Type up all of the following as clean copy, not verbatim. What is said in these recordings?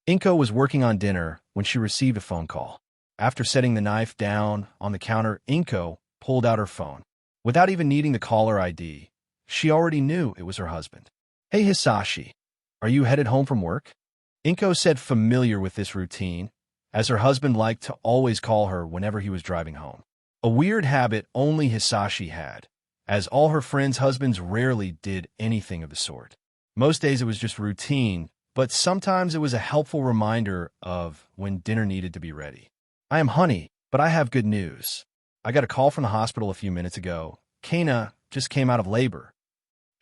Inko was working on dinner when she received a phone call. After setting the knife down on the counter, Inko pulled out her phone. Without even needing the caller ID, she already knew it was her husband. "Hey Hisashi, are you headed home from work?" Inko said, familiar with this routine, as her husband liked to always call her whenever he was driving home. A weird habit only Hisashi had, as all her friends' husbands rarely did anything of the sort. Most days it was just routine, but sometimes it was a helpful reminder of when dinner needed to be ready. "I am honey, but I have good news. I got a call from the hospital a few minutes ago. Kana just came out of labor,"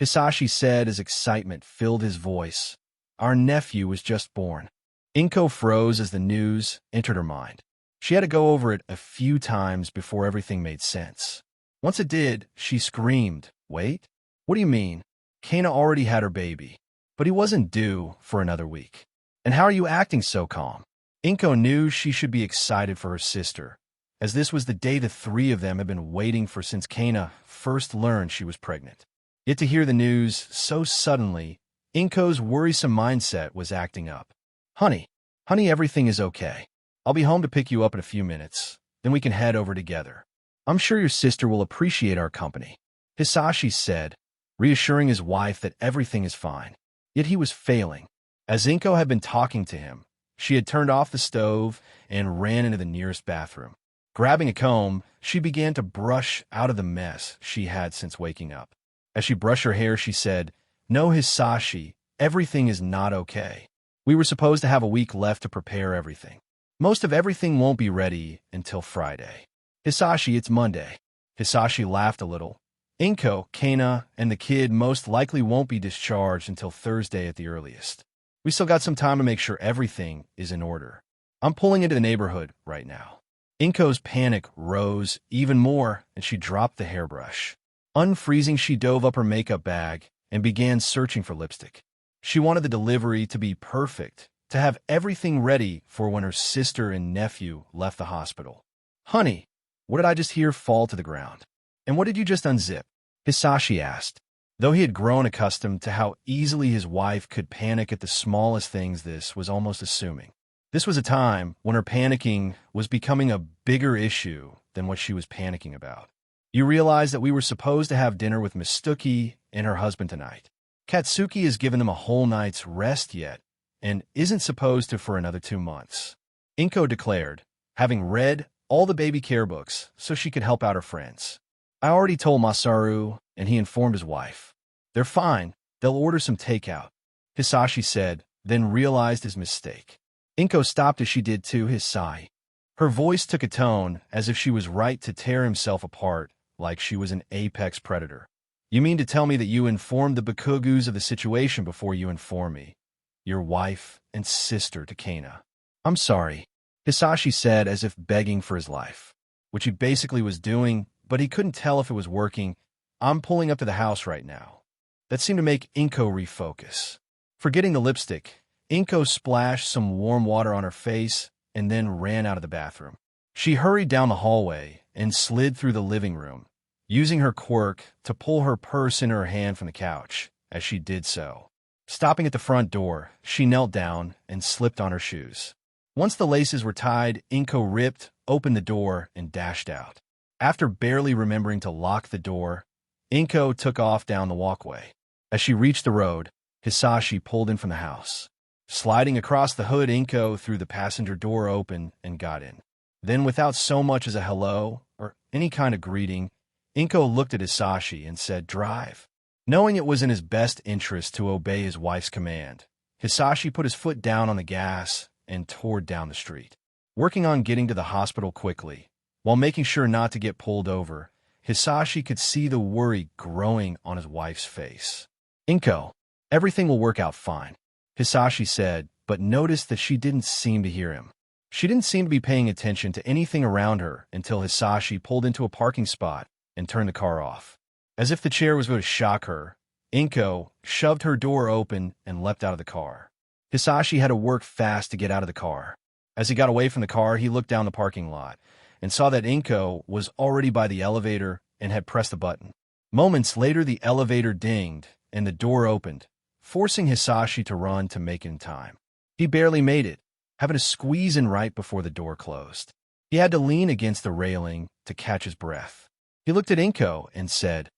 Hisashi said as excitement filled his voice. "Our nephew was just born." Inko froze as the news entered her mind. She had to go over it a few times before everything made sense. Once it did, she screamed, "Wait? What do you mean? Kana already had her baby, but he wasn't due for another week. And how are you acting so calm?" Inko knew she should be excited for her sister, as this was the day the three of them had been waiting for since Kana first learned she was pregnant. Yet to hear the news so suddenly, Inko's worrisome mindset was acting up. Honey, everything is okay. I'll be home to pick you up in a few minutes, then we can head over together. I'm sure your sister will appreciate our company," Hisashi said, reassuring his wife that everything is fine. Yet he was failing. As Inko had been talking to him, she had turned off the stove and ran into the nearest bathroom. Grabbing a comb, she began to brush out of the mess she had since waking up. As she brushed her hair, she said, "No, Hisashi, everything is not okay. We were supposed to have a week left to prepare everything. Most of everything won't be ready until Friday. Hisashi, it's Monday." Hisashi laughed a little. "Inko, Kana, and the kid most likely won't be discharged until Thursday at the earliest. We still got some time to make sure everything is in order. I'm pulling into the neighborhood right now." Inko's panic rose even more, and she dropped the hairbrush. Unfreezing, she dove up her makeup bag and began searching for lipstick. She wanted the delivery to be perfect, to have everything ready for when her sister and nephew left the hospital. "Honey, what did I just hear fall to the ground? And what did you just unzip?" Hisashi asked. Though he had grown accustomed to how easily his wife could panic at the smallest things, this was almost assuming. This was a time when her panicking was becoming a bigger issue than what she was panicking about. "You realize that we were supposed to have dinner with Miss Stucky and her husband tonight. Katsuki has given them a whole night's rest yet, and isn't supposed to for another 2 months," Inko declared, having read all the baby care books so she could help out her friends. "I already told Masaru, and he informed his wife. They're fine. They'll order some takeout," Hisashi said, then realized his mistake. Inko stopped as she did too, his sigh. Her voice took a tone as if she was right to tear himself apart, like she was an apex predator. "You mean to tell me that you informed the Bakugus of the situation before you informed me, your wife and sister, to Kana?" "I'm sorry," Hisashi said as if begging for his life, which he basically was doing, but he couldn't tell if it was working. "I'm pulling up to the house right now." That seemed to make Inko refocus. Forgetting the lipstick, Inko splashed some warm water on her face and then ran out of the bathroom. She hurried down the hallway and slid through the living room, using her quirk to pull her purse in her hand from the couch. As she did so, stopping at the front door, she knelt down and slipped on her shoes. Once the laces were tied, Inko ripped open the door and dashed out. After barely remembering to lock the door, Inko took off down the walkway. As she reached the road, Hisashi pulled in from the house. Sliding across the hood, Inko threw the passenger door open and got in. Then, without so much as a hello or any kind of greeting, Inko looked at Hisashi and said, "Drive." Knowing it was in his best interest to obey his wife's command, Hisashi put his foot down on the gas and tore down the street. Working on getting to the hospital quickly, while making sure not to get pulled over, Hisashi could see the worry growing on his wife's face. "Inko, everything will work out fine," Hisashi said, but noticed that she didn't seem to hear him. She didn't seem to be paying attention to anything around her until Hisashi pulled into a parking spot and turned the car off. As if the chair was going to shock her, Inko shoved her door open and leapt out of the car. Hisashi had to work fast to get out of the car. As he got away from the car, he looked down the parking lot and saw that Inko was already by the elevator and had pressed the button. Moments later, the elevator dinged and the door opened, forcing Hisashi to run to make it in time. He barely made it, having to squeeze in right before the door closed. He had to lean against the railing to catch his breath. He looked at Inko and said,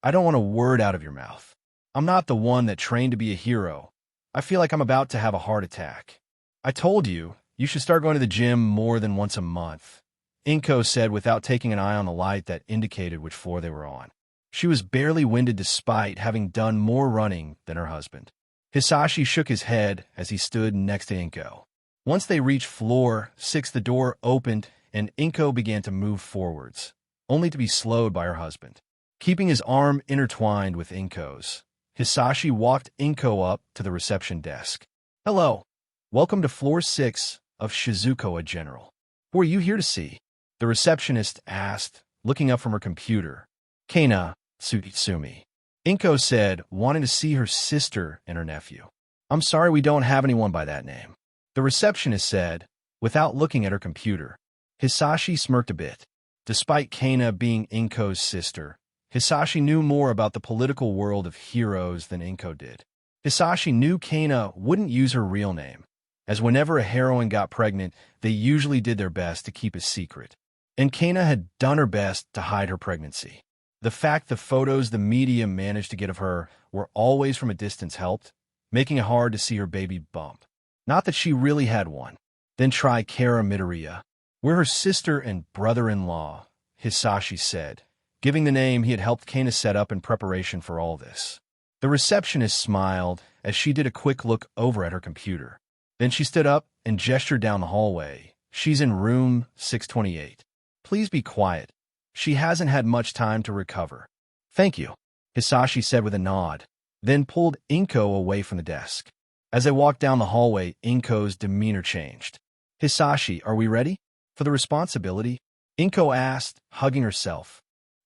"I don't want a word out of your mouth. I'm not the one that trained to be a hero. I feel like I'm about to have a heart attack. I told you, you should start going to the gym more than once a month," Inko said without taking an eye on the light that indicated which floor they were on. She was barely winded despite having done more running than her husband. Hisashi shook his head as he stood next to Inko. Once they reached floor 6, the door opened and Inko began to move forwards, only to be slowed by her husband. Keeping his arm intertwined with Inko's, Hisashi walked Inko up to the reception desk. "Hello. Welcome to floor 6 of Shizukoa General. Who are you here to see?" the receptionist asked, looking up from her computer. "Kana Tsutsumi," Inko said, wanting to see her sister and her nephew. "I'm sorry we don't have anyone by that name," the receptionist said, without looking at her computer. Hisashi smirked a bit. Despite Kana being Inko's sister, Hisashi knew more about the political world of heroes than Inko did. Hisashi knew Kana wouldn't use her real name, as whenever a heroine got pregnant, they usually did their best to keep it secret. And Kana had done her best to hide her pregnancy. The fact the photos the media managed to get of her were always from a distance helped, making it hard to see her baby bump. Not that she really had one. Then try Kara Midoriya. "We're her sister and brother-in-law," Hisashi said, giving the name he had helped Kana set up in preparation for all this. The receptionist smiled as she did a quick look over at her computer. Then she stood up and gestured down the hallway. "She's in room 628. Please be quiet. She hasn't had much time to recover." "Thank you," Hisashi said with a nod, then pulled Inko away from the desk. As they walked down the hallway, Inko's demeanor changed. "Hisashi, are we ready for the responsibility?" Inko asked, hugging herself.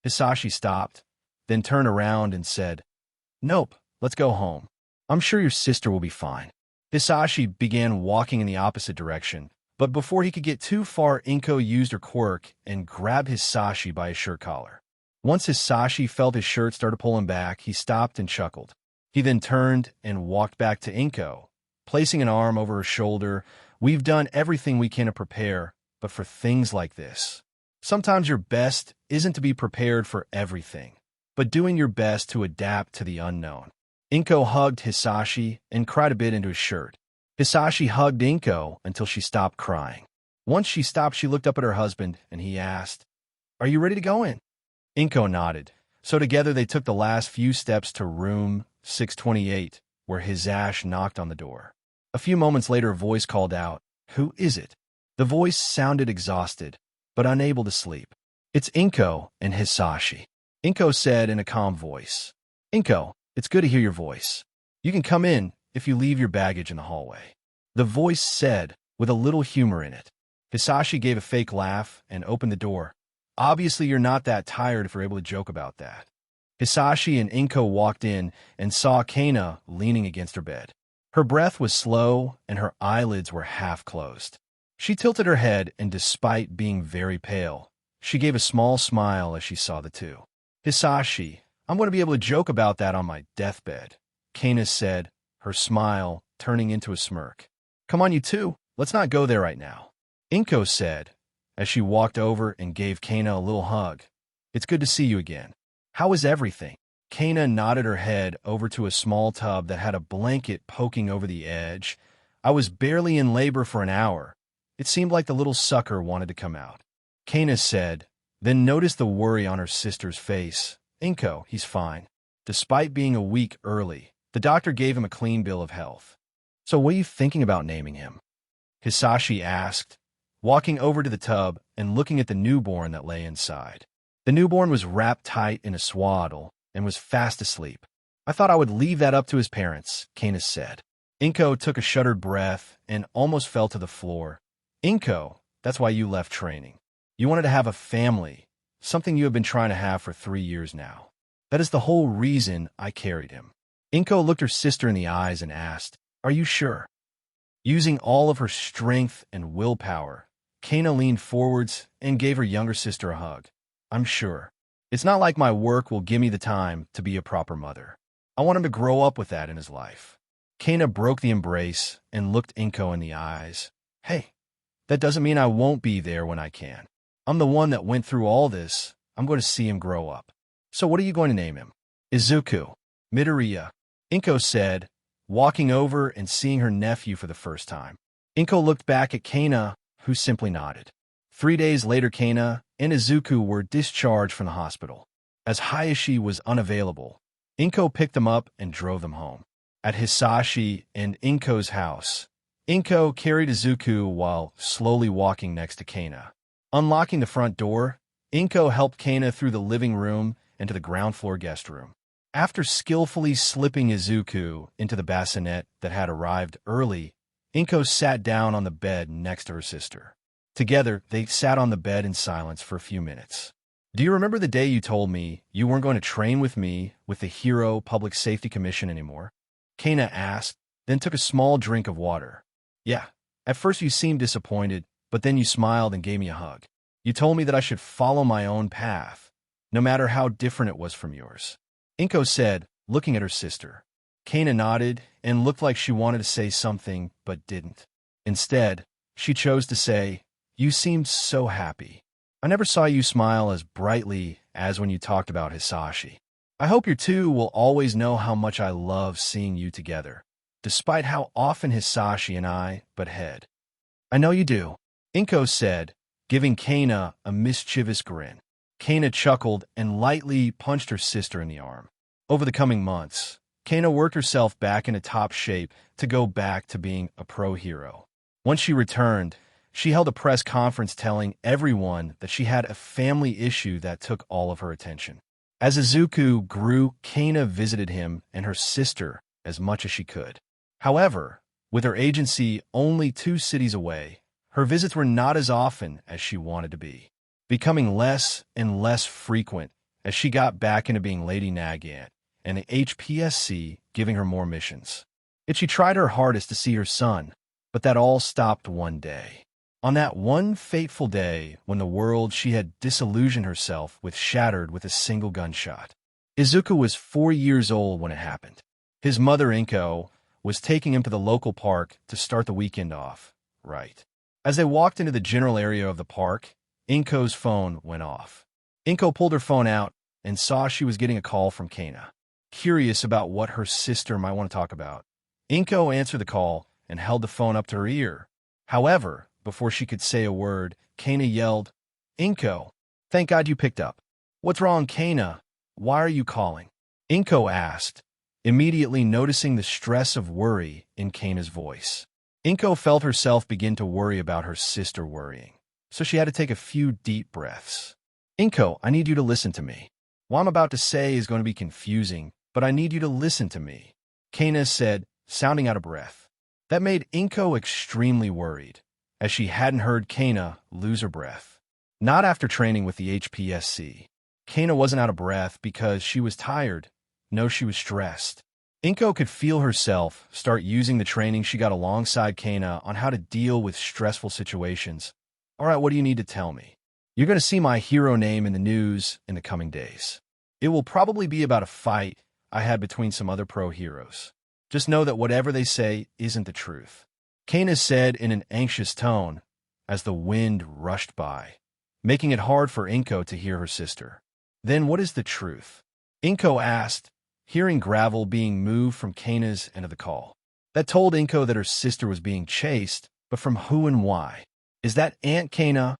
Hisashi stopped, then turned around and said, "Nope, let's go home. I'm sure your sister will be fine." Hisashi began walking in the opposite direction, but before he could get too far, Inko used her quirk and grabbed Hisashi by his shirt collar. Once Hisashi felt his shirt start to pull him back, he stopped and chuckled. He then turned and walked back to Inko, placing an arm over her shoulder. "We've done everything we can to prepare, but for things like this, sometimes your best isn't to be prepared for everything, but doing your best to adapt to the unknown." Inko hugged Hisashi and cried a bit into his shirt. Hisashi hugged Inko until she stopped crying. Once she stopped, she looked up at her husband, and he asked, "Are you ready to go in?" Inko nodded. So together they took the last few steps to room 628, where Hisashi knocked on the door. A few moments later, a voice called out, "Who is it?" The voice sounded exhausted, but unable to sleep. "It's Inko and Hisashi," Inko said in a calm voice. "Inko, it's good to hear your voice. You can come in if you leave your baggage in the hallway," the voice said, with a little humor in it. Hisashi gave a fake laugh and opened the door. "Obviously, you're not that tired if you're able to joke about that." Hisashi and Inko walked in and saw Kana leaning against her bed. Her breath was slow and her eyelids were half closed. She tilted her head, and despite being very pale, she gave a small smile as she saw the two. "Hisashi, I'm going to be able to joke about that on my deathbed," Kana said, her smile turning into a smirk. "Come on, you two. Let's not go there right now," Inko said, as she walked over and gave Kana a little hug. "It's good to see you again. How is everything?" Kana nodded her head over to a small tub that had a blanket poking over the edge. "I was barely in labor for an hour. It seemed like the little sucker wanted to come out," Kana said, then noticed the worry on her sister's face. "Inko, he's fine. Despite being a week early, the doctor gave him a clean bill of health." "So what are you thinking about naming him?" Hisashi asked, walking over to the tub and looking at the newborn that lay inside. The newborn was wrapped tight in a swaddle and was fast asleep. "I thought I would leave that up to his parents," Kana said. Inko took a shuddered breath and almost fell to the floor. "Inko, that's why you left training. You wanted to have a family, something you have been trying to have for 3 years now. That is the whole reason I carried him." Inko looked her sister in the eyes and asked, "Are you sure?" Using all of her strength and willpower, Kana leaned forwards and gave her younger sister a hug. "I'm sure. It's not like my work will give me the time to be a proper mother. I want him to grow up with that in his life." Kana broke the embrace and looked Inko in the eyes. Hey, that doesn't mean I won't be there when I can. I'm the one that went through all this. I'm going to see him grow up. So what are you going to name him? Izuku. Midoriya. Inko said, walking over and seeing her nephew for the first time. Inko looked back at Kana, who simply nodded. 3 days later, Kana and Izuku were discharged from the hospital. As Hayashi was unavailable, Inko picked them up and drove them home. At Hisashi and Inko's house, Inko carried Izuku while slowly walking next to Kana. Unlocking the front door, Inko helped Kana through the living room and to the ground floor guest room. After skillfully slipping Izuku into the bassinet that had arrived early, Inko sat down on the bed next to her sister. Together, they sat on the bed in silence for a few minutes. Do you remember the day you told me you weren't going to train with me with the Hero Public Safety Commission anymore? Kana asked, then took a small drink of water. Yeah, at first you seemed disappointed, but then you smiled and gave me a hug. You told me that I should follow my own path, no matter how different it was from yours. Inko said, looking at her sister. Kana nodded and looked like she wanted to say something, but didn't. Instead, she chose to say, "You seemed so happy. I never saw you smile as brightly as when you talked about Hisashi. I hope you two will always know how much I love seeing you together, despite how often Hisashi and I butt head." "I know you do," Inko said, giving Kana a mischievous grin. Kana chuckled and lightly punched her sister in the arm. Over the coming months, Kana worked herself back into top shape to go back to being a pro hero. Once she returned, she held a press conference telling everyone that she had a family issue that took all of her attention. As Izuku grew, Kana visited him and her sister as much as she could. However, with her agency only 2 cities away, her visits were not as often as she wanted to be, becoming less and less frequent as she got back into being Lady Nagant and the HPSC giving her more missions. Yet she tried her hardest to see her son, but that all stopped one day. On that one fateful day when the world she had disillusioned herself with shattered with a single gunshot. Izuku was 4 years old when it happened. His mother, Inko, was taking him to the local park to start the weekend off. Right. As they walked into the general area of the park, Inko's phone went off. Inko pulled her phone out and saw she was getting a call from Kana. Curious about what her sister might want to talk about, Inko answered the call and held the phone up to her ear. However, before she could say a word, Kana yelled, "Inko, thank God you picked up." "What's wrong, Kana? Why are you calling?" Inko asked, immediately noticing the stress of worry in Kana's voice. Inko felt herself begin to worry about her sister worrying, so she had to take a few deep breaths. "Inko, I need you to listen to me. What I'm about to say is going to be confusing, but I need you to listen to me," Kana said, sounding out of breath. That made Inko extremely worried, as she hadn't heard Kana lose her breath. Not after training with the HPSC. Kana wasn't out of breath because she was tired. No, she was stressed. Inko could feel herself start using the training she got alongside Kana on how to deal with stressful situations. "All right, what do you need to tell me?" "You're going to see my hero name in the news in the coming days. It will probably be about a fight I had between some other pro heroes. Just know that whatever they say isn't the truth," Kana said in an anxious tone as the wind rushed by, making it hard for Inko to hear her sister. "Then what is the truth?" Inko asked, hearing gravel being moved from Kana's end of the call. That told Inko that her sister was being chased, but from who and why? "Is that Aunt Kana?"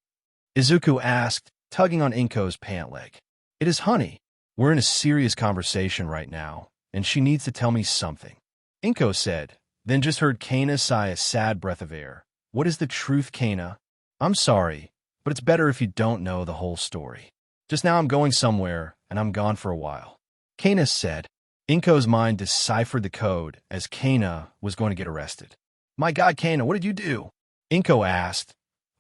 Izuku asked, tugging on Inko's pant leg. "It is Honey. We're in a serious conversation right now, and she needs to tell me something," Inko said, then just heard Kana sigh a sad breath of air. "What is the truth, Kana? I'm sorry, but it's better if you don't know the whole story. Just now I'm going somewhere, and I'm gone for a while," Kana said. Inko's mind deciphered the code as Kana was going to get arrested. "My God, Kana, what did you do?" Inko asked,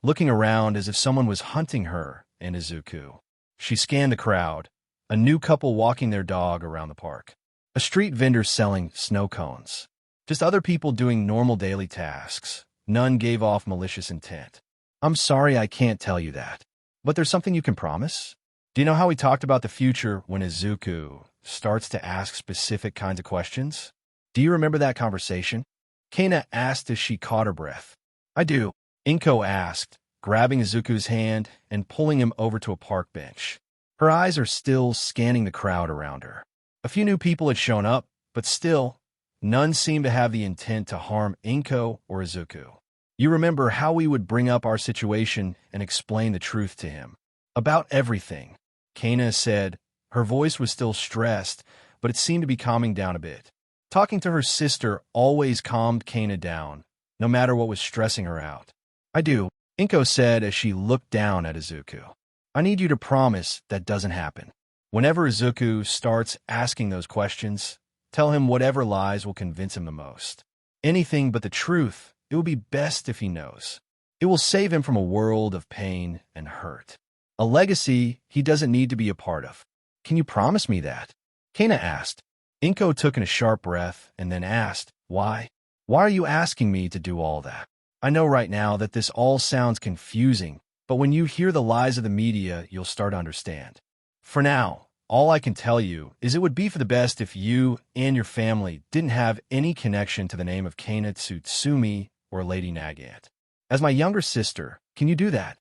looking around as if someone was hunting her and Izuku. She scanned the crowd, a new couple walking their dog around the park, a street vendor selling snow cones, just other people doing normal daily tasks. None gave off malicious intent. "I'm sorry I can't tell you that, but there's something you can promise?" "Do you know how we talked about the future when Izuku starts to ask specific kinds of questions?" Do you remember that conversation? Kana asked as she caught her breath. I do, Inko asked, grabbing Izuku's hand and pulling him over to a park bench. Her eyes are still scanning the crowd around her. A few new people had shown up, but still, none seemed to have the intent to harm Inko or Izuku. You remember how we would bring up our situation and explain the truth to him. About everything, Kana said. Her voice was still stressed, but it seemed to be calming down a bit. Talking to her sister always calmed Kana down, no matter what was stressing her out. I do, Inko said as she looked down at Izuku. I need you to promise that doesn't happen. Whenever Izuku starts asking those questions, tell him whatever lies will convince him the most. Anything but the truth. It will be best if he knows. It will save him from a world of pain and hurt. A legacy he doesn't need to be a part of. Can you promise me that? Kana asked. Inko took in a sharp breath and then asked, Why? Why are you asking me to do all that? I know right now that this all sounds confusing, but when you hear the lies of the media, you'll start to understand. For now, all I can tell you is it would be for the best if you and your family didn't have any connection to the name of Kana Tsutsumi or Lady Nagant. As my younger sister, can you do that?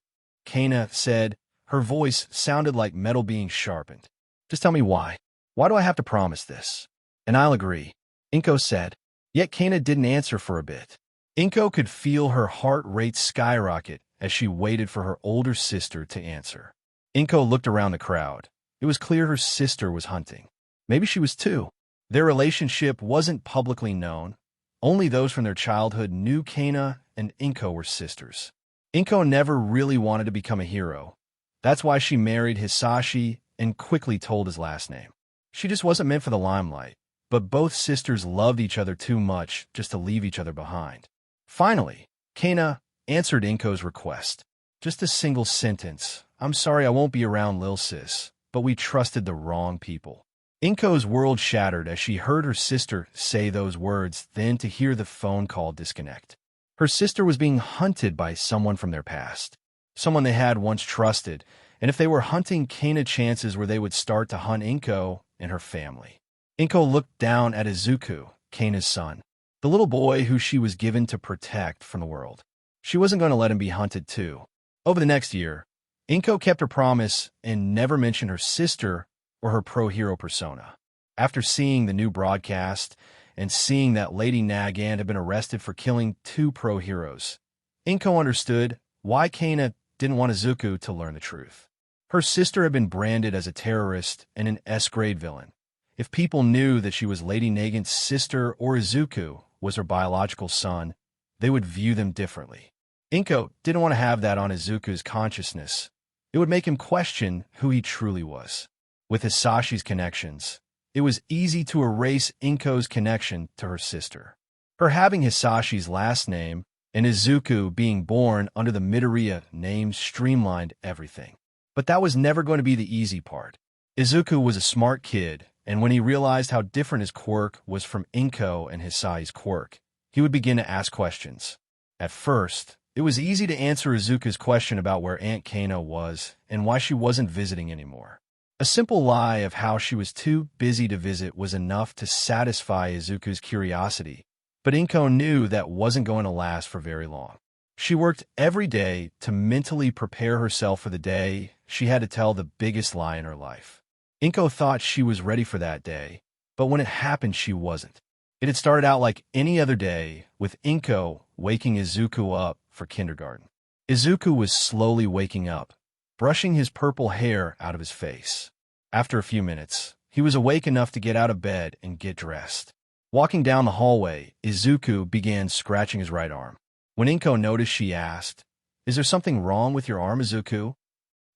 Kana said. Her voice sounded like metal being sharpened. Just tell me why. Why do I have to promise this? And I'll agree, Inko said. Yet Kana didn't answer for a bit. Inko could feel her heart rate skyrocket as she waited for her older sister to answer. Inko looked around the crowd. It was clear her sister was hunting. Maybe she was too. Their relationship wasn't publicly known. Only those from their childhood knew Kana and Inko were sisters. Inko never really wanted to become a hero. That's why she married Hisashi and quickly told his last name. She just wasn't meant for the limelight, but both sisters loved each other too much just to leave each other behind. Finally, Kana answered Inko's request. Just a single sentence. I'm sorry I won't be around, Lil Sis, but we trusted the wrong people. Inko's world shattered as she heard her sister say those words, then to hear the phone call disconnect. Her sister was being hunted by someone from their past, someone they had once trusted, and if they were hunting Kana, chances were they would start to hunt Inko and her family. Inko looked down at Izuku, Kana's son, the little boy who she was given to protect from the world. She wasn't going to let him be hunted too. Over the next year, Inko kept her promise and never mentioned her sister or her pro-hero persona. After seeing the new broadcast and seeing that Lady Nagant had been arrested for killing 2 pro-heroes, Inko understood why Kana didn't want Izuku to learn the truth. Her sister had been branded as a terrorist and an S-grade villain. If people knew that she was Lady Nagant's sister or Izuku was her biological son, they would view them differently. Inko didn't want to have that on Izuku's consciousness. It would make him question who he truly was. With Hisashi's connections, it was easy to erase Inko's connection to her sister. Her having Hisashi's last name and Izuku being born under the Midoriya name streamlined everything. But that was never going to be the easy part. Izuku was a smart kid, and when he realized how different his quirk was from Inko and Hisai's quirk, he would begin to ask questions. At first, it was easy to answer Izuku's question about where Aunt Kana was and why she wasn't visiting anymore. A simple lie of how she was too busy to visit was enough to satisfy Izuku's curiosity, but Inko knew that wasn't going to last for very long. She worked every day to mentally prepare herself for the day she had to tell the biggest lie in her life. Inko thought she was ready for that day, but when it happened, she wasn't. It had started out like any other day, with Inko waking Izuku up for kindergarten. Izuku was slowly waking up, brushing his purple hair out of his face. After a few minutes, he was awake enough to get out of bed and get dressed. Walking down the hallway, Izuku began scratching his right arm. When Inko noticed, she asked, "Is there something wrong with your arm, Izuku?"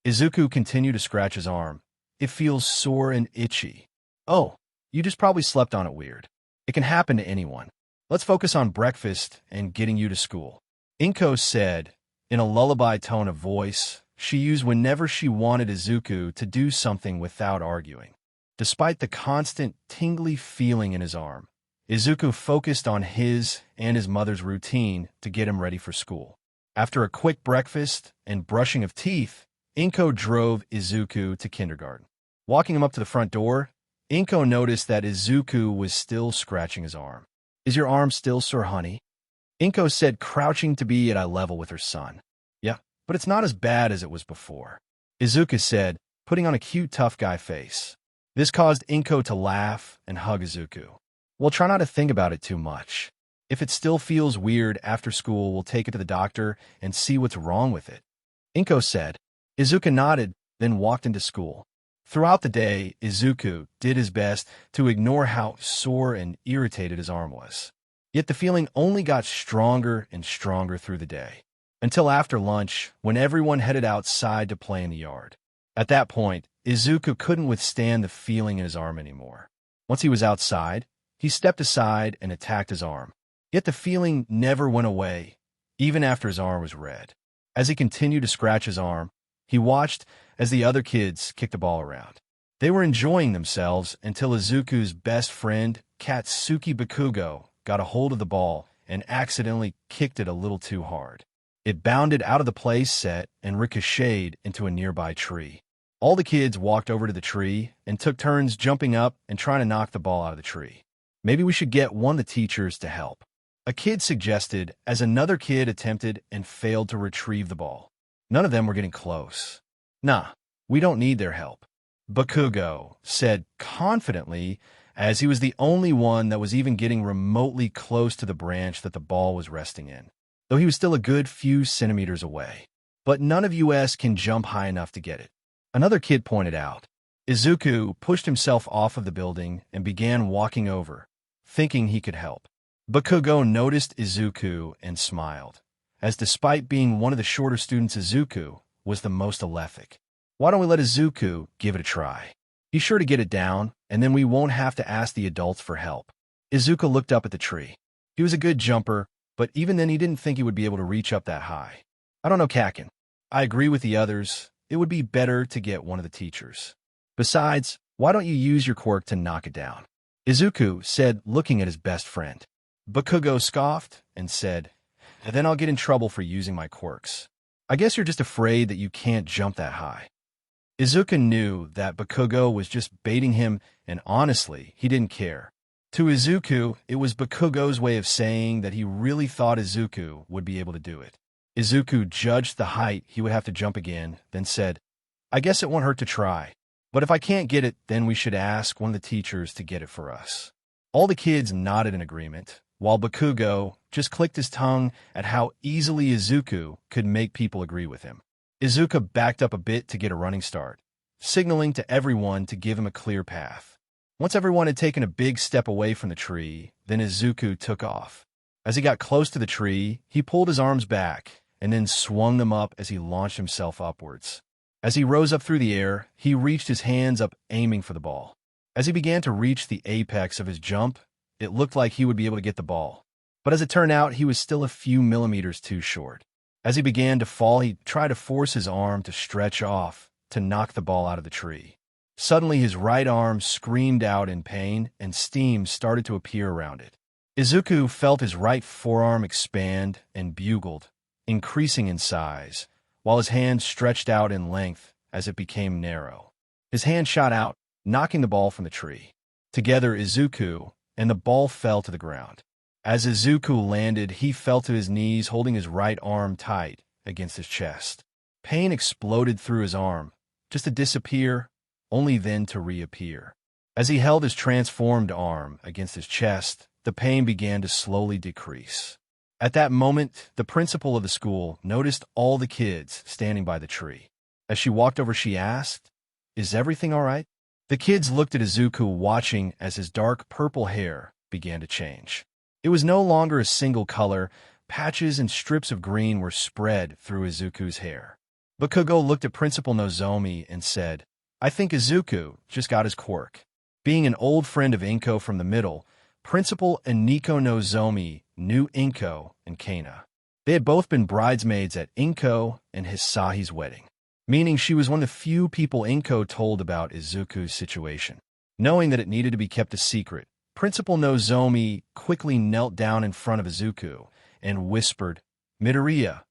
Izuku continued to scratch his arm. "It feels sore and itchy." "Oh, you just probably slept on it weird. It can happen to anyone. Let's focus on breakfast and getting you to school," Inko said, in a lullaby tone of voice she used whenever she wanted Izuku to do something without arguing. Despite the constant tingly feeling in his arm, Izuku focused on his and his mother's routine to get him ready for school. After a quick breakfast and brushing of teeth, Inko drove Izuku to kindergarten. Walking him up to the front door, Inko noticed that Izuku was still scratching his arm. Is your arm still sore, honey? Inko said, crouching to be at eye level with her son. Yeah, but it's not as bad as it was before, Izuku said, putting on a cute tough guy face. This caused Inko to laugh and hug Izuku. We'll try not to think about it too much. If it still feels weird after school, we'll take it to the doctor and see what's wrong with it, Inko said. Izuku nodded, then walked into school. Throughout the day, Izuku did his best to ignore how sore and irritated his arm was. Yet the feeling only got stronger and stronger through the day, until after lunch, when everyone headed outside to play in the yard. At that point, Izuku couldn't withstand the feeling in his arm anymore. Once he was outside, he stepped aside and attacked his arm. Yet the feeling never went away, even after his arm was red. As he continued to scratch his arm, he watched as the other kids kicked the ball around. They were enjoying themselves until Izuku's best friend, Katsuki Bakugo, got a hold of the ball and accidentally kicked it a little too hard. It bounded out of the play set and ricocheted into a nearby tree. All the kids walked over to the tree and took turns jumping up and trying to knock the ball out of the tree. Maybe we should get one of the teachers to help, a kid suggested as another kid attempted and failed to retrieve the ball. None of them were getting close. Nah, we don't need their help, Bakugo said confidently, as he was the only one that was even getting remotely close to the branch that the ball was resting in, though he was still a good few centimeters away. But none of us can jump high enough to get it, another kid pointed out. Izuku pushed himself off of the building and began walking over, thinking he could help. Bakugo noticed Izuku and smiled, as despite being one of the shorter students, Izuku was the most athletic. Why don't we let Izuku give it a try? Be sure to get it down, and then we won't have to ask the adults for help. Izuku looked up at the tree. He was a good jumper, but even then he didn't think he would be able to reach up that high. I don't know, Kakin. I agree with the others. It would be better to get one of the teachers. Besides, why don't you use your quirk to knock it down? Izuku said, looking at his best friend. Bakugo scoffed and said, then I'll get in trouble for using my quirks. I guess you're just afraid that you can't jump that high. Izuku knew that Bakugo was just baiting him, and honestly, he didn't care. To Izuku, it was Bakugo's way of saying that he really thought Izuku would be able to do it. Izuku judged the height he would have to jump again, then said, I guess it won't hurt to try. But if I can't get it, then we should ask one of the teachers to get it for us. All the kids nodded in agreement, while Bakugo just clicked his tongue at how easily Izuku could make people agree with him. Izuku backed up a bit to get a running start, signaling to everyone to give him a clear path. Once everyone had taken a big step away from the tree, then Izuku took off. As he got close to the tree, he pulled his arms back and then swung them up as he launched himself upwards. As he rose up through the air, he reached his hands up, aiming for the ball. As he began to reach the apex of his jump, it looked like he would be able to get the ball. But as it turned out, he was still a few millimeters too short. As he began to fall, he tried to force his arm to stretch off to knock the ball out of the tree. Suddenly, his right arm screamed out in pain, and steam started to appear around it. Izuku felt his right forearm expand and bugled, increasing in size, while his hand stretched out in length as it became narrow. His hand shot out, knocking the ball from the tree. Together, Izuku and the ball fell to the ground. As Izuku landed, he fell to his knees, holding his right arm tight against his chest. Pain exploded through his arm, just to disappear, only then to reappear. As he held his transformed arm against his chest, the pain began to slowly decrease. At that moment, the principal of the school noticed all the kids standing by the tree. As she walked over, she asked, "Is everything all right?" The kids looked at Izuku, watching as his dark purple hair began to change. It was no longer a single color. Patches and strips of green were spread through Izuku's hair. Bakugo looked at Principal Nozomi and said, "I think Izuku just got his quirk." Being an old friend of Inko from the middle, Principal Iniko Nozomi knew Inko and Kana. They had both been bridesmaids at Inko and Hisahi's wedding, meaning she was one of the few people Inko told about Izuku's situation. Knowing that it needed to be kept a secret, Principal Nozomi quickly knelt down in front of Izuku and whispered, "Midoriya,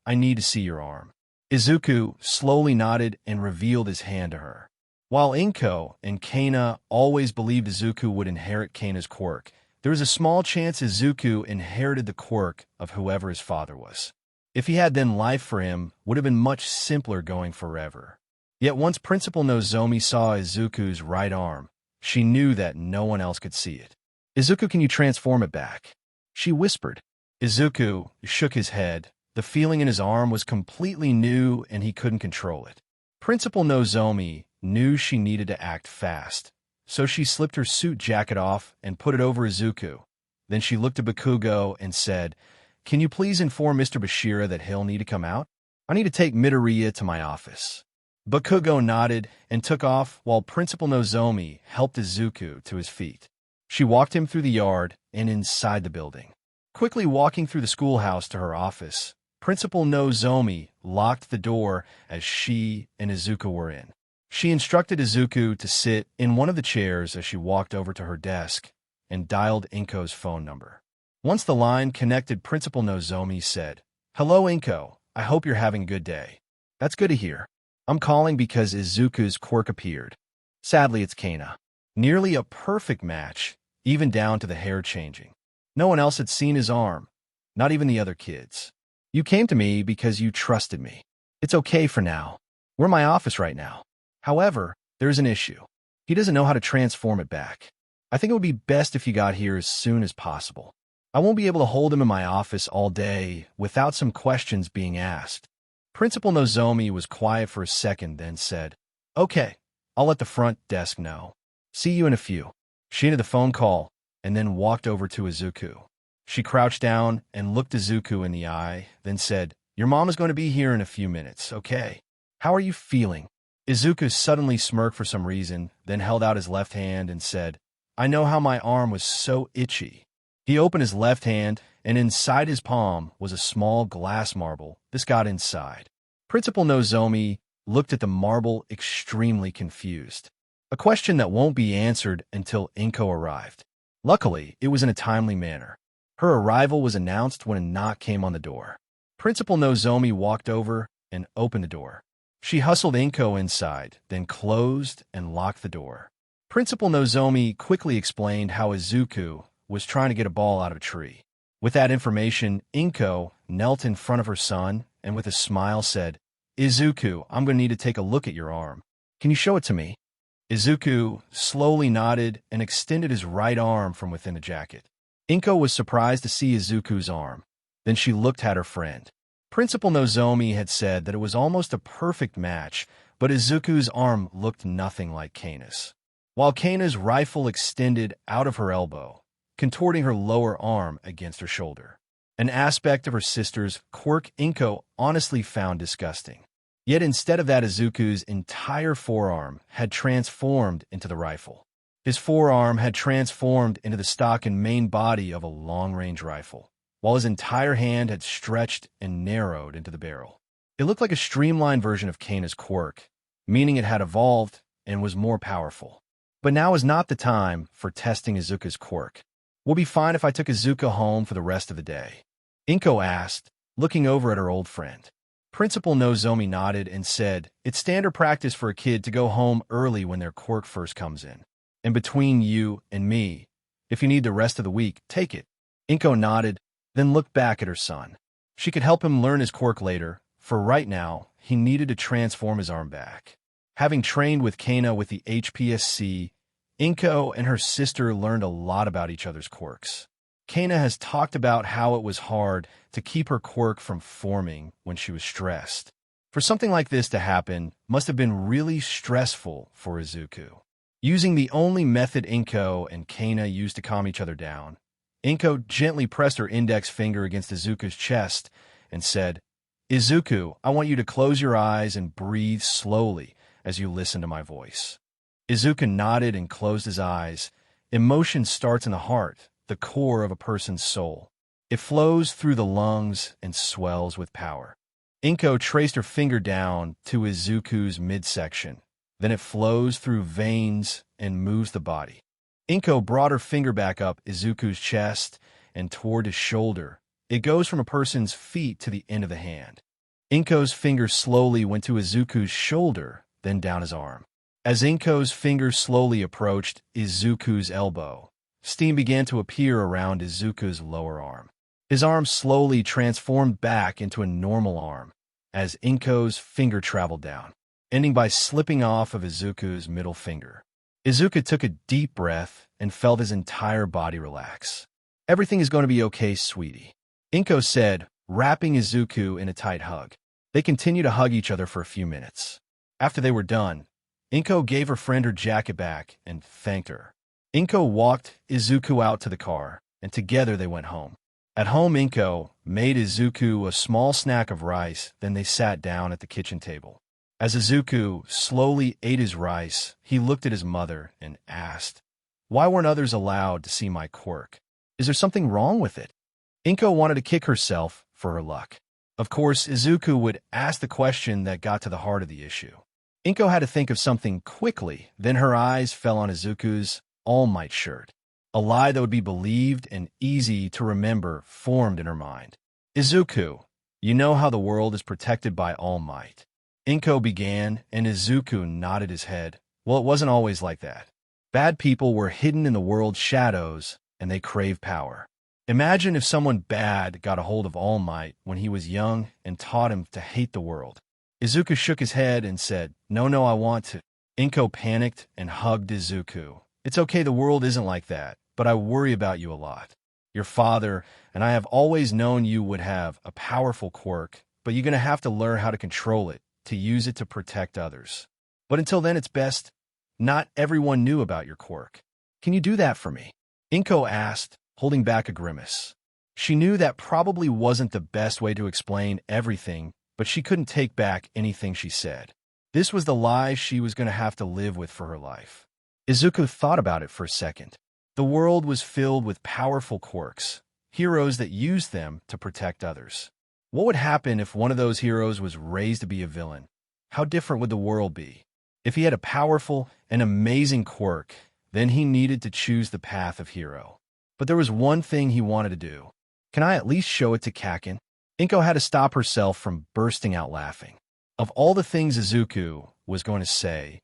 I need to see your arm." Izuku slowly nodded and revealed his hand to her. While Inko and Kana always believed Izuku would inherit Kana's quirk, There was a small chance Izuku inherited the quirk of whoever his father was. If he had, then life for him would have been much simpler going forever. Yet once Principal Nozomi saw Izuku's right arm, she knew that no one else could see it. "Izuku, can you transform it back?" she whispered. Izuku shook his head. The feeling in his arm was completely new and he couldn't control it. Principal Nozomi knew she needed to act fast, so she slipped her suit jacket off and put it over Izuku. Then she looked at Bakugo and said, "Can you please inform Mr. Bashira that he'll need to come out? I need to take Midoriya to my office." Bakugo nodded and took off while Principal Nozomi helped Izuku to his feet. She walked him through the yard and inside the building. Quickly walking through the schoolhouse to her office, Principal Nozomi locked the door as she and Izuku were in. She instructed Izuku to sit in one of the chairs as she walked over to her desk and dialed Inko's phone number. Once the line connected, Principal Nozomi said, "Hello, Inko. I hope you're having a good day." "That's good to hear. I'm calling because Izuku's quirk appeared. Sadly, it's Kana." Nearly a perfect match, even down to the hair changing. No one else had seen his arm, not even the other kids. "You came to me because you trusted me. It's okay for now. We're in my office right now. However, there's an issue. He doesn't know how to transform it back. I think it would be best if you got here as soon as possible. I won't be able to hold him in my office all day without some questions being asked." Principal Nozomi was quiet for a second, then said, "Okay, I'll let the front desk know. See you in a few." She ended the phone call and then walked over to Izuku. She crouched down and looked Izuku in the eye, then said, "Your mom is going to be here in a few minutes, okay? How are you feeling?" Izuku suddenly smirked for some reason, then held out his left hand and said, "I know how my arm was so itchy." He opened his left hand, and inside his palm was a small glass marble. This got inside. Principal Nozomi looked at the marble extremely confused. A question that won't be answered until Inko arrived. Luckily, it was in a timely manner. Her arrival was announced when a knock came on the door. Principal Nozomi walked over and opened the door. She hustled Inko inside, then closed and locked the door. Principal Nozomi quickly explained how Izuku was trying to get a ball out of a tree. With that information, Inko knelt in front of her son and with a smile said, "Izuku, I'm going to need to take a look at your arm. Can you show it to me?" Izuku slowly nodded and extended his right arm from within the jacket. Inko was surprised to see Izuku's arm. Then she looked at her friend. Principal Nozomi had said that it was almost a perfect match, but Izuku's arm looked nothing like Kana's. While Kana's rifle extended out of her elbow, contorting her lower arm against her shoulder. An aspect of her sister's quirk Inko honestly found disgusting. Yet instead of that, Izuku's entire forearm had transformed into the rifle. His forearm had transformed into the stock and main body of a long-range rifle, while his entire hand had stretched and narrowed into the barrel. It looked like a streamlined version of Kana's quirk, meaning it had evolved and was more powerful. But now is not the time for testing Izuku's quirk. "We'll be fine if I took Izuku home for the rest of the day?" Inko asked, looking over at her old friend. Principal Nozomi nodded and said, "It's standard practice for a kid to go home early when their quirk first comes in. And between you and me, if you need the rest of the week, take it." Inko nodded, then looked back at her son. She could help him learn his quirk later. For right now, he needed to transform his arm back. Having trained with Kana with the HPSC, Inko and her sister learned a lot about each other's quirks. Kana has talked about how it was hard to keep her quirk from forming when she was stressed. For something like this to happen must have been really stressful for Izuku. Using the only method Inko and Kana used to calm each other down, Inko gently pressed her index finger against Izuku's chest and said, "Izuku, I want you to close your eyes and breathe slowly as you listen to my voice." Izuku nodded and closed his eyes. Emotion starts in the heart, the core of a person's soul. It flows through the lungs and swells with power. Inko traced her finger down to Izuku's midsection. Then it flows through veins and moves the body. Inko brought her finger back up Izuku's chest and toward his shoulder. It goes from a person's feet to the end of the hand. Inko's finger slowly went to Izuku's shoulder, then down his arm. As Inko's finger slowly approached Izuku's elbow, Steam began to appear around Izuku's lower arm. His arm slowly transformed back into a normal arm as Inko's finger traveled down, ending by slipping off of Izuku's middle finger. Izuku took a deep breath and felt his entire body relax. "Everything is going to be okay, sweetie," Inko said, wrapping Izuku in a tight hug. They continued to hug each other for a few minutes. After they were done, Inko gave her friend her jacket back and thanked her. Inko walked Izuku out to the car, and together they went home. At home, Inko made Izuku a small snack of rice, then they sat down at the kitchen table. As Izuku slowly ate his rice, he looked at his mother and asked, "Why weren't others allowed to see my quirk? Is there something wrong with it?" Inko wanted to kick herself for her luck. Of course, Izuku would ask the question that got to the heart of the issue. Inko had to think of something quickly, then her eyes fell on Izuku's All Might shirt. A lie that would be believed and easy to remember formed in her mind. "Izuku, you know how the world is protected by All Might." Inko began, and Izuku nodded his head. "Well, it wasn't always like that. Bad people were hidden in the world's shadows, and they crave power. Imagine if someone bad got a hold of All Might when he was young and taught him to hate the world." Izuku shook his head and said, No, I want to." Inko panicked and hugged Izuku. "It's okay, the world isn't like that, but I worry about you a lot. Your father and I have always known you would have a powerful quirk, but you're going to have to learn how to control it, to use it to protect others. But until then, it's best not everyone knew about your quirk. Can you do that for me?" Inko asked, holding back a grimace. She knew that probably wasn't the best way to explain everything, but she couldn't take back anything she said. This was the lie she was going to have to live with for her life. Izuku thought about it for a second. The world was filled with powerful quirks, heroes that used them to protect others. What would happen if one of those heroes was raised to be a villain? How different would the world be? If he had a powerful and amazing quirk, then he needed to choose the path of hero. But there was one thing he wanted to do. "Can I at least show it to Kaken?" Inko had to stop herself from bursting out laughing. Of all the things Izuku was going to say,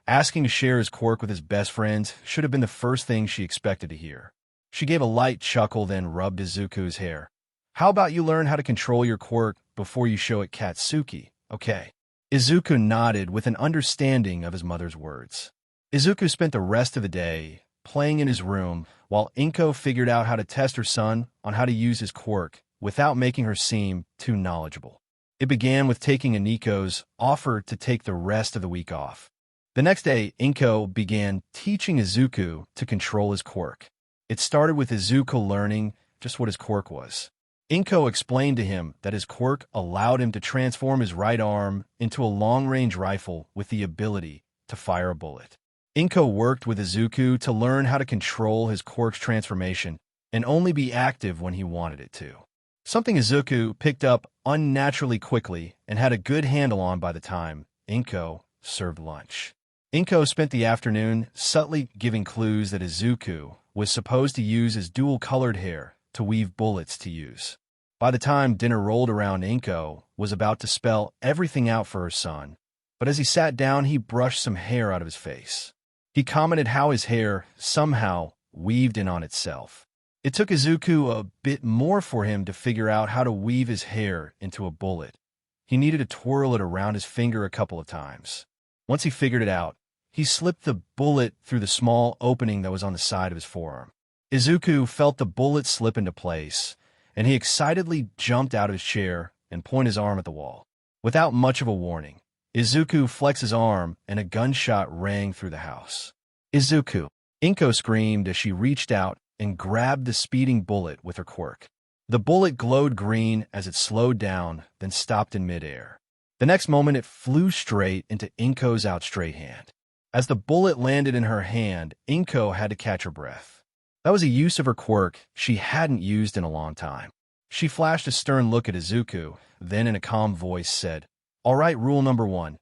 asking to share his quirk with his best friends should have been the first thing she expected to hear. She gave a light chuckle, then rubbed Izuku's hair. "How about you learn how to control your quirk before you show it Katsuki, okay?" Izuku nodded with an understanding of his mother's words. Izuku spent the rest of the day playing in his room while Inko figured out how to test her son on how to use his quirk without making her seem too knowledgeable. It began with taking Aniko's offer to take the rest of the week off. The next day, Inko began teaching Izuku to control his quirk. It started with Izuku learning just what his quirk was. Inko explained to him that his quirk allowed him to transform his right arm into a long-range rifle with the ability to fire a bullet. Inko worked with Izuku to learn how to control his quirk's transformation and only be active when he wanted it to. Something Izuku picked up unnaturally quickly and had a good handle on by the time Inko served lunch. Inko spent the afternoon subtly giving clues that Izuku was supposed to use his dual-colored hair to weave bullets to use. By the time dinner rolled around, Inko was about to spell everything out for her son, but as he sat down, he brushed some hair out of his face. He commented how his hair somehow weaved in on itself. It took Izuku a bit more for him to figure out how to weave his hair into a bullet. He needed to twirl it around his finger a couple of times. Once he figured it out, he slipped the bullet through the small opening that was on the side of his forearm. Izuku felt the bullet slip into place, and he excitedly jumped out of his chair and pointed his arm at the wall. Without much of a warning, Izuku flexed his arm, and a gunshot rang through the house. "Izuku!" Inko screamed as she reached out and grabbed the speeding bullet with her quirk. The bullet glowed green as it slowed down, then stopped in midair. The next moment, it flew straight into Inko's outstretched hand. As the bullet landed in her hand, Inko had to catch her breath. That was a use of her quirk she hadn't used in a long time. She flashed a stern look at Izuku, then in a calm voice said, "All right, rule number 1.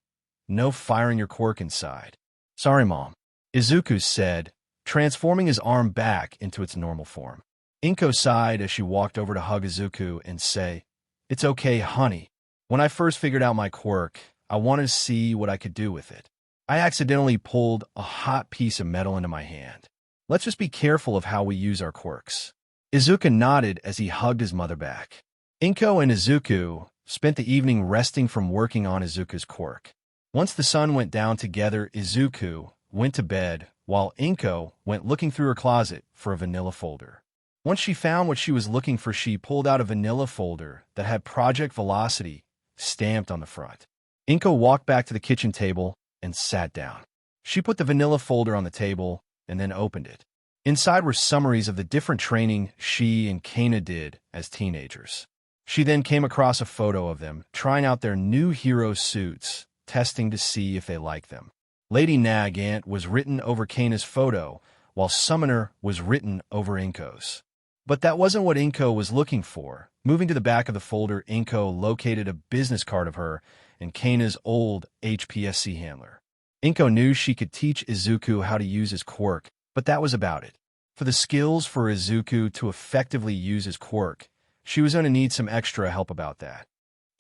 No firing your quirk inside." "Sorry, Mom," Izuku said, transforming his arm back into its normal form. Inko sighed as she walked over to hug Izuku and say, "It's okay, honey. When I first figured out my quirk, I wanted to see what I could do with it. I accidentally pulled a hot piece of metal into my hand. Let's just be careful of how we use our quirks." Izuku nodded as he hugged his mother back. Inko and Izuku spent the evening resting from working on Izuku's quirk. Once the sun went down together, Izuku went to bed, while Inko went looking through her closet for a vanilla folder. Once she found what she was looking for, she pulled out a vanilla folder that had Project Velocity stamped on the front. Inko walked back to the kitchen table and sat down. She put the vanilla folder on the table and then opened it. Inside were summaries of the different training she and Kana did as teenagers. She then came across a photo of them trying out their new hero suits, testing to see if they liked them. Lady Nagant was written over Kana's photo, while Summoner was written over Inko's. But that wasn't what Inko was looking for. Moving to the back of the folder, Inko located a business card of her and Kana's old HPSC handler. Inko knew she could teach Izuku how to use his quirk, but that was about it. For the skills for Izuku to effectively use his quirk, she was going to need some extra help about that.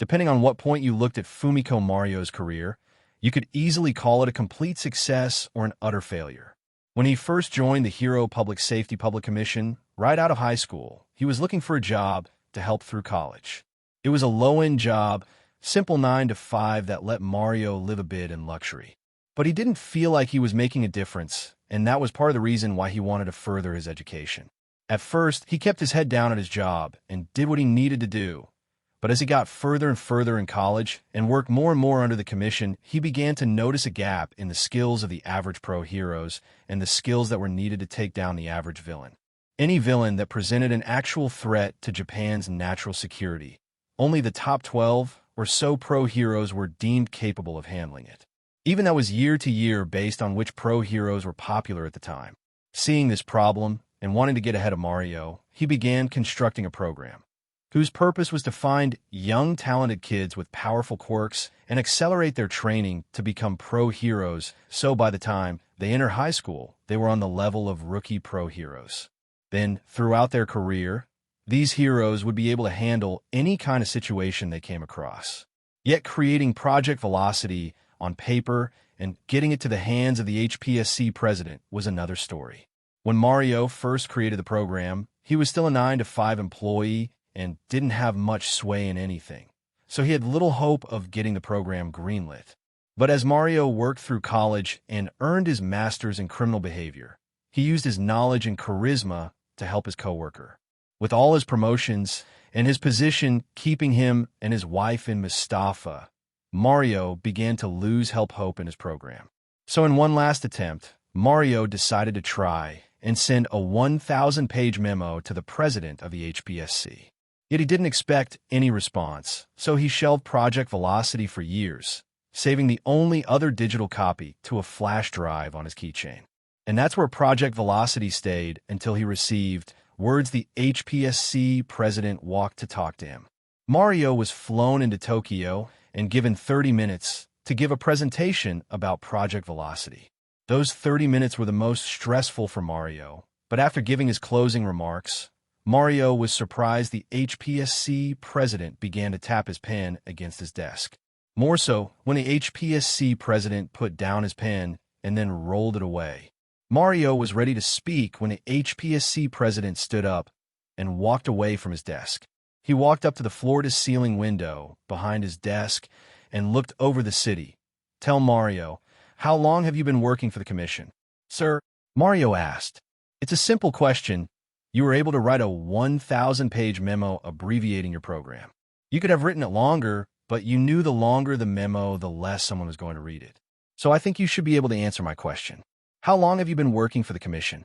Depending on what point you looked at Fumiko Mario's career, you could easily call it a complete success or an utter failure. When he first joined the Hero Public Safety Public Commission, right out of high school, he was looking for a job to help through college. It was a low-end job, simple 9 to 5 that let Mario live a bit in luxury. But he didn't feel like he was making a difference, and that was part of the reason why he wanted to further his education. At first, he kept his head down at his job and did what he needed to do. But as he got further and further in college and worked more and more under the commission, he began to notice a gap in the skills of the average pro heroes and the skills that were needed to take down the average villain. Any villain that presented an actual threat to Japan's natural security. Only the top 12 or so pro heroes were deemed capable of handling it. Even that was year to year based on which pro heroes were popular at the time. Seeing this problem and wanting to get ahead of Mario, he began constructing a program whose purpose was to find young, talented kids with powerful quirks and accelerate their training to become pro heroes, so by the time they enter high school, they were on the level of rookie pro heroes. Then, throughout their career, these heroes would be able to handle any kind of situation they came across. Yet creating Project Velocity on paper and getting it to the hands of the HPSC president was another story. When Mario first created the program, he was still a 9 to 5 employee and didn't have much sway in anything, so he had little hope of getting the program greenlit. But as Mario worked through college and earned his master's in criminal behavior, he used his knowledge and charisma to help his coworker. With all his promotions and his position keeping him and his wife in Mustafa, Mario began to lose hope in his program. So in one last attempt, Mario decided to try and send a 1,000-page memo to the president of the HPSC. Yet he didn't expect any response, so he shelved Project Velocity for years, saving the only other digital copy to a flash drive on his keychain. And that's where Project Velocity stayed until he received words the HPSC president walked to talk to him. Mario was flown into Tokyo and given 30 minutes to give a presentation about Project Velocity. Those 30 minutes were the most stressful for Mario, but after giving his closing remarks, Mario was surprised the HPSC president began to tap his pen against his desk. More so, when the HPSC president put down his pen and then rolled it away. Mario was ready to speak when the HPSC president stood up and walked away from his desk. He walked up to the floor-to-ceiling window behind his desk and looked over the city. "Tell Mario, how long have you been working for the commission?" "Sir," Mario asked. "It's a simple question. You were able to write a 1,000-page memo abbreviating your program. You could have written it longer, but you knew the longer the memo, the less someone was going to read it. So I think you should be able to answer my question. How long have you been working for the commission?"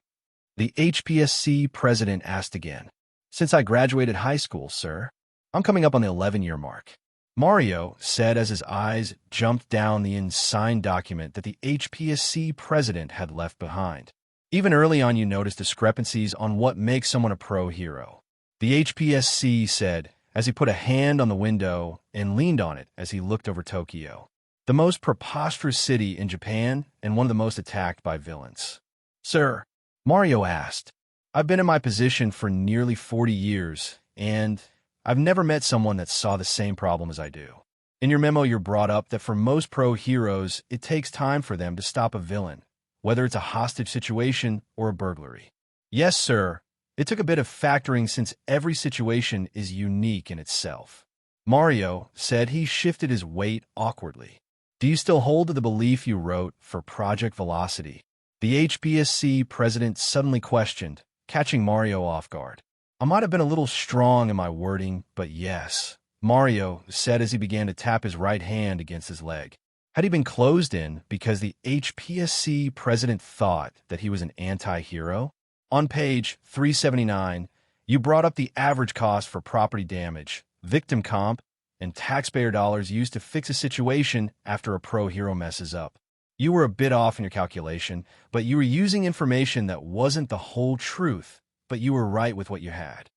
The HPSC president asked again. "Since I graduated high school, sir. I'm coming up on the 11-year mark." Mario said as his eyes jumped down the unsigned document that the HPSC president had left behind. Even early on, you noticed discrepancies on what makes someone a pro hero. The HPSC said as he put a hand on the window and leaned on it as he looked over Tokyo, the most preposterous city in Japan and one of the most attacked by villains. "Sir," Mario asked, "I've been in my position for nearly 40 years, and I've never met someone that saw the same problem as I do. In your memo, you're brought up that for most pro heroes, it takes time for them to stop a villain, whether it's a hostage situation or a burglary. Yes, sir. It took a bit of factoring since every situation is unique in itself. Mario said. He shifted his weight awkwardly. Do you still hold to the belief you wrote for Project Velocity? The HPSC president suddenly questioned, catching Mario off guard. I might have been a little strong in my wording, but yes, Mario said as he began to tap his right hand against his leg. Had he been closed in because the HPSC president thought that he was an anti-hero? On page 379, you brought up the average cost for property damage, victim comp, and taxpayer dollars used to fix a situation after a pro-hero messes up. You were a bit off in your calculation, but you were using information that wasn't the whole truth, but you were right with what you had.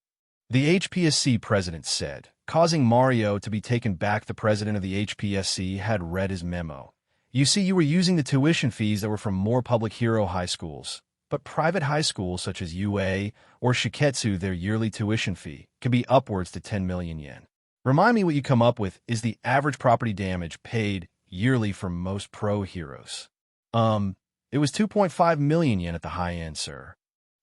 The HPSC president said, causing Mario to be taken back. The president of the HPSC had read his memo. You see, you were using the tuition fees that were from more public hero high schools, but private high schools such as UA or Shiketsu, their yearly tuition fee can be upwards to 10 million yen. Remind me what you come up with is the average property damage paid yearly for most pro heroes. It was 2.5 million yen at the high end, sir.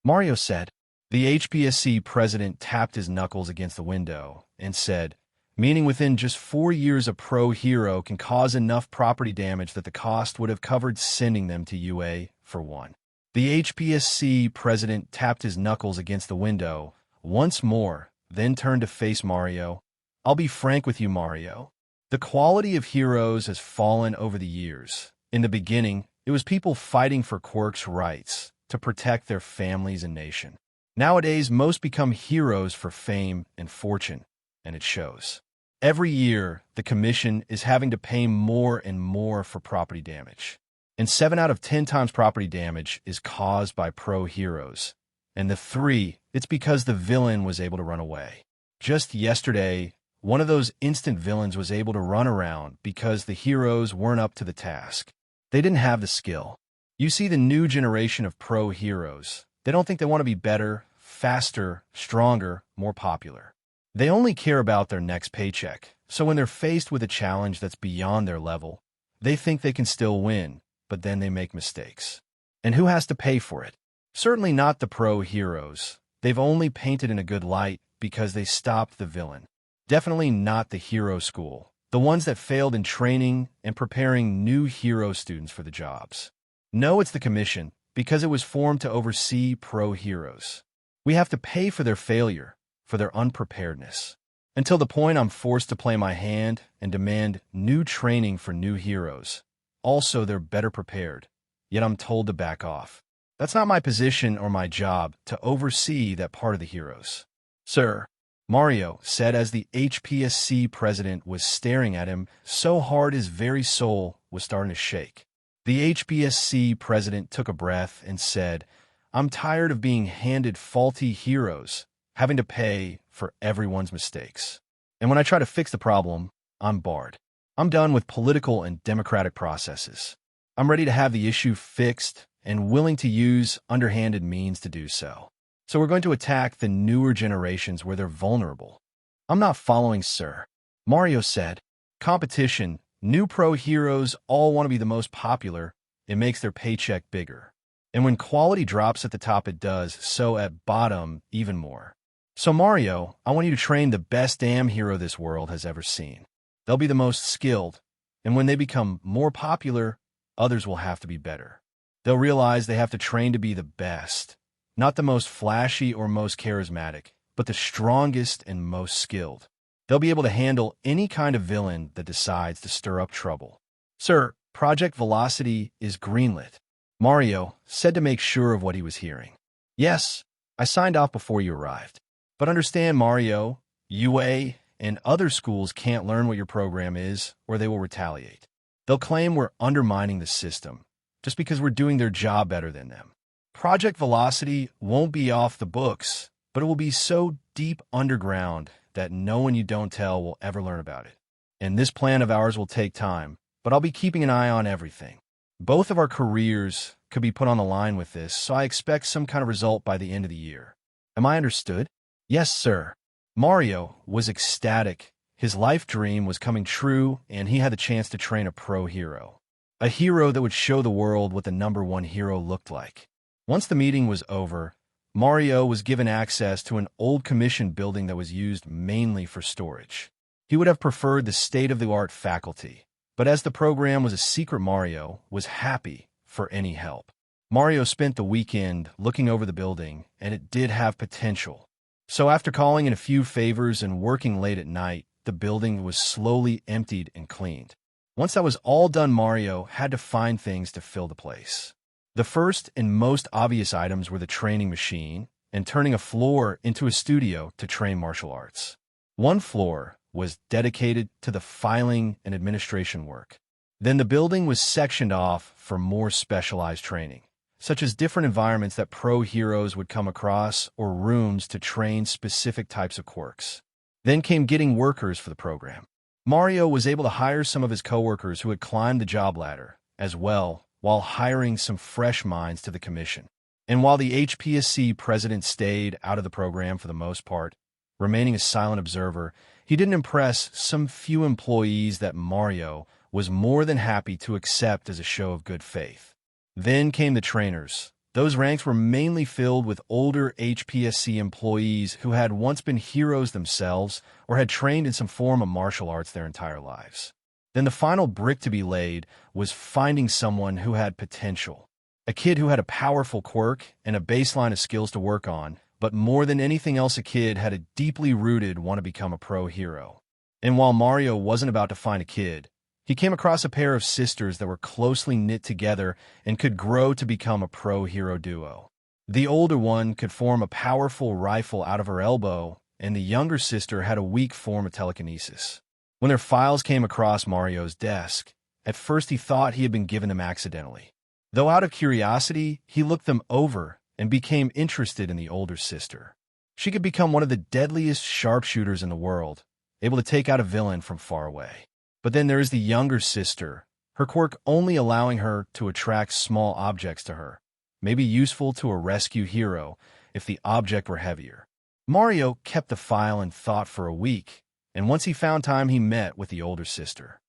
Mario said. The HPSC president tapped his knuckles against the window and said, meaning within just 4 years a pro hero can cause enough property damage that the cost would have covered sending them to UA for one. The HPSC president tapped his knuckles against the window once more, then turned to face Mario. I'll be frank with you, Mario. The quality of heroes has fallen over the years. In the beginning, it was people fighting for Quirk's rights to protect their families and nation. Nowadays, most become heroes for fame and fortune, and it shows. Every year, the commission is having to pay more and more for property damage. And 7 out of 10 times property damage is caused by pro heroes. And the 3, it's because the villain was able to run away. Just yesterday, one of those instant villains was able to run around because the heroes weren't up to the task. They didn't have the skill. You see the new generation of pro heroes. They don't think they want to be better, faster, stronger, more popular. They only care about their next paycheck. So when they're faced with a challenge that's beyond their level, they think they can still win, but then they make mistakes. And who has to pay for it? Certainly not the pro heroes. They've only painted in a good light because they stopped the villain. Definitely not the hero school, the ones that failed in training and preparing new hero students for the jobs. No, it's the commission, because it was formed to oversee pro heroes. We have to pay for their failure, for their unpreparedness. Until the point I'm forced to play my hand and demand new training for new heroes. Also, they're better prepared, yet I'm told to back off. That's not my position or my job to oversee that part of the heroes. Sir, Mario said as the HPSC president was staring at him so hard his very soul was starting to shake. The HPSC president took a breath and said, I'm tired of being handed faulty heroes, having to pay for everyone's mistakes. And when I try to fix the problem, I'm barred. I'm done with political and democratic processes. I'm ready to have the issue fixed and willing to use underhanded means to do so. So we're going to attack the newer generations where they're vulnerable. I'm not following, sir. Mario said, competition, new pro heroes all want to be the most popular. It makes their paycheck bigger. And when quality drops at the top, it does so at bottom even more. So Mario, I want you to train the best damn hero this world has ever seen. They'll be the most skilled, and when they become more popular, others will have to be better. They'll realize they have to train to be the best, not the most flashy or most charismatic, but the strongest and most skilled. They'll be able to handle any kind of villain that decides to stir up trouble. Sir, Project Velocity is greenlit. Mario said to make sure of what he was hearing. Yes, I signed off before you arrived. But understand, Mario, UA and other schools can't learn what your program is, or they will retaliate. They'll claim we're undermining the system, just because we're doing their job better than them. Project Velocity won't be off the books, but it will be so deep underground that no one you don't tell will ever learn about it. And this plan of ours will take time, but I'll be keeping an eye on everything. Both of our careers could be put on the line with this, so I expect some kind of result by the end of the year. Am I understood? Yes, sir. Mario was ecstatic. His life dream was coming true, and he had the chance to train a pro hero. A hero that would show the world what the #1 hero looked like. Once the meeting was over, Mario was given access to an old commission building that was used mainly for storage. He would have preferred the state-of-the-art faculty, but as the program was a secret, Mario was happy for any help. Mario spent the weekend looking over the building, and it did have potential. So after calling in a few favors and working late at night, the building was slowly emptied and cleaned. Once that was all done, Mario had to find things to fill the place. The first and most obvious items were the training machine and turning a floor into a studio to train martial arts. One floor was dedicated to the filing and administration work. Then the building was sectioned off for more specialized training, such as different environments that pro heroes would come across or rooms to train specific types of quirks. Then came getting workers for the program. Mario was able to hire some of his coworkers who had climbed the job ladder as well, while hiring some fresh minds to the commission. And while the HPSC president stayed out of the program for the most part, remaining a silent observer, he didn't impress some few employees that Mario was more than happy to accept as a show of good faith. Then came the trainers. Those ranks were mainly filled with older HPSC employees who had once been heroes themselves or had trained in some form of martial arts their entire lives. Then the final brick to be laid was finding someone who had potential. A kid who had a powerful quirk and a baseline of skills to work on, but more than anything else, a kid had a deeply rooted want to become a pro hero. And while Mario wasn't about to find a kid, he came across a pair of sisters that were closely knit together and could grow to become a pro hero duo. The older one could form a powerful rifle out of her elbow, and the younger sister had a weak form of telekinesis. When their files came across Mario's desk, at first he thought he had been given them accidentally. Though out of curiosity, he looked them over and became interested in the older sister. She could become one of the deadliest sharpshooters in the world, able to take out a villain from far away. But then there is the younger sister, her quirk only allowing her to attract small objects to her, maybe useful to a rescue hero if the object were heavier. Mario kept the file and thought for a week, and once he found time, he met with the older sister.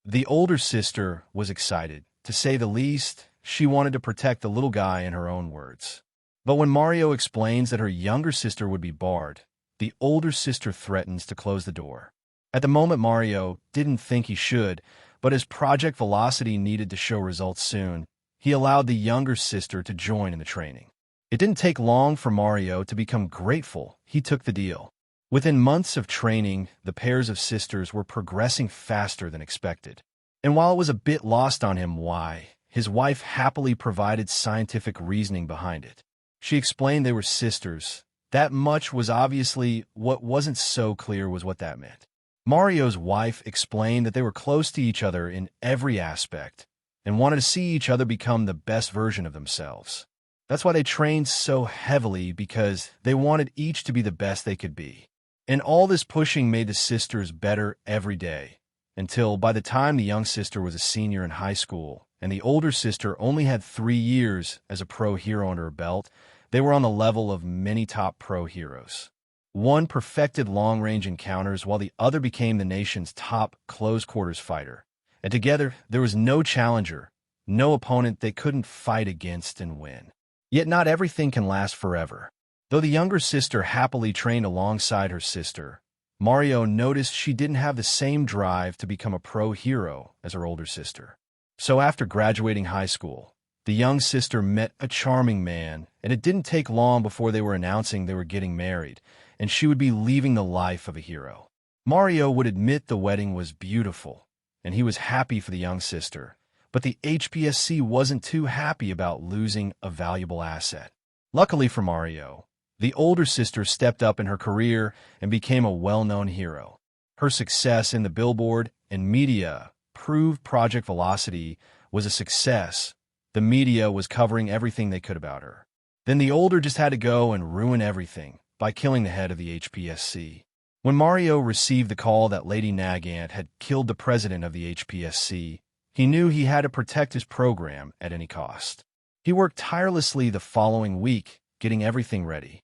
The older sister was excited. To say the least, she wanted to protect the little guy in her own words. But when Mario explains that her younger sister would be barred, the older sister threatens to close the door. At the moment, Mario didn't think he should, but as Project Velocity needed to show results soon, he allowed the younger sister to join in the training. It didn't take long for Mario to become grateful he took the deal. Within months of training, the pairs of sisters were progressing faster than expected. And while it was a bit lost on him why, his wife happily provided scientific reasoning behind it. She explained they were sisters. That much was obviously. What wasn't so clear was what that meant. Mario's wife explained that they were close to each other in every aspect and wanted to see each other become the best version of themselves. That's why they trained so heavily, because they wanted each to be the best they could be. And all this pushing made the sisters better every day, until by the time the young sister was a senior in high school and the older sister only had 3 years as a pro hero under her belt, they were on the level of many top pro heroes. One perfected long-range encounters while the other became the nation's top close-quarters fighter. And together, there was no challenger, no opponent they couldn't fight against and win. Yet not everything can last forever. Though the younger sister happily trained alongside her sister, Mario noticed she didn't have the same drive to become a pro hero as her older sister. So after graduating high school, the young sister met a charming man, and it didn't take long before they were announcing they were getting married, and she would be leaving the life of a hero. Mario would admit the wedding was beautiful, and he was happy for the young sister, but the HPSC wasn't too happy about losing a valuable asset. Luckily for Mario, the older sister stepped up in her career and became a well-known hero. Her success in the billboard and media proved Project Velocity was a success. The media was covering everything they could about her. Then the older just had to go and ruin everything by killing the head of the HPSC. When Mario received the call that Lady Nagant had killed the president of the HPSC, he knew he had to protect his program at any cost. He worked tirelessly the following week, getting everything ready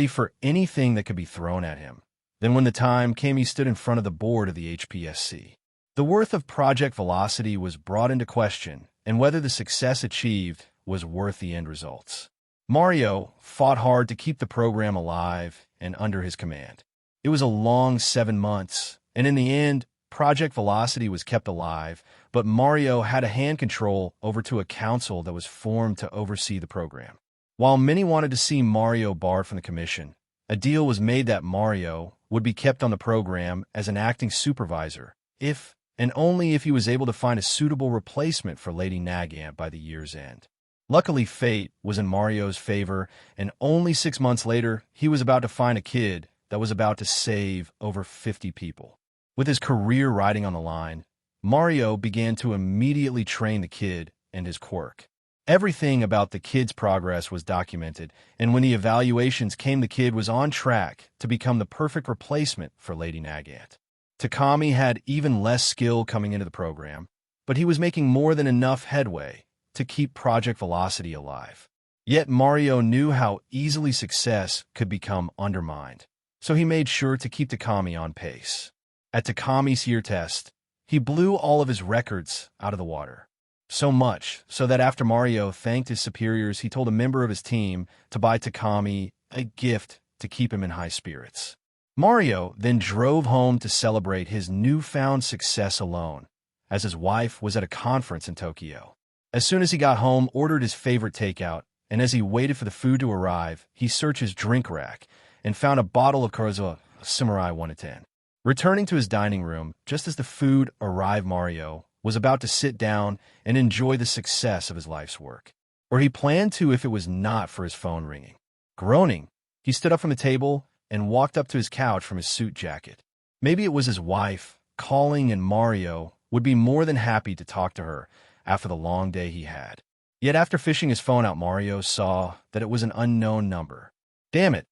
for anything that could be thrown at him. Then when the time came, he stood in front of the board of the HPSC. The worth of Project Velocity was brought into question, and whether the success achieved was worth the end results. Mario fought hard to keep the program alive and under his command. It was a long 7 months, and in the end, Project Velocity was kept alive, but Mario had a hand control over to a council that was formed to oversee the program. While many wanted to see Mario barred from the commission, a deal was made that Mario would be kept on the program as an acting supervisor if and only if he was able to find a suitable replacement for Lady Nagant by the year's end. Luckily, fate was in Mario's favor, and only 6 months later, he was about to find a kid that was about to save over 50 people. With his career riding on the line, Mario began to immediately train the kid and his Quirk. Everything about the kid's progress was documented, and when the evaluations came, the kid was on track to become the perfect replacement for Lady Nagant. Takami had even less skill coming into the program, but he was making more than enough headway to keep Project Velocity alive. Yet Mario knew how easily success could become undermined, so he made sure to keep Takami on pace. At Takami's year test, he blew all of his records out of the water. So much so that after Mario thanked his superiors, he told a member of his team to buy Takami a gift to keep him in high spirits. Mario then drove home to celebrate his newfound success alone, as his wife was at a conference in Tokyo. As soon as he got home, ordered his favorite takeout, and as he waited for the food to arrive, he searched his drink rack and found a bottle of Kurosawa Samurai 1-10. Returning to his dining room, just as the food arrived, Mario was about to sit down and enjoy the success of his life's work, or he planned to if it was not for his phone ringing. Groaning, he stood up from the table and walked up to his couch from his suit jacket. Maybe it was his wife calling, and Mario would be more than happy to talk to her after the long day he had. Yet after fishing his phone out, Mario saw that it was an unknown number. Damn it,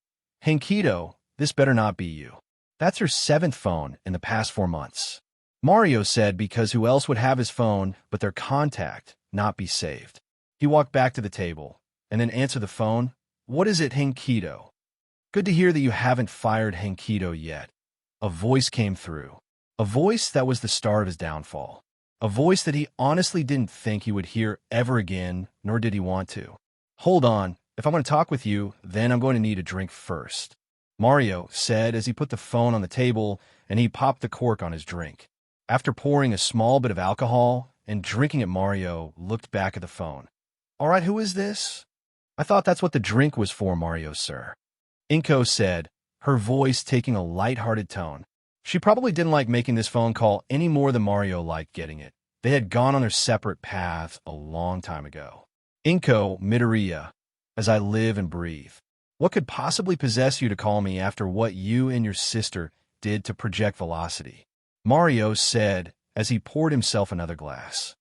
Henkido, this better not be you. That's her 7th phone in the past 4 months. Mario said, because who else would have his phone but their contact not be saved? He walked back to the table and then answered the phone. What is it, Henkido? Good to hear that you haven't fired Henkido yet. A voice came through. A voice that was the start of his downfall. A voice that he honestly didn't think he would hear ever again, nor did he want to. Hold on, if I'm going to talk with you, then I'm going to need a drink first, Mario said as he put the phone on the table and he popped the cork on his drink. After pouring a small bit of alcohol and drinking it, Mario looked back at the phone. All right, who is this? I thought that's what the drink was for, Mario, sir. Inko said, her voice taking a light-hearted tone. She probably didn't like making this phone call any more than Mario liked getting it. They had gone on their separate paths a long time ago. Inko Midoriya, as I live and breathe. What could possibly possess you to call me after what you and your sister did to Project Velocity? Mario said as he poured himself another glass.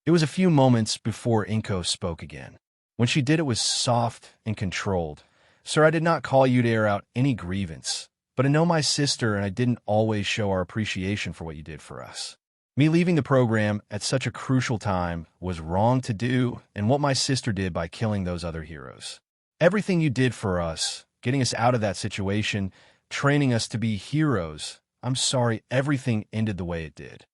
It was a few moments before Inko spoke again. When she did, it was soft and controlled. Sir, I did not call you to air out any grievance, but I know my sister and I didn't always show our appreciation for what you did for us. Me leaving the program at such a crucial time was wrong to do, and what my sister did by killing those other heroes. Everything you did for us, getting us out of that situation, training us to be heroes, I'm sorry everything ended the way it did.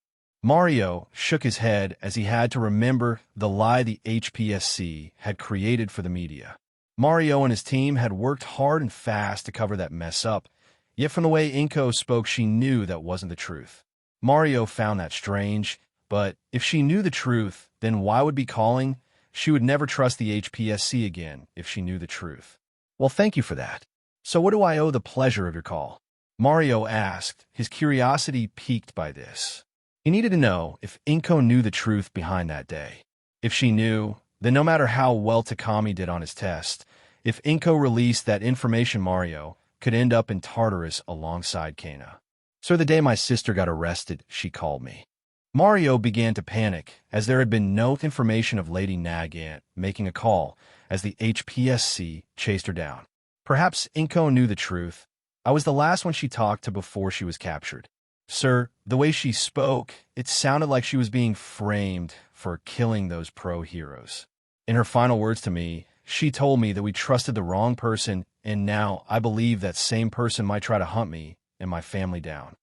Mario shook his head as he had to remember the lie the HPSC had created for the media. Mario and his team had worked hard and fast to cover that mess up, yet from the way Inko spoke, she knew that wasn't the truth. Mario found that strange, but if she knew the truth, then why would be calling? She would never trust the HPSC again if she knew the truth. Well, thank you for that. So what do I owe the pleasure of your call? Mario asked, his curiosity piqued by this. He needed to know if Inko knew the truth behind that day. If she knew, then no matter how well Takami did on his test, if Inko released that information, Mario could end up in Tartarus alongside Kana. So the day my sister got arrested, she called me. Mario began to panic, as there had been no information of Lady Nagant making a call as the HPSC chased her down. Perhaps Inko knew the truth. I was the last one she talked to before she was captured. Sir, the way she spoke, it sounded like she was being framed for killing those pro-heroes. In her final words to me, she told me that we trusted the wrong person, and now I believe that same person might try to hunt me and my family down.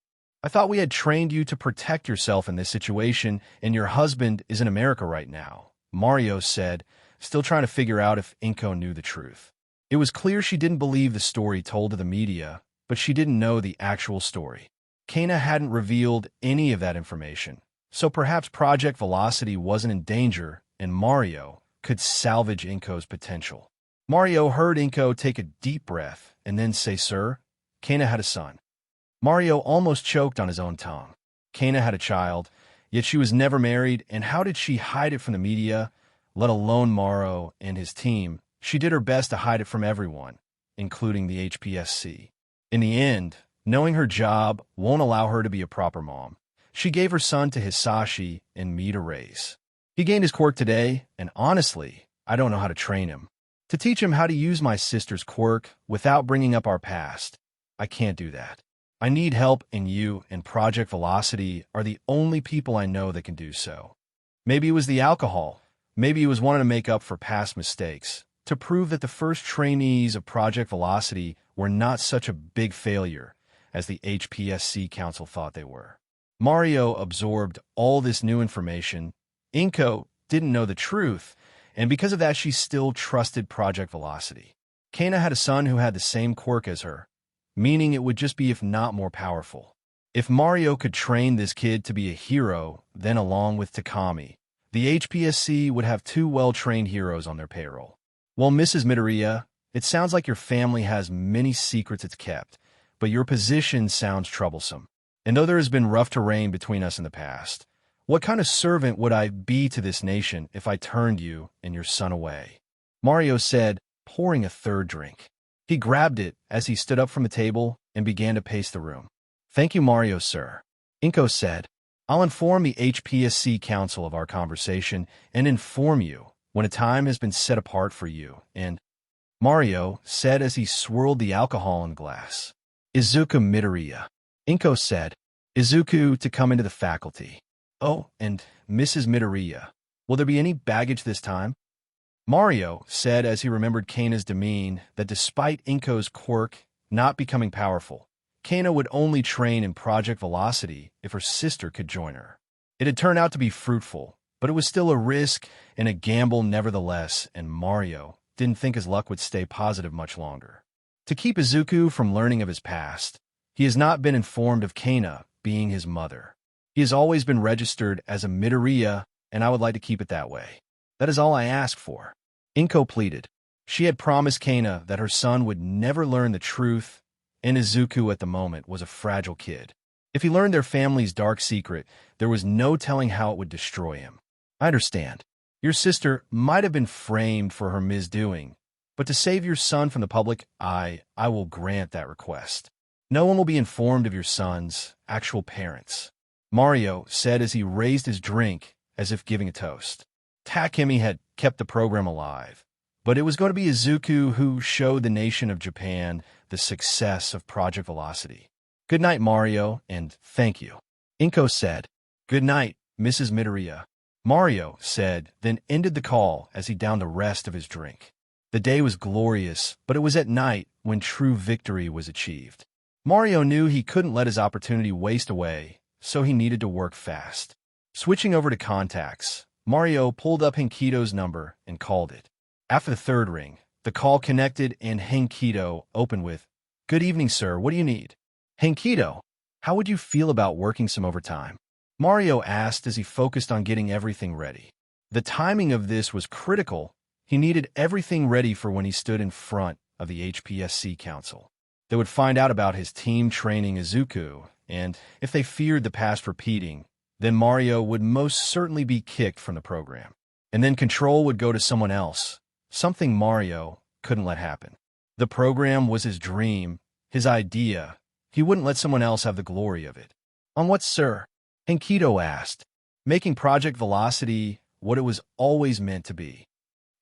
I thought we had trained you to protect yourself in this situation, and your husband is in America right now, Mario said, still trying to figure out if Inko knew the truth. It was clear she didn't believe the story told to the media, but she didn't know the actual story. Kana hadn't revealed any of that information, so perhaps Project Velocity wasn't in danger and Mario could salvage Inko's potential. Mario heard Inko take a deep breath and then say, "Sir, Kana had a son." Mario almost choked on his own tongue. Kana had a child, yet she was never married, and how did she hide it from the media, let alone Morrow and his team? She did her best to hide it from everyone, including the HPSC. In the end, knowing her job won't allow her to be a proper mom, she gave her son to Hisashi and me to raise. He gained his quirk today, and honestly, I don't know how to train him. To teach him how to use my sister's quirk without bringing up our past, I can't do that. I need help, and you and Project Velocity are the only people I know that can do so. Maybe it was the alcohol. Maybe he was wanting to make up for past mistakes, to prove that the first trainees of Project Velocity were not such a big failure as the HPSC Council thought they were. Mario absorbed all this new information. Inko didn't know the truth, and because of that, she still trusted Project Velocity. Kana had a son who had the same quirk as her, meaning it would just be if not more powerful. If Mario could train this kid to be a hero, then along with Takami, the HPSC would have two well-trained heroes on their payroll. Well, Mrs. Midoriya, it sounds like your family has many secrets it's kept, but your position sounds troublesome. And though there has been rough terrain between us in the past, what kind of servant would I be to this nation if I turned you and your son away? Mario said, pouring a third drink. He grabbed it as he stood up from the table and began to pace the room. "Thank you, Mario, sir." Inko said, "I'll inform the HPSC Council of our conversation and inform you when a time has been set apart for you." And Mario said as he swirled the alcohol in the glass. "Izuku Midoriya." Inko said, "Izuku to come into the faculty." "Oh, and Mrs. Midoriya, will there be any baggage this time?" Mario said as he remembered Kana's demeanor that despite Inko's quirk not becoming powerful, Kana would only train in Project Velocity if her sister could join her. It had turned out to be fruitful, but it was still a risk and a gamble nevertheless, and Mario didn't think his luck would stay positive much longer. To keep Izuku from learning of his past, he has not been informed of Kana being his mother. He has always been registered as a Midoriya, and I would like to keep it that way. That is all I ask for." Inko pleaded. She had promised Kana that her son would never learn the truth, and Izuku at the moment was a fragile kid. If he learned their family's dark secret, there was no telling how it would destroy him. "I understand. Your sister might have been framed for her misdoing, but to save your son from the public, I will grant that request. No one will be informed of your son's actual parents," Mario said as he raised his drink as if giving a toast. Takemi had kept the program alive, but it was going to be Izuku who showed the nation of Japan the success of Project Velocity. "Good night, Mario, and thank you," Inko said. "Good night, Mrs. Midoriya," Mario said, then ended the call as he downed the rest of his drink. The day was glorious, but it was at night when true victory was achieved. Mario knew he couldn't let his opportunity waste away, so he needed to work fast. Switching over to contacts, Mario pulled up Henkido's number and called it. After the third ring, the call connected and Henkido opened with, "Good evening, sir. What do you need?" "Henkido, how would you feel about working some overtime?" Mario asked as he focused on getting everything ready. The timing of this was critical. He needed everything ready for when he stood in front of the HPSC Council. They would find out about his team training Izuku, and if they feared the past repeating, then Mario would most certainly be kicked from the program. And then control would go to someone else, something Mario couldn't let happen. The program was his dream, his idea. He wouldn't let someone else have the glory of it. "On what, sir?" Henkido asked, making Project Velocity what it was always meant to be.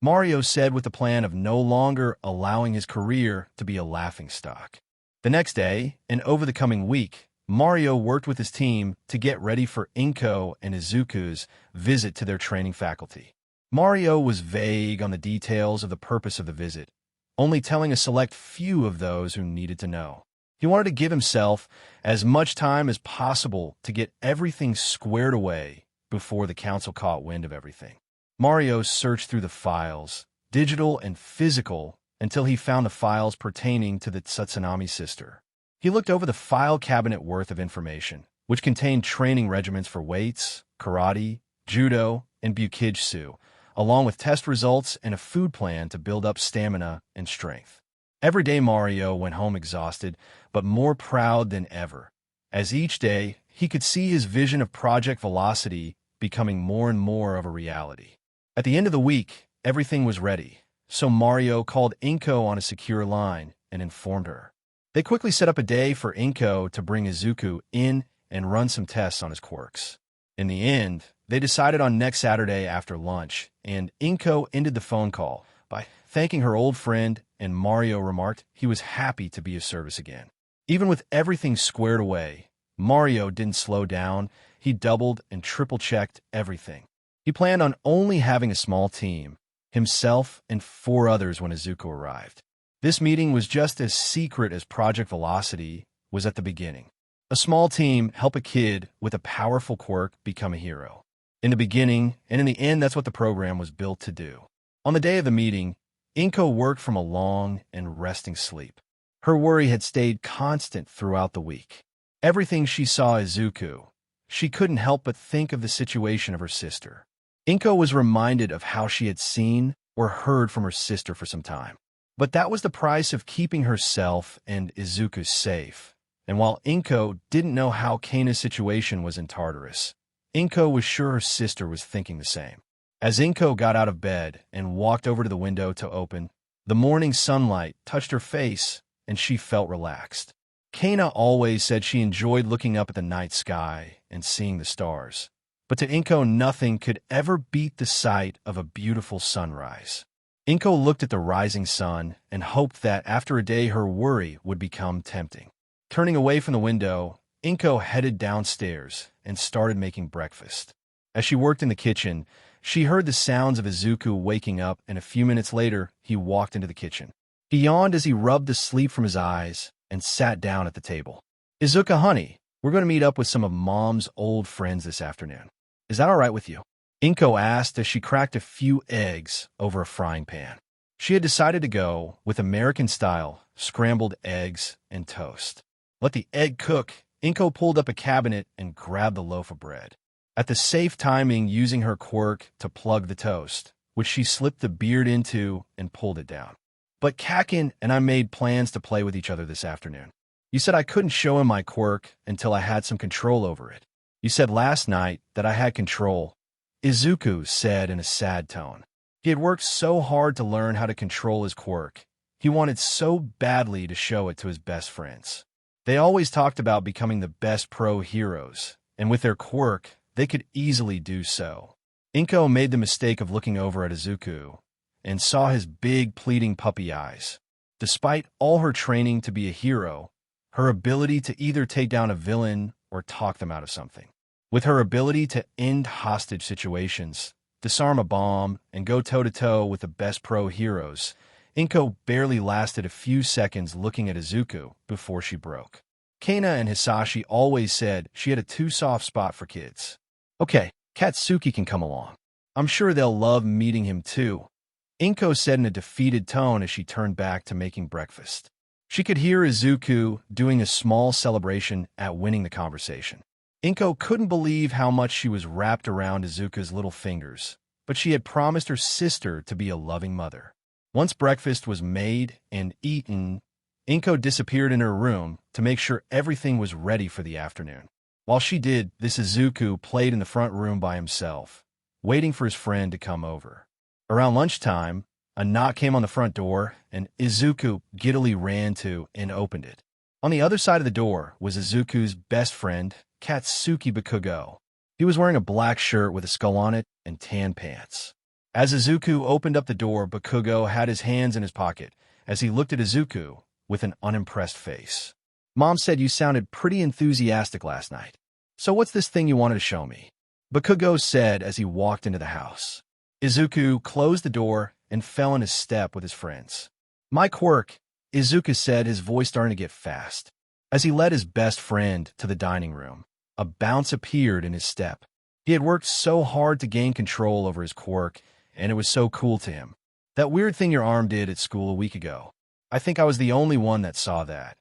Mario said with the plan of no longer allowing his career to be a laughingstock. The next day, and over the coming week, Mario worked with his team to get ready for Inko and Izuku's visit to their training faculty. Mario was vague on the details of the purpose of the visit, only telling a select few of those who needed to know. He wanted to give himself as much time as possible to get everything squared away before the council caught wind of everything. Mario searched through the files, digital and physical, until he found the files pertaining to the Tsunami sister. He looked over the file cabinet worth of information, which contained training regimens for weights, karate, judo, and bukijutsu, along with test results and a food plan to build up stamina and strength. Every day Mario went home exhausted, but more proud than ever, as each day he could see his vision of Project Velocity becoming more and more of a reality. At the end of the week, everything was ready, so Mario called Inko on a secure line and informed her. They quickly set up a day for Inko to bring Izuku in and run some tests on his quirks. In the end, they decided on next Saturday after lunch, and Inko ended the phone call by thanking her old friend, and Mario remarked he was happy to be of service again. Even with everything squared away, Mario didn't slow down. He doubled and triple-checked everything. He planned on only having a small team, himself and 4 others when Izuku arrived. This meeting was just as secret as Project Velocity was at the beginning. A small team help a kid with a powerful quirk become a hero. In the beginning and in the end, that's what the program was built to do. On the day of the meeting, Inko worked from a long and resting sleep. Her worry had stayed constant throughout the week. Everything she saw Izuku, she couldn't help but think of the situation of her sister. Inko was reminded of how she had seen or heard from her sister for some time. But that was the price of keeping herself and Izuku safe. And while Inko didn't know how Kaina's situation was in Tartarus, Inko was sure her sister was thinking the same. As Inko got out of bed and walked over to the window to open, the morning sunlight touched her face and she felt relaxed. Kaina always said she enjoyed looking up at the night sky and seeing the stars. But to Inko, nothing could ever beat the sight of a beautiful sunrise. Inko looked at the rising sun and hoped that after a day her worry would become tempting. Turning away from the window, Inko headed downstairs and started making breakfast. As she worked in the kitchen, she heard the sounds of Izuku waking up, and a few minutes later, he walked into the kitchen. He yawned as he rubbed the sleep from his eyes and sat down at the table. "Izuku, honey, we're going to meet up with some of Mom's old friends this afternoon. Is that all right with you?" Inko asked as she cracked a few eggs over a frying pan. She had decided to go with American-style scrambled eggs and toast. Let the egg cook. Inko pulled up a cabinet and grabbed the loaf of bread. At the safe timing, using her quirk to plug the toast, which she slipped the beard into and pulled it down. "But Kakin and I made plans to play with each other this afternoon. You said I couldn't show him my quirk until I had some control over it. You said last night that I had control," Izuku said in a sad tone. He had worked so hard to learn how to control his quirk. He wanted so badly to show it to his best friends. They always talked about becoming the best pro heroes, and with their quirk, they could easily do so. Inko made the mistake of looking over at Izuku and saw his big, pleading puppy eyes. Despite all her training to be a hero, her ability to either take down a villain or talk them out of something. With her ability to end hostage situations, disarm a bomb, and go toe-to-toe with the best pro heroes, Inko barely lasted a few seconds looking at Izuku before she broke. Kaina and Hisashi always said she had a too soft spot for kids. "Okay, Katsuki can come along. I'm sure they'll love meeting him too," Inko said in a defeated tone as she turned back to making breakfast. She could hear Izuku doing a small celebration at winning the conversation. Inko couldn't believe how much she was wrapped around Izuku's little fingers, but she had promised her sister to be a loving mother. Once breakfast was made and eaten, Inko disappeared in her room to make sure everything was ready for the afternoon. While she did this, Izuku played in the front room by himself, waiting for his friend to come over. Around lunchtime, a knock came on the front door, and Izuku giddily ran to and opened it. On the other side of the door was Izuku's best friend, Katsuki Bakugo. He was wearing a black shirt with a skull on it and tan pants. As Izuku opened up the door, Bakugo had his hands in his pocket as he looked at Izuku with an unimpressed face. "Mom said you sounded pretty enthusiastic last night. So what's this thing you wanted to show me?" Bakugo said as he walked into the house. Izuku closed the door and fell in a step with his friends. "My quirk," Izuku said, his voice starting to get fast. As he led his best friend to the dining room, a bounce appeared in his step. He had worked so hard to gain control over his quirk, and it was so cool to him. That weird thing your arm did at school a week ago. I think I was the only one that saw that.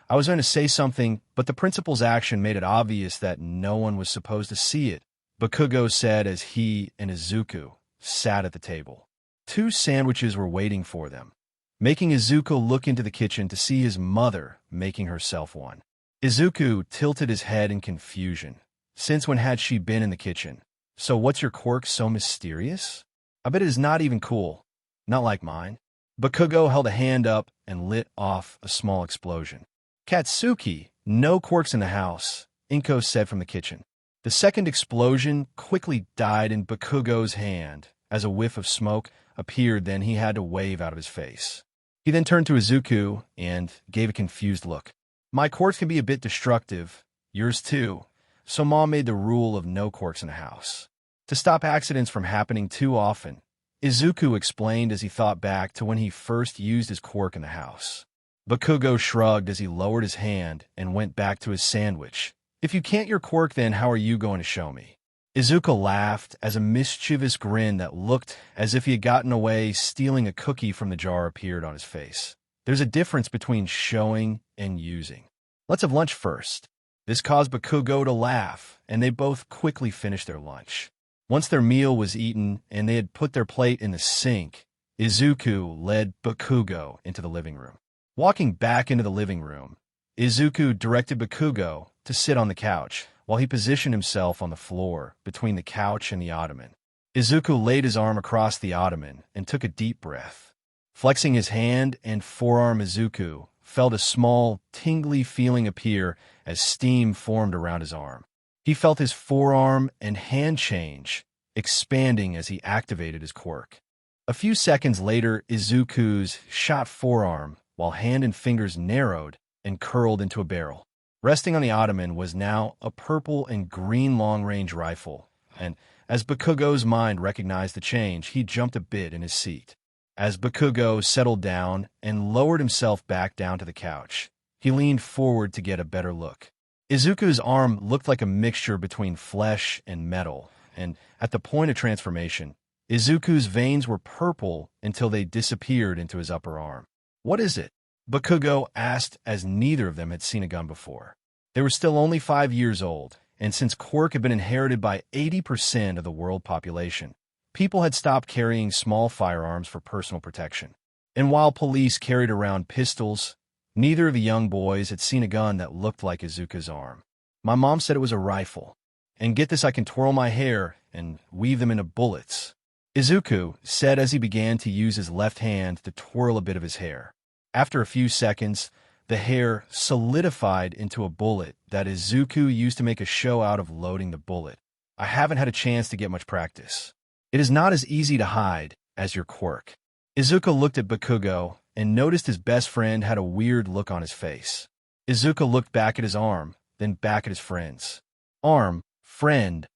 I was going to say something, but the principal's action made it obvious that no one was supposed to see it, Bakugo said as he and Izuku sat at the table. 2 sandwiches were waiting for them, making Izuku look into the kitchen to see his mother making herself one. Izuku tilted his head in confusion. Since when had she been in the kitchen? So what's your quirk so mysterious? I bet it is not even cool. Not like mine. Bakugo held a hand up and lit off a small explosion. Katsuki, no quirks in the house, Inko said from the kitchen. The second explosion quickly died in Bakugo's hand as a whiff of smoke appeared, then he had to wave out of his face. He then turned to Izuku and gave a confused look. My quirks can be a bit destructive, yours too, so Mom made the rule of no quirks in the house. To stop accidents from happening too often, Izuku explained as he thought back to when he first used his quirk in the house. Bakugo shrugged as he lowered his hand and went back to his sandwich. If you can't your quirk, then how are you going to show me? Izuku laughed as a mischievous grin that looked as if he had gotten away stealing a cookie from the jar appeared on his face. There's a difference between showing and using. Let's have lunch first. This caused Bakugo to laugh, and they both quickly finished their lunch. Once their meal was eaten and they had put their plate in the sink, Izuku led Bakugo into the living room. Walking back into the living room, Izuku directed Bakugo to sit on the couch while he positioned himself on the floor between the couch and the ottoman. Izuku laid his arm across the ottoman and took a deep breath. Flexing his hand and forearm, Izuku felt a small, tingly feeling appear as steam formed around his arm. He felt his forearm and hand change, expanding as he activated his quirk. A few seconds later, Izuku's shot forearm, while hand and fingers narrowed and curled into a barrel. Resting on the ottoman was now a purple and green long-range rifle, and as Bakugo's mind recognized the change, he jumped a bit in his seat. As Bakugo settled down and lowered himself back down to the couch, he leaned forward to get a better look. Izuku's arm looked like a mixture between flesh and metal, and at the point of transformation, Izuku's veins were purple until they disappeared into his upper arm. What is it? Bakugo asked as neither of them had seen a gun before. They were still only 5 years old, and since Quirk had been inherited by 80% of the world population, people had stopped carrying small firearms for personal protection. And while police carried around pistols, neither of the young boys had seen a gun that looked like Izuku's arm. My mom said it was a rifle. And get this, I can twirl my hair and weave them into bullets. Izuku said as he began to use his left hand to twirl a bit of his hair. After a few seconds, the hair solidified into a bullet that Izuku used to make a show out of loading the bullet. I haven't had a chance to get much practice. It is not as easy to hide as your quirk. Izuku looked at Bakugo and noticed his best friend had a weird look on his face. Izuku looked back at his arm, then back at his friends. Arm, friend,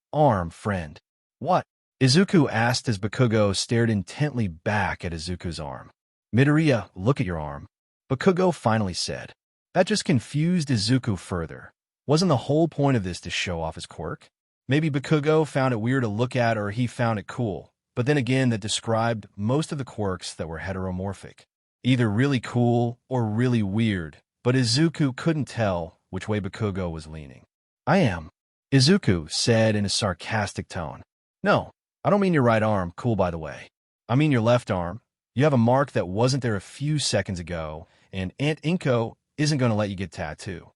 What? Izuku asked as Bakugo stared intently back at Izuku's arm. Midoriya, look at your arm. Bakugo finally said. That just confused Izuku further. Wasn't the whole point of this to show off his quirk? Maybe Bakugo found it weird to look at, or he found it cool, but then again that described most of the quirks that were heteromorphic. Either really cool or really weird, but Izuku couldn't tell which way Bakugo was leaning. I am, Izuku said in a sarcastic tone. No, I don't mean your right arm, cool by the way. I mean your left arm. You have a mark that wasn't there a few seconds ago, and Aunt Inko isn't going to let you get tattoo.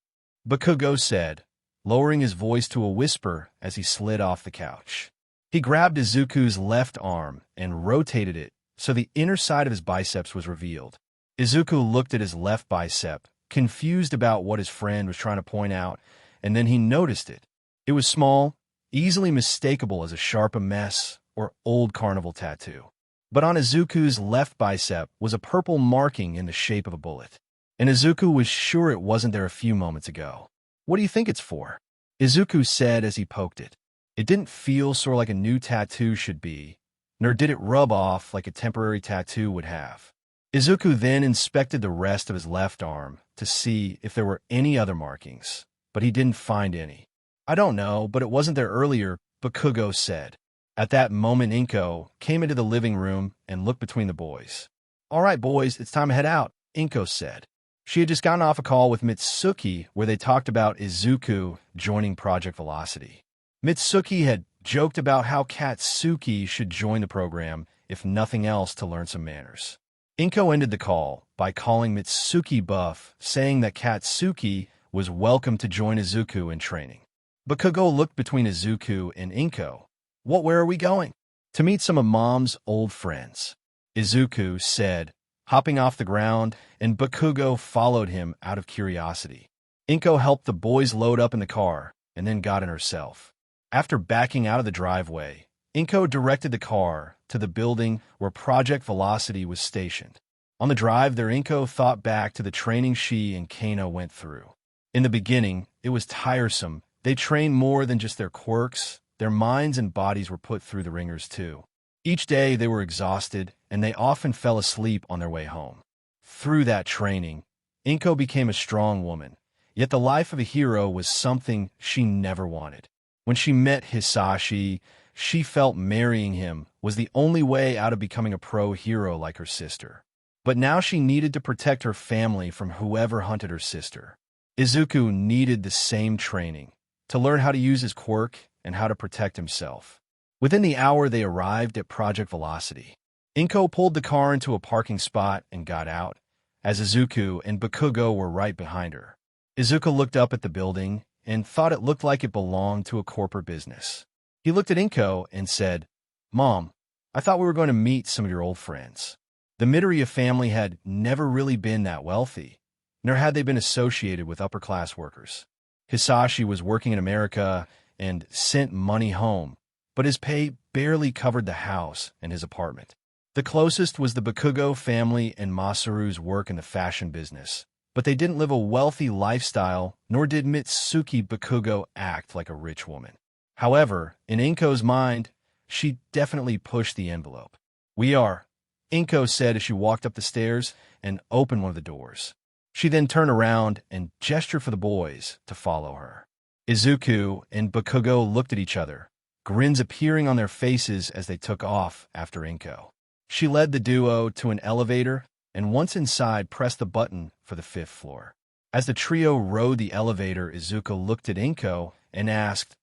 Bakugo said, lowering his voice to a whisper as he slid off the couch. He grabbed Izuku's left arm and rotated it so the inner side of his biceps was revealed. Izuku looked at his left bicep, confused about what his friend was trying to point out, and then he noticed it. It was small, easily mistakable as a Sharpa mess or old carnival tattoo. But on Izuku's left bicep was a purple marking in the shape of a bullet. And Izuku was sure it wasn't there a few moments ago. What do you think it's for? Izuku said as he poked it. It didn't feel sort of like a new tattoo should be, nor did it rub off like a temporary tattoo would have. Izuku then inspected the rest of his left arm to see if there were any other markings, but he didn't find any. I don't know, but it wasn't there earlier, Bakugo said. At that moment, Inko came into the living room and looked between the boys. All right, boys, it's time to head out, Inko said. She had just gotten off a call with Mitsuki where they talked about Izuku joining Project Velocity. Mitsuki had joked about how Katsuki should join the program, if nothing else, to learn some manners. Inko ended the call by calling Mitsuki buff, saying that Katsuki was welcome to join Izuku in training. Bakugo looked between Izuku and Inko. Where are we going? To meet some of Mom's old friends, Izuku said, hopping off the ground, and Bakugo followed him out of curiosity. Inko helped the boys load up in the car and then got in herself. After backing out of the driveway, Inko directed the car to the building where Project Velocity was stationed. On the drive there, Inko thought back to the training she and Kano went through. In the beginning, it was tiresome. They trained more than just their quirks. Their minds and bodies were put through the ringers too. Each day they were exhausted, and they often fell asleep on their way home. Through that training, Inko became a strong woman, yet the life of a hero was something she never wanted. When she met Hisashi, she felt marrying him was the only way out of becoming a pro hero like her sister. But now she needed to protect her family from whoever hunted her sister. Izuku needed the same training to learn how to use his quirk and how to protect himself. Within the hour, they arrived at Project Velocity. Inko pulled the car into a parking spot and got out, as Izuku and Bakugo were right behind her. Izuku looked up at the building and thought it looked like it belonged to a corporate business. He looked at Inko and said, Mom, I thought we were going to meet some of your old friends. The Midoriya family had never really been that wealthy, nor had they been associated with upper-class workers. Hisashi was working in America and sent money home, but his pay barely covered the house and his apartment. The closest was the Bakugo family and Masaru's work in the fashion business, but they didn't live a wealthy lifestyle, nor did Mitsuki Bakugo act like a rich woman. However, in Inko's mind, she definitely pushed the envelope. We are, Inko said as she walked up the stairs and opened one of the doors. She then turned around and gestured for the boys to follow her. Izuku and Bakugo looked at each other, grins appearing on their faces as they took off after Inko. She led the duo to an elevator and once inside pressed the button for the 5th floor. As the trio rode the elevator, Izuku looked at Inko and asked,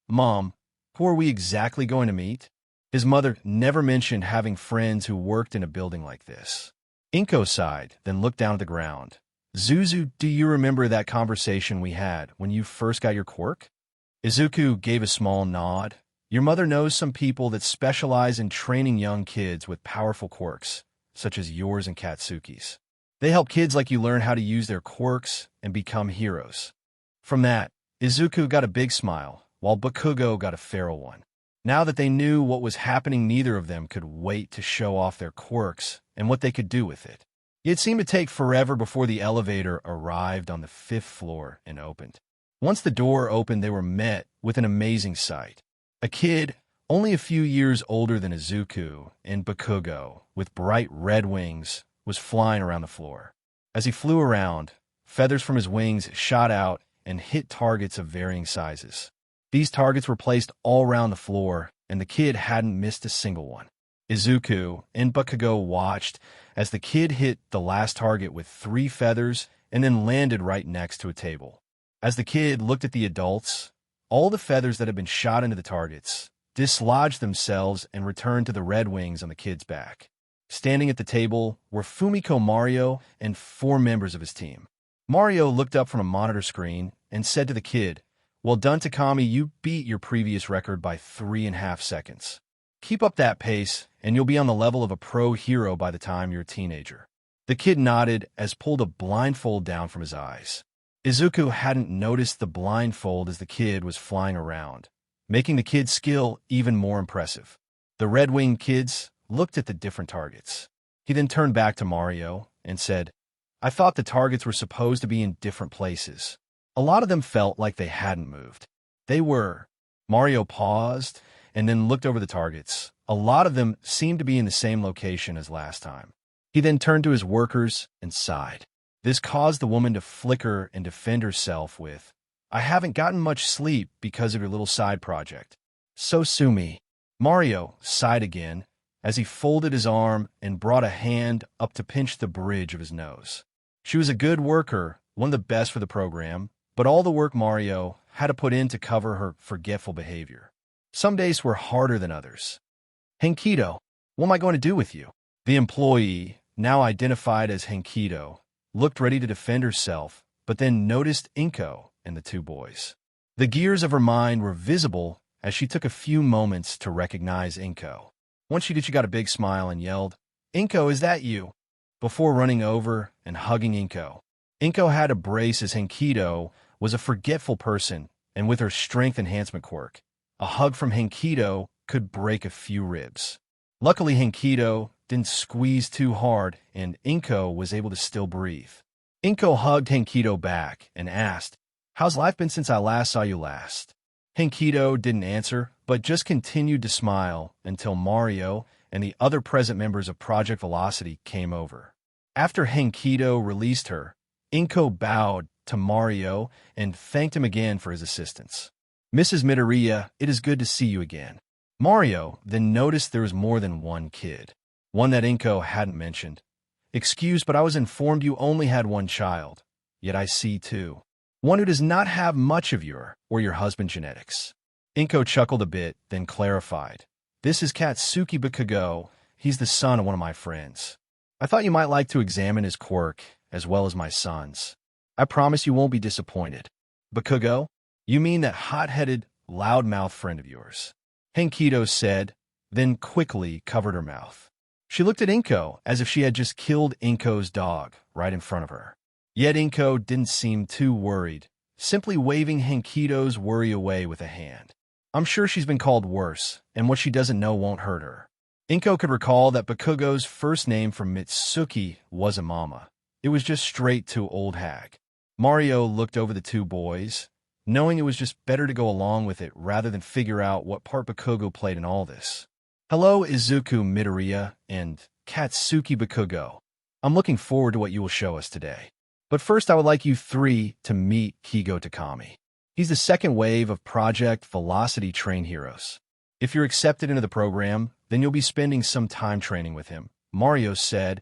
Mom, who are we exactly going to meet? His mother never mentioned having friends who worked in a building like this. Inko sighed, then looked down at the ground. Zuzu, do you remember that conversation we had when you first got your quirk? Izuku gave a small nod. Your mother knows some people that specialize in training young kids with powerful quirks, such as yours and Katsuki's. They help kids like you learn how to use their quirks and become heroes. From that, Izuku got a big smile, while Bakugo got a feral one. Now that they knew what was happening, neither of them could wait to show off their quirks and what they could do with it. It seemed to take forever before the elevator arrived on the 5th floor and opened. Once the door opened, they were met with an amazing sight. A kid, only a few years older than Izuku and Bakugo, with bright red wings, was flying around the floor. As he flew around, feathers from his wings shot out and hit targets of varying sizes. These targets were placed all around the floor, and the kid hadn't missed a single one. Izuku and Bakugo watched as the kid hit the last target with 3 feathers and then landed right next to a table. As the kid looked at the adults, all the feathers that had been shot into the targets dislodged themselves and returned to the red wings on the kid's back. Standing at the table were Fumiko Mario and 4 members of his team. Mario looked up from a monitor screen and said to the kid, Well done, Takami, you beat your previous record by 3.5 seconds. Keep up that pace, and you'll be on the level of a pro hero by the time you're a teenager. The kid nodded as pulled a blindfold down from his eyes. Izuku hadn't noticed the blindfold as the kid was flying around, making the kid's skill even more impressive. The red-winged kids looked at the different targets. He then turned back to Mario and said, I thought the targets were supposed to be in different places. A lot of them felt like they hadn't moved. They were. Mario paused and then looked over the targets. A lot of them seemed to be in the same location as last time. He then turned to his workers and sighed. This caused the woman to flicker and defend herself with, "I haven't gotten much sleep because of your little side project. So sue me." Mario sighed again as he folded his arm and brought a hand up to pinch the bridge of his nose. She was a good worker, one of the best for the program, but all the work Mario had to put in to cover her forgetful behavior. Some days were harder than others. "Henkido, what am I going to do with you?" The employee, now identified as Henkido, looked ready to defend herself, but then noticed Inko and the two boys. The gears of her mind were visible as she took a few moments to recognize Inko. Once she did, she got a big smile and yelled, "Inko, is that you?" before running over and hugging Inko. Inko had a brace as Henkido was a forgetful person, and with her strength enhancement quirk, a hug from Henkido could break a few ribs. Luckily, Henkido didn't squeeze too hard, and Inko was able to still breathe. Inko hugged Henkido back and asked, "How's life been since I last saw you last?" Henkido didn't answer, but just continued to smile until Mario and the other present members of Project Velocity came over. After Henkido released her, Inko bowed to Mario and thanked him again for his assistance. "Mrs. Midoriya, it is good to see you again." Mario then noticed there was more than one kid, one that Inko hadn't mentioned. "Excuse, but I was informed you only had one child, yet I see two. One who does not have much of your or your husband's genetics." Inko chuckled a bit, then clarified, "This is Katsuki Bakugo. He's the son of one of my friends. I thought you might like to examine his quirk, as well as my son's. I promise you won't be disappointed." "Bakugo? You mean that hot-headed, loudmouth friend of yours?" Henkido said, then quickly covered her mouth. She looked at Inko as if she had just killed Inko's dog right in front of her. Yet Inko didn't seem too worried, simply waving Henkido's worry away with a hand. "I'm sure she's been called worse, and what she doesn't know won't hurt her." Inko could recall that Bakugo's first name from Mitsuki wasn't Mama. It was just straight to Old Hag. Mario looked over the two boys, knowing it was just better to go along with it rather than figure out what part Bakugo played in all this. "Hello, Izuku Midoriya and Katsuki Bakugo. I'm looking forward to what you will show us today. But first, I would like you three to meet Kigo Takami. He's the second wave of Project Velocity Train Heroes. If you're accepted into the program, then you'll be spending some time training with him," Mario said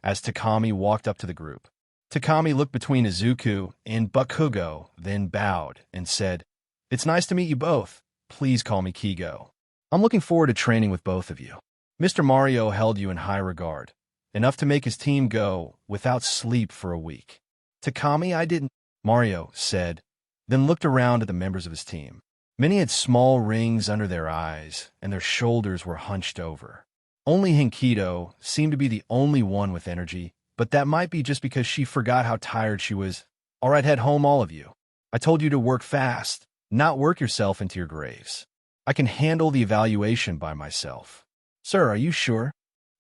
as Takami walked up to the group. Takami looked between Izuku and Bakugo, then bowed and said, "It's nice to meet you both. Please call me Kigo. I'm looking forward to training with both of you. Mr. Mario held you in high regard, enough to make his team go without sleep for a week." "Takami, I didn't," Mario said, then looked around at the members of his team. Many had small rings under their eyes, and their shoulders were hunched over. Only Henkido seemed to be the only one with energy, but that might be just because she forgot how tired she was. "All right, head home, all of you. I told you to work fast, not work yourself into your graves. I can handle the evaluation by myself." "Sir, are you sure?"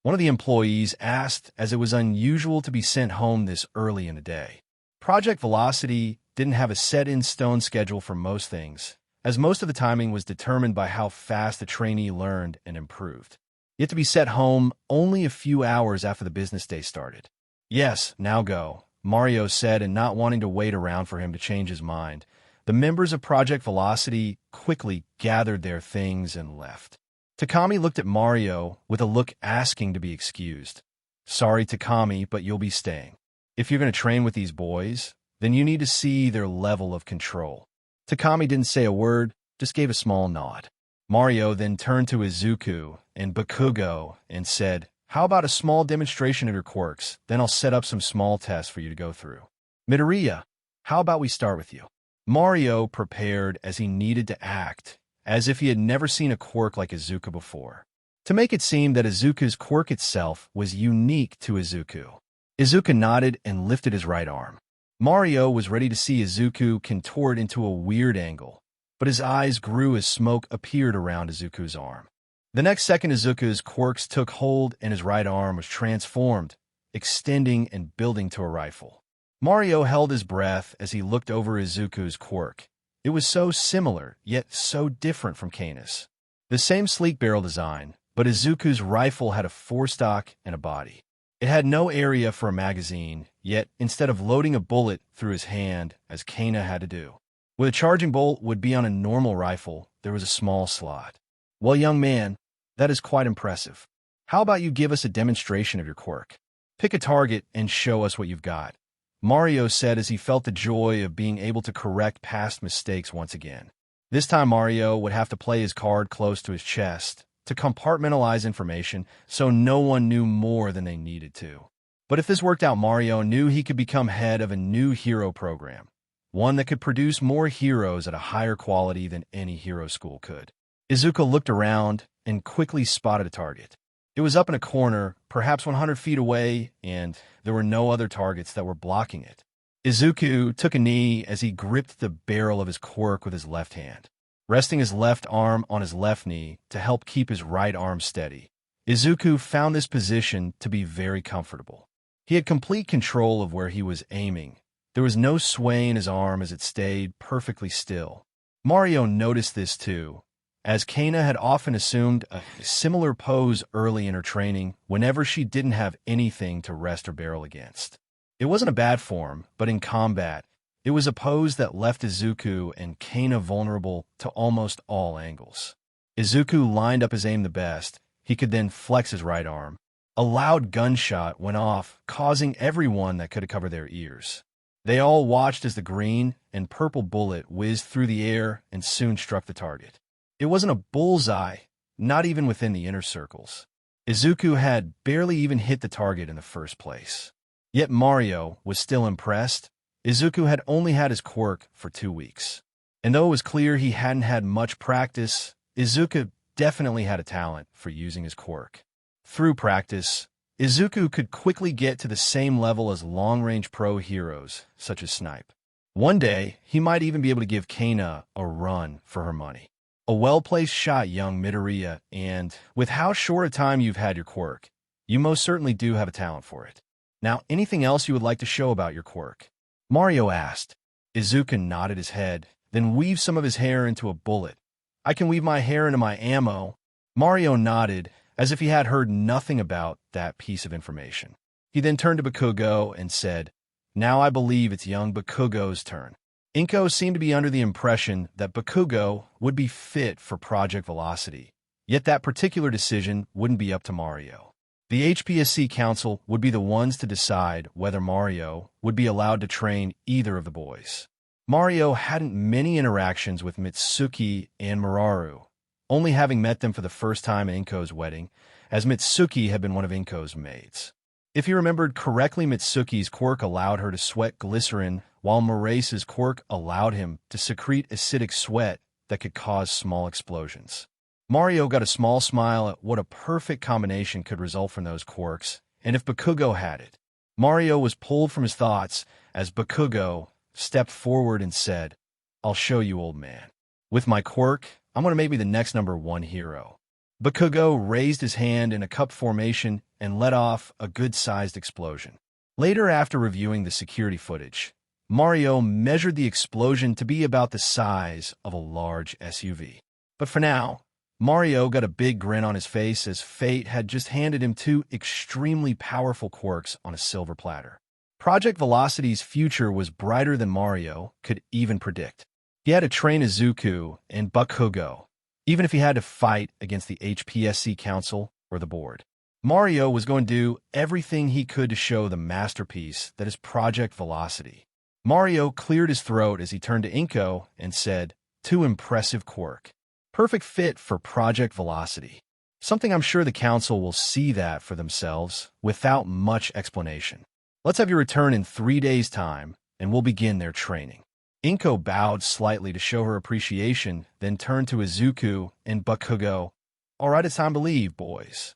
one of the employees asked, as it was unusual to be sent home this early in the day. Project Velocity didn't have a set-in-stone schedule for most things, as most of the timing was determined by how fast the trainee learned and improved. Yet to be set home only a few hours after the business day started. "Yes, now go," Mario said, and not wanting to wait around for him to change his mind, the members of Project Velocity quickly gathered their things and left. Takami looked at Mario with a look asking to be excused. "Sorry, Takami, but you'll be staying. If you're going to train with these boys, then you need to see their level of control." Takami didn't say a word, just gave a small nod. Mario then turned to Izuku and Bakugo and said, "How about a small demonstration of your quirks? Then I'll set up some small tests for you to go through. Midoriya, how about we start with you?" Mario prepared as he needed to act, as if he had never seen a quirk like Izuku before, to make it seem that Izuku's quirk itself was unique to Izuku. Izuku nodded and lifted his right arm. Mario was ready to see Izuku contort into a weird angle, but his eyes grew as smoke appeared around Izuku's arm. The next second, Izuku's quirks took hold and his right arm was transformed, extending and building to a rifle. Mario held his breath as he looked over Izuku's quirk. It was so similar, yet so different from Kaina's. The same sleek barrel design, but Izuku's rifle had a forestock and a body. It had no area for a magazine, yet instead of loading a bullet through his hand, as Kana had to do, where the charging bolt would be on a normal rifle, there was a small slot. Well, young man, that is quite impressive. How about you give us a demonstration of your quirk? Pick a target and show us what you've got, Mario said as he felt the joy of being able to correct past mistakes once again. This time Mario would have to play his card close to his chest to compartmentalize information so no one knew more than they needed to. But if this worked out, Mario knew he could become head of a new hero program, one that could produce more heroes at a higher quality than any hero school could. Izuku looked around and quickly spotted a target. It was up in a corner, perhaps 100 feet away, and there were no other targets that were blocking it. Izuku took a knee as he gripped the barrel of his quirk with his left hand, resting his left arm on his left knee to help keep his right arm steady. Izuku found this position to be very comfortable. He had complete control of where he was aiming. There was no sway in his arm as it stayed perfectly still. Mario noticed this too, as Kana had often assumed a similar pose early in her training whenever she didn't have anything to rest her barrel against. It wasn't a bad form, but in combat, it was a pose that left Izuku and Kana vulnerable to almost all angles. Izuku lined up his aim the best. He could then flex his right arm. A loud gunshot went off, causing everyone that could have covered their ears. They all watched as the green and purple bullet whizzed through the air and soon struck the target. It wasn't a bullseye, not even within the inner circles. Izuku had barely even hit the target in the first place. Yet Mario was still impressed. Izuku had only had his quirk for 2 weeks. And though it was clear he hadn't had much practice, Izuku definitely had a talent for using his quirk. Through practice, Izuku could quickly get to the same level as long-range pro heroes, such as Snipe. One day, he might even be able to give Kana a run for her money. A well-placed shot, young Midoriya, and with how short a time you've had your quirk, you most certainly do have a talent for it. Now, anything else you would like to show about your quirk? Mario asked. Izuku nodded his head, then weaved some of his hair into a bullet. I can weave my hair into my ammo. Mario nodded, as if he had heard nothing about that piece of information. He then turned to Bakugo and said, Now I believe it's young Bakugo's turn. Inko seemed to be under the impression that Bakugo would be fit for Project Velocity, yet that particular decision wouldn't be up to Mario. The HPSC Council would be the ones to decide whether Mario would be allowed to train either of the boys. Mario hadn't many interactions with Mitsuki and Muraru, only having met them for the first time at Inko's wedding, as Mitsuki had been one of Inko's maids. If he remembered correctly, Mitsuki's quirk allowed her to sweat glycerin, while Murase's quirk allowed him to secrete acidic sweat that could cause small explosions. Mario got a small smile at what a perfect combination could result from those quirks, and if Bakugo had it. Mario was pulled from his thoughts as Bakugo stepped forward and said, I'll show you, old man. With my quirk, I'm going to make me the next #1 hero. Bakugo raised his hand in a cup formation and let off a good-sized explosion. Later, after reviewing the security footage, Mario measured the explosion to be about the size of a large SUV. But for now, Mario got a big grin on his face as fate had just handed him 2 extremely powerful quirks on a silver platter. Project Velocity's future was brighter than Mario could even predict. He had to train Izuku and Bakugo, even if he had to fight against the HPSC Council or the board. Mario was going to do everything he could to show the masterpiece that is Project Velocity. Mario cleared his throat as he turned to Inko and said, 2 impressive quirk. Perfect fit for Project Velocity. Something I'm sure the council will see that for themselves without much explanation. Let's have you return in 3 days' time, and we'll begin their training. Inko bowed slightly to show her appreciation, then turned to Izuku and Bakugo. All right, it's time to leave, boys.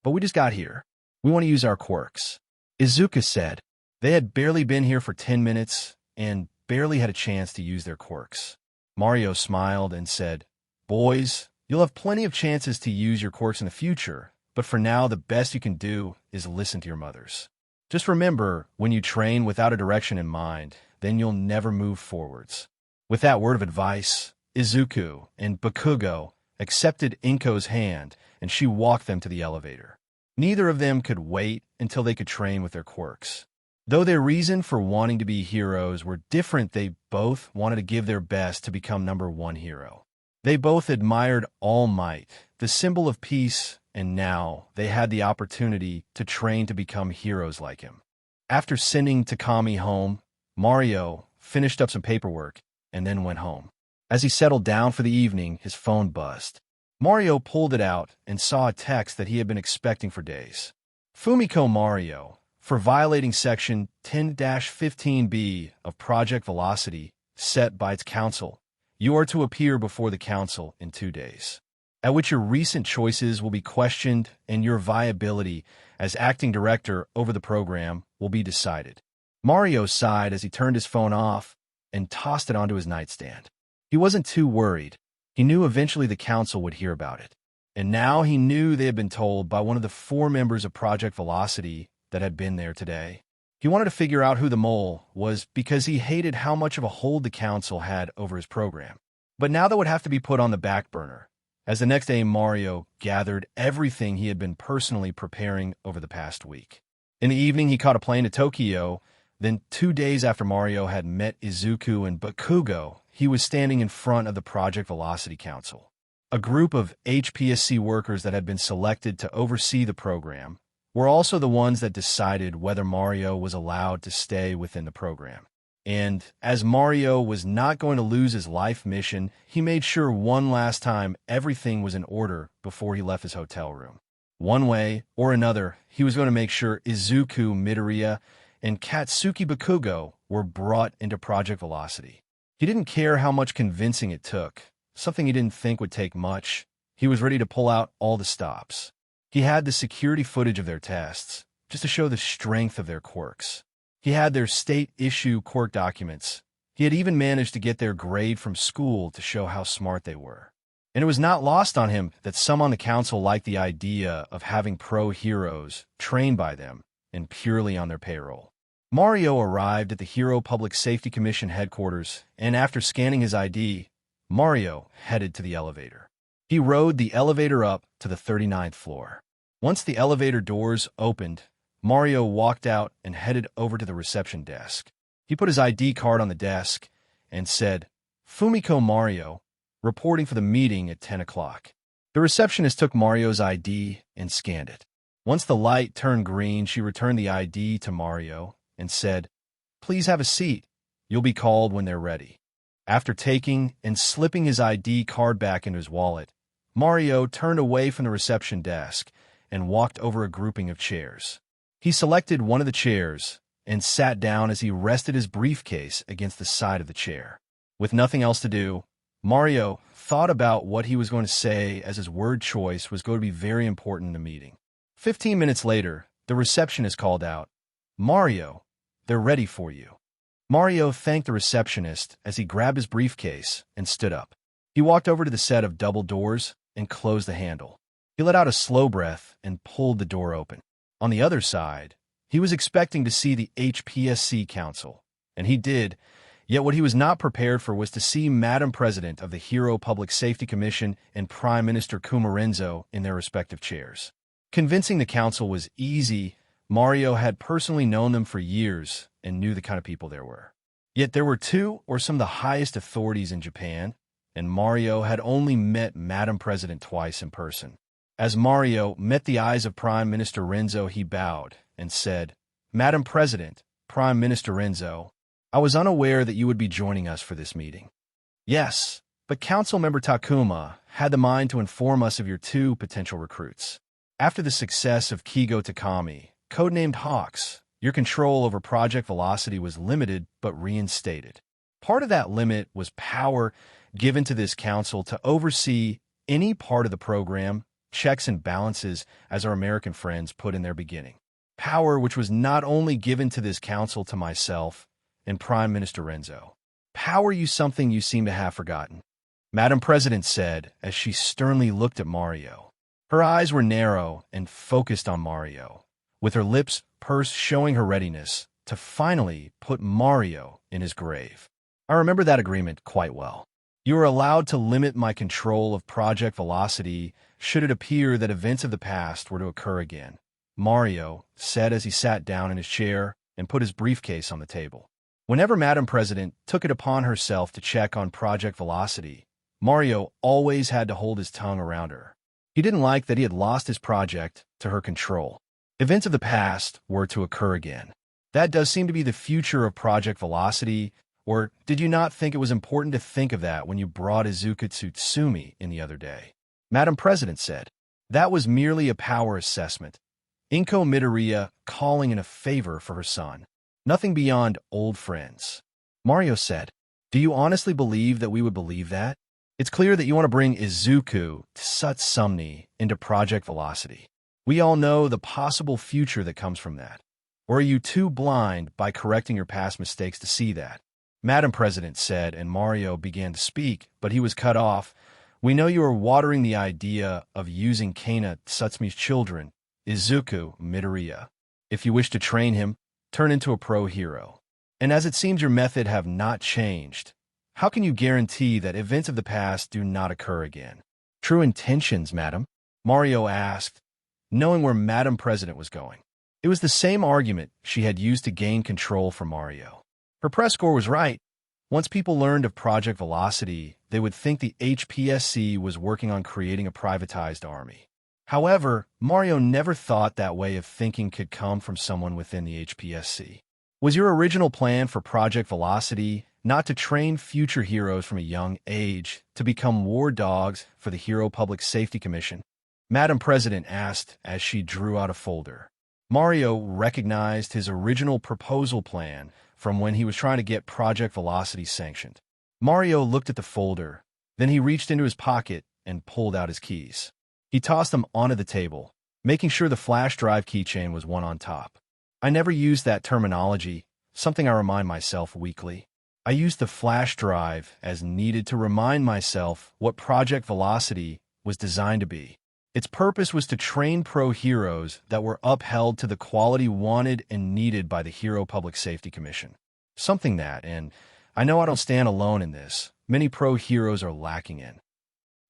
But we just got here. We want to use our quirks. Izuku said. They had barely been here for 10 minutes and barely had a chance to use their quirks. Mario smiled and said, Boys, you'll have plenty of chances to use your quirks in the future, but for now the best you can do is listen to your mothers. Just remember, when you train without a direction in mind, then you'll never move forwards. With that word of advice, Izuku and Bakugo accepted Inko's hand and she walked them to the elevator. Neither of them could wait until they could train with their quirks. Though their reason for wanting to be heroes were different, they both wanted to give their best to become number one hero. They both admired All Might, the symbol of peace, and now they had the opportunity to train to become heroes like him. After sending Takami home, Mario finished up some paperwork and then went home. As he settled down for the evening, his phone buzzed. Mario pulled it out and saw a text that he had been expecting for days. Fumiko Mario, for violating Section 10-15B of Project Velocity set by its council, you are to appear before the council in 2 days, at which your recent choices will be questioned and your viability as acting director over the program will be decided. Mario sighed as he turned his phone off and tossed it onto his nightstand. He wasn't too worried. He knew eventually the council would hear about it. And now he knew they had been told by one of the 4 members of Project Velocity that had been there today. He wanted to figure out who the mole was because he hated how much of a hold the council had over his program. But now that would have to be put on the back burner, as the next day Mario gathered everything he had been personally preparing over the past week. In the evening, he caught a plane to Tokyo. Then 2 days after Mario had met Izuku and Bakugo, he was standing in front of the Project Velocity Council, a group of HPSC workers that had been selected to oversee the program, were also the ones that decided whether Mario was allowed to stay within the program. And as Mario was not going to lose his life mission, he made sure one last time everything was in order before he left his hotel room. One way or another, he was going to make sure Izuku Midoriya and Katsuki Bakugo were brought into Project Velocity. He didn't care how much convincing it took, something he didn't think would take much. He was ready to pull out all the stops. He had the security footage of their tests, just to show the strength of their quirks. He had their state-issue quirk documents. He had even managed to get their grade from school to show how smart they were. And it was not lost on him that some on the council liked the idea of having pro heroes trained by them and purely on their payroll. Mario arrived at the Hero Public Safety Commission headquarters, and after scanning his ID, Mario headed to the elevator. He rode the elevator up to the 39th floor. Once the elevator doors opened, Mario walked out and headed over to the reception desk. He put his ID card on the desk and said, "Fumiko Mario, reporting for the meeting at 10 o'clock. The receptionist took Mario's ID and scanned it. Once the light turned green, she returned the ID to Mario and said, "Please have a seat. You'll be called when they're ready." After taking and slipping his ID card back into his wallet, Mario turned away from the reception desk and walked over a grouping of chairs. He selected one of the chairs and sat down as he rested his briefcase against the side of the chair. With nothing else to do, Mario thought about what he was going to say, as his word choice was going to be very important in the meeting. 15 minutes later, the receptionist called out, "Mario, they're ready for you." Mario thanked the receptionist as he grabbed his briefcase and stood up. He walked over to the set of double doors and closed the handle. He let out a slow breath and pulled the door open. On the other side, he was expecting to see the HPSC Council, and he did, yet what he was not prepared for was to see Madam President of the Hero Public Safety Commission and Prime Minister Kumarenzo in their respective chairs. Convincing the council was easy. Mario had personally known them for years and knew the kind of people there were. Yet there were 2 or some of the highest authorities in Japan, and Mario had only met Madam President twice in person. As Mario met the eyes of Prime Minister Renzo, he bowed and said, "Madam President, Prime Minister Renzo, I was unaware that you would be joining us for this meeting." "Yes, but Council Member Takuma had the mind to inform us of your 2 potential recruits. After the success of Kigo Takami, codenamed Hawks, your control over Project Velocity was limited but reinstated. Part of that limit was power given to this council to oversee any part of the program, checks and balances, as our American friends put in their beginning. Power which was not only given to this council to myself and Prime Minister Renzo. Power you something you seem to have forgotten," Madam President said as she sternly looked at Mario. Her eyes were narrow and focused on Mario, with her lips pursed, showing her readiness to finally put Mario in his grave. "I remember that agreement quite well. You are allowed to limit my control of Project Velocity should it appear that events of the past were to occur again. Mario said as he sat down in his chair and put his briefcase on the table. Whenever Madam President took it upon herself to check on Project Velocity, Mario always had to hold his tongue around her. He didn't like that he had lost his project to her control. Events of the past were to occur again. That does seem to be the future of Project Velocity, or did you not think it was important to think of that when you brought Izuku to Tsumi in the other day? Madam President said. That was merely a power assessment. Inko Midoriya calling in a favor for her son. Nothing beyond old friends. Mario said, do you honestly believe that we would believe that? It's clear that you want to bring Izuku Tsutsumi into Project Velocity. We all know the possible future that comes from that. Or are you too blind by correcting your past mistakes to see that? Madam President said, and Mario began to speak, but he was cut off. We know you are watering the idea of using Kana Tsutsumi's children, Izuku Midoriya. If you wish to train him, turn into a pro hero. And as it seems your method have not changed, how can you guarantee that events of the past do not occur again? True intentions, madam? Mario asked, knowing where Madam President was going. It was the same argument she had used to gain control for Mario. Her press score was right. Once people learned of Project Velocity, they would think the HPSC was working on creating a privatized army. However, Mario never thought that way of thinking could come from someone within the HPSC. Was your original plan for Project Velocity not to train future heroes from a young age to become war dogs for the Hero Public Safety Commission? Madam President asked as she drew out a folder. Mario recognized his original proposal plan from when he was trying to get Project Velocity sanctioned. Mario looked at the folder, then he reached into his pocket and pulled out his keys. He tossed them onto the table, making sure the flash drive keychain was one on top. I never used that terminology, something I remind myself weekly. I used the flash drive as needed to remind myself what Project Velocity was designed to be. Its purpose was to train pro heroes that were upheld to the quality wanted and needed by the Hero Public Safety Commission. Something that, and I know I don't stand alone in this, many pro heroes are lacking in.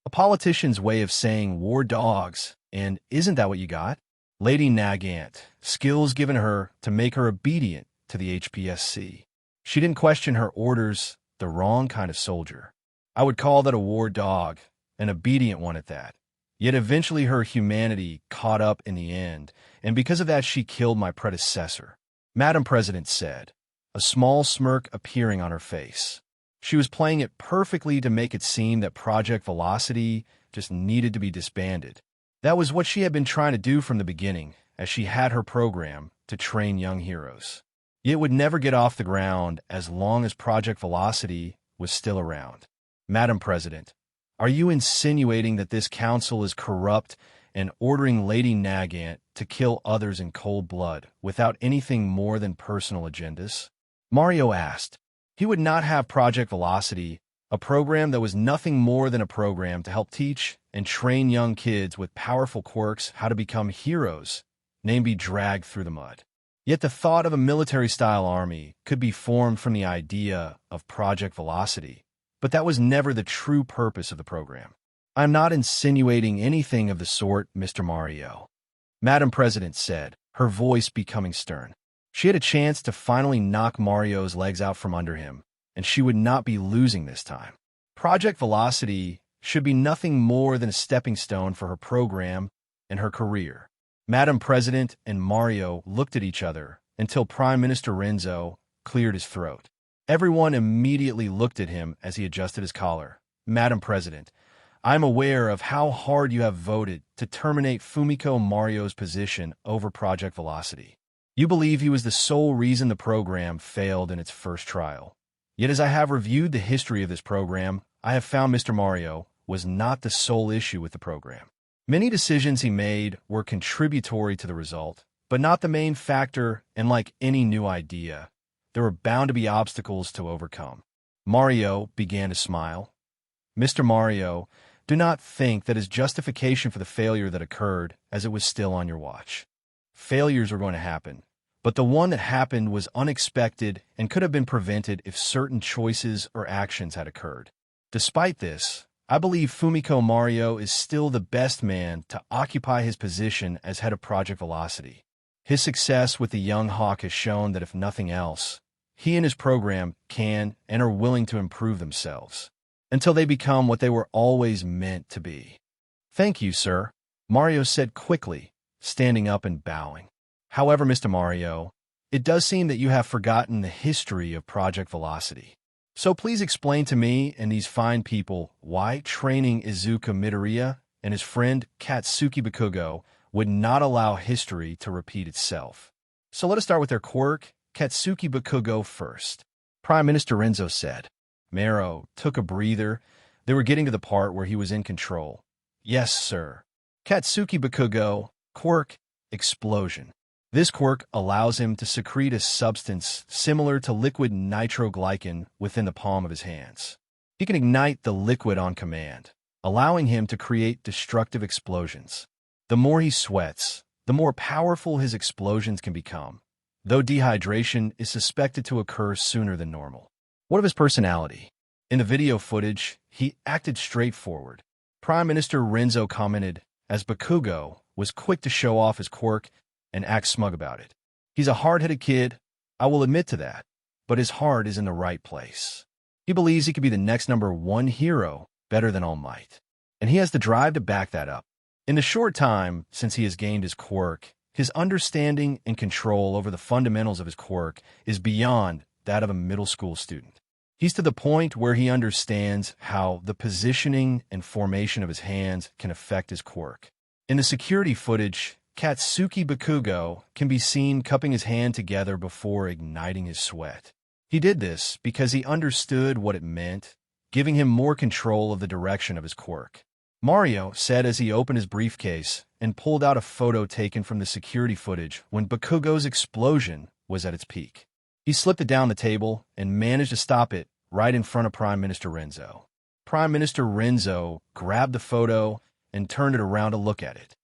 A politician's way of saying war dogs, and isn't that what you got? Lady Nagant, skills given her to make her obedient to the HPSC. She didn't question her orders, the wrong kind of soldier. I would call that a war dog, an obedient one at that. Yet eventually her humanity caught up in the end, and because of that she killed my predecessor. Madam President said, a small smirk appearing on her face. She was playing it perfectly to make it seem that Project Velocity just needed to be disbanded. That was what she had been trying to do from the beginning, as she had her program to train young heroes. It would never get off the ground as long as Project Velocity was still around. Madam President, are you insinuating that this council is corrupt and ordering Lady Nagant to kill others in cold blood without anything more than personal agendas? Mario asked. He would not have Project Velocity, a program that was nothing more than a program to help teach and train young kids with powerful quirks how to become heroes, name be dragged through the mud. Yet the thought of a military-style army could be formed from the idea of Project Velocity, but that was never the true purpose of the program. I'm not insinuating anything of the sort, Mr. Mario. Madam President said, her voice becoming stern. She had a chance to finally knock Mario's legs out from under him, and she would not be losing this time. Project Velocity should be nothing more than a stepping stone for her program and her career. Madam President and Mario looked at each other until Prime Minister Renzo cleared his throat. Everyone immediately looked at him as he adjusted his collar. Madam President, I am aware of how hard you have voted to terminate Fumiko Mario's position over Project Velocity. You believe he was the sole reason the program failed in its first trial. Yet as I have reviewed the history of this program, I have found Mr. Mario was not the sole issue with the program. Many decisions he made were contributory to the result, but not the main factor, and like any new idea, there were bound to be obstacles to overcome. Mario began to smile. Mr. Mario, do not think that is justification for the failure that occurred as it was still on your watch. Failures were going to happen, but the one that happened was unexpected and could have been prevented if certain choices or actions had occurred. Despite this, I believe Fumiko Mario is still the best man to occupy his position as head of Project Velocity. His success with the young Hawk has shown that if nothing else, he and his program can and are willing to improve themselves until they become what they were always meant to be. Thank you, sir, Mario said quickly, standing up and bowing. However, Mr. Mario, it does seem that you have forgotten the history of Project Velocity. So please explain to me and these fine people why training Izuku Midoriya and his friend Katsuki Bakugo would not allow history to repeat itself. So let us start with their quirk, Katsuki Bakugo first. Prime Minister Renzo said. Maro took a breather. They were getting to the part where he was in control. Yes, sir. Katsuki Bakugo, quirk, explosion. This quirk allows him to secrete a substance similar to liquid nitroglycan within the palm of his hands. He can ignite the liquid on command, allowing him to create destructive explosions. The more he sweats, the more powerful his explosions can become, though dehydration is suspected to occur sooner than normal. What of his personality? In the video footage, he acted straightforward. Prime Minister Renzo commented, as Bakugo was quick to show off his quirk and act smug about it. He's a hard-headed kid, I will admit to that, but his heart is in the right place. He believes he could be the next #1 hero, better than All Might, and he has the drive to back that up. In the short time since he has gained his quirk, his understanding and control over the fundamentals of his quirk is beyond that of a middle school student. He's to the point where he understands how the positioning and formation of his hands can affect his quirk. In the security footage, Katsuki Bakugo can be seen cupping his hand together before igniting his sweat. He did this because he understood what it meant, giving him more control of the direction of his quirk. Mario said as he opened his briefcase and pulled out a photo taken from the security footage when Bakugo's explosion was at its peak. He slipped it down the table and managed to stop it right in front of Prime Minister Renzo. Prime Minister Renzo grabbed the photo and turned it around to look at it.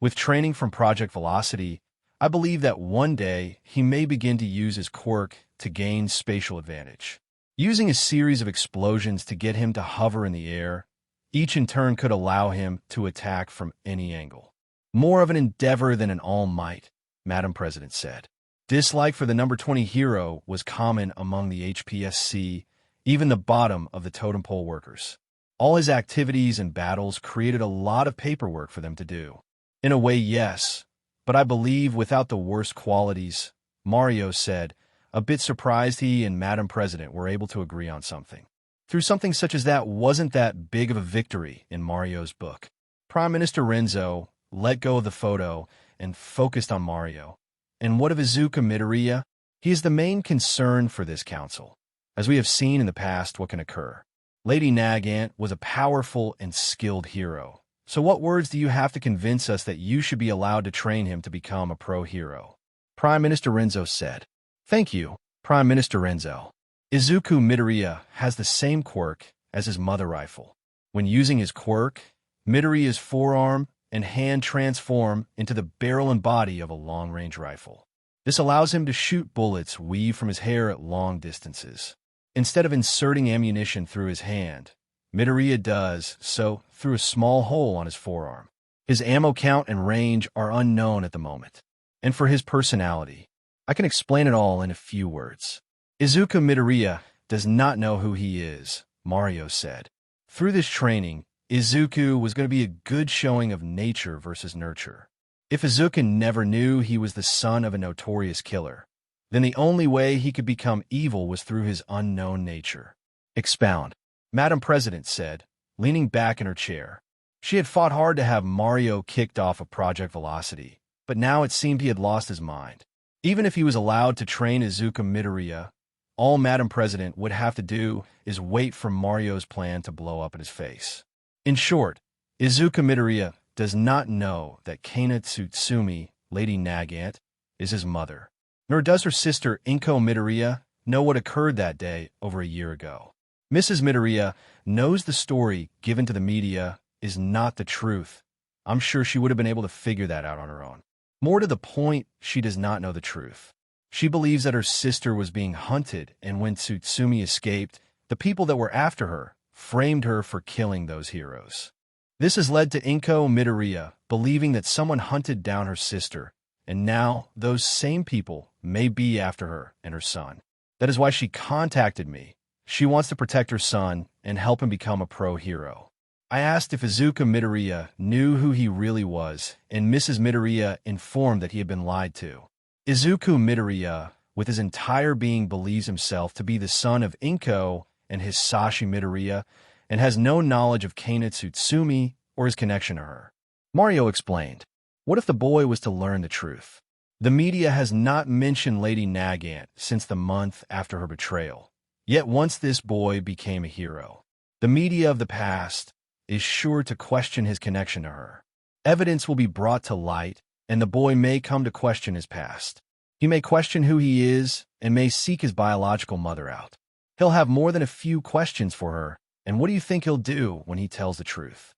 With training from Project Velocity, I believe that one day he may begin to use his quirk to gain spatial advantage. Using a series of explosions to get him to hover in the air, each in turn could allow him to attack from any angle. More of an endeavor than an All Might, Madam President said. Dislike for the #20 hero was common among the HPSC, even the bottom of the totem pole workers. All his activities and battles created a lot of paperwork for them to do. In a way, yes, but I believe without the worst qualities, Mario said, a bit surprised he and Madam President were able to agree on something. Through something such as that wasn't that big of a victory in Mario's book. Prime Minister Renzo let go of the photo and focused on Mario. And what of Izuku Midoriya? He is the main concern for this council. As we have seen in the past what can occur. Lady Nagant was a powerful and skilled hero. So what words do you have to convince us that you should be allowed to train him to become a pro hero? Prime Minister Renzo said. Thank you, Prime Minister Renzo. Izuku Midoriya has the same quirk as his mother rifle. When using his quirk, Midoriya's forearm and hand transform into the barrel and body of a long-range rifle. This allows him to shoot bullets weaved from his hair at long distances. Instead of inserting ammunition through his hand, Midoriya does so through a small hole on his forearm. His ammo count and range are unknown at the moment. And for his personality, I can explain it all in a few words. Izuku Midoriya does not know who he is, Mario said. Through this training, Izuku was going to be a good showing of nature versus nurture. If Izuku never knew he was the son of a notorious killer, then the only way he could become evil was through his unknown nature. Expound. Madam President said, leaning back in her chair. She had fought hard to have Mario kicked off of Project Velocity, but now it seemed he had lost his mind. Even if he was allowed to train Izuku Midoriya, all Madam President would have to do is wait for Mario's plan to blow up in his face. In short, Izuku Midoriya does not know that Kana Tsutsumi, Lady Nagant, is his mother, nor does her sister Inko Midoriya know what occurred that day over a year ago. Mrs. Midoriya knows the story given to the media is not the truth. I'm sure she would have been able to figure that out on her own. More to the point, she does not know the truth. She believes that her sister was being hunted, and when Tsutsumi escaped, the people that were after her framed her for killing those heroes. This has led to Inko Midoriya believing that someone hunted down her sister, and now those same people may be after her and her son. That is why she contacted me. She wants to protect her son and help him become a pro-hero. I asked if Izuku Midoriya knew who he really was, and Mrs. Midoriya informed that he had been lied to. Izuku Midoriya, with his entire being, believes himself to be the son of Inko and Hisashi Midoriya, and has no knowledge of Kana Tsutsumi or his connection to her. Mario explained, what if the boy was to learn the truth? The media has not mentioned Lady Nagant since the month after her betrayal. Yet once this boy became a hero, the media of the past is sure to question his connection to her. Evidence will be brought to light, and the boy may come to question his past. He may question who he is and may seek his biological mother out. He'll have more than a few questions for her, and what do you think he'll do when he tells the truth?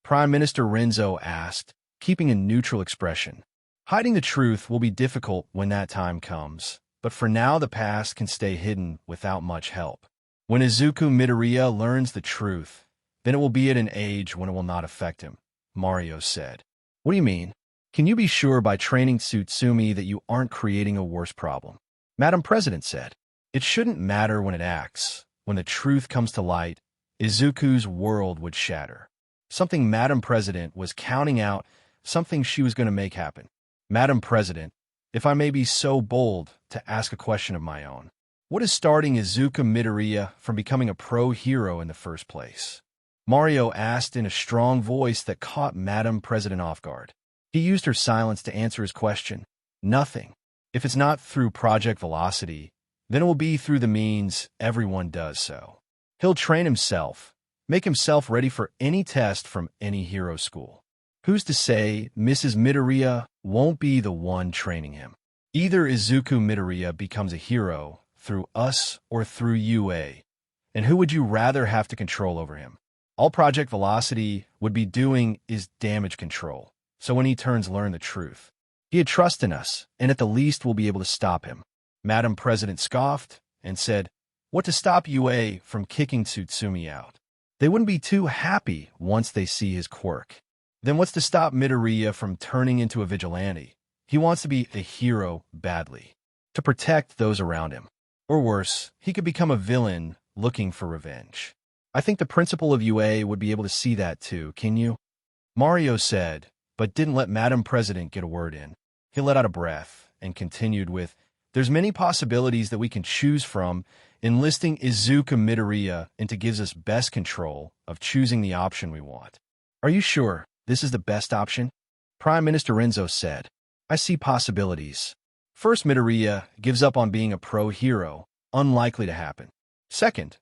Prime Minister Renzo asked, keeping a neutral expression. Hiding the truth will be difficult when that time comes, but for now the past can stay hidden without much help. When Izuku Midoriya learns the truth, then it will be at an age when it will not affect him, Mario said. What do you mean? Can you be sure by training Tsutsumi that you aren't creating a worse problem? Madam President said. It shouldn't matter when it acts. When the truth comes to light, Izuku's world would shatter. Something Madam President was counting out, something she was going to make happen. Madam President, if I may be so bold to ask a question of my own, what is starting Izuku Midoriya from becoming a pro-hero in the first place? Mario asked in a strong voice that caught Madam President off guard. He used her silence to answer his question. Nothing. If it's not through Project Velocity, then it will be through the means everyone does so. He'll train himself, make himself ready for any test from any hero school. Who's to say Mrs. Midoriya won't be the one training him? Either Izuku Midoriya becomes a hero through us or through UA, and who would you rather have to control over him? All Project Velocity would be doing is damage control, so when he turns learn the truth. He had trust in us, and at the least we'll be able to stop him. Madam President scoffed and said, what to stop UA from kicking Tsutsumi out? They wouldn't be too happy once they see his quirk. Then what's to stop Midoriya from turning into a vigilante? He wants to be a hero badly, to protect those around him. Or worse, he could become a villain looking for revenge. I think the principal of UA would be able to see that too, can you? Mario said, but didn't let Madam President get a word in. He let out a breath and continued with, there's many possibilities that we can choose from. Enlisting Izuku Midoriya into gives us best control of choosing the option we want. Are you sure this is the best option? Prime Minister Renzo said, I see possibilities. First, Midoriya gives up on being a pro-hero, unlikely to happen. Second,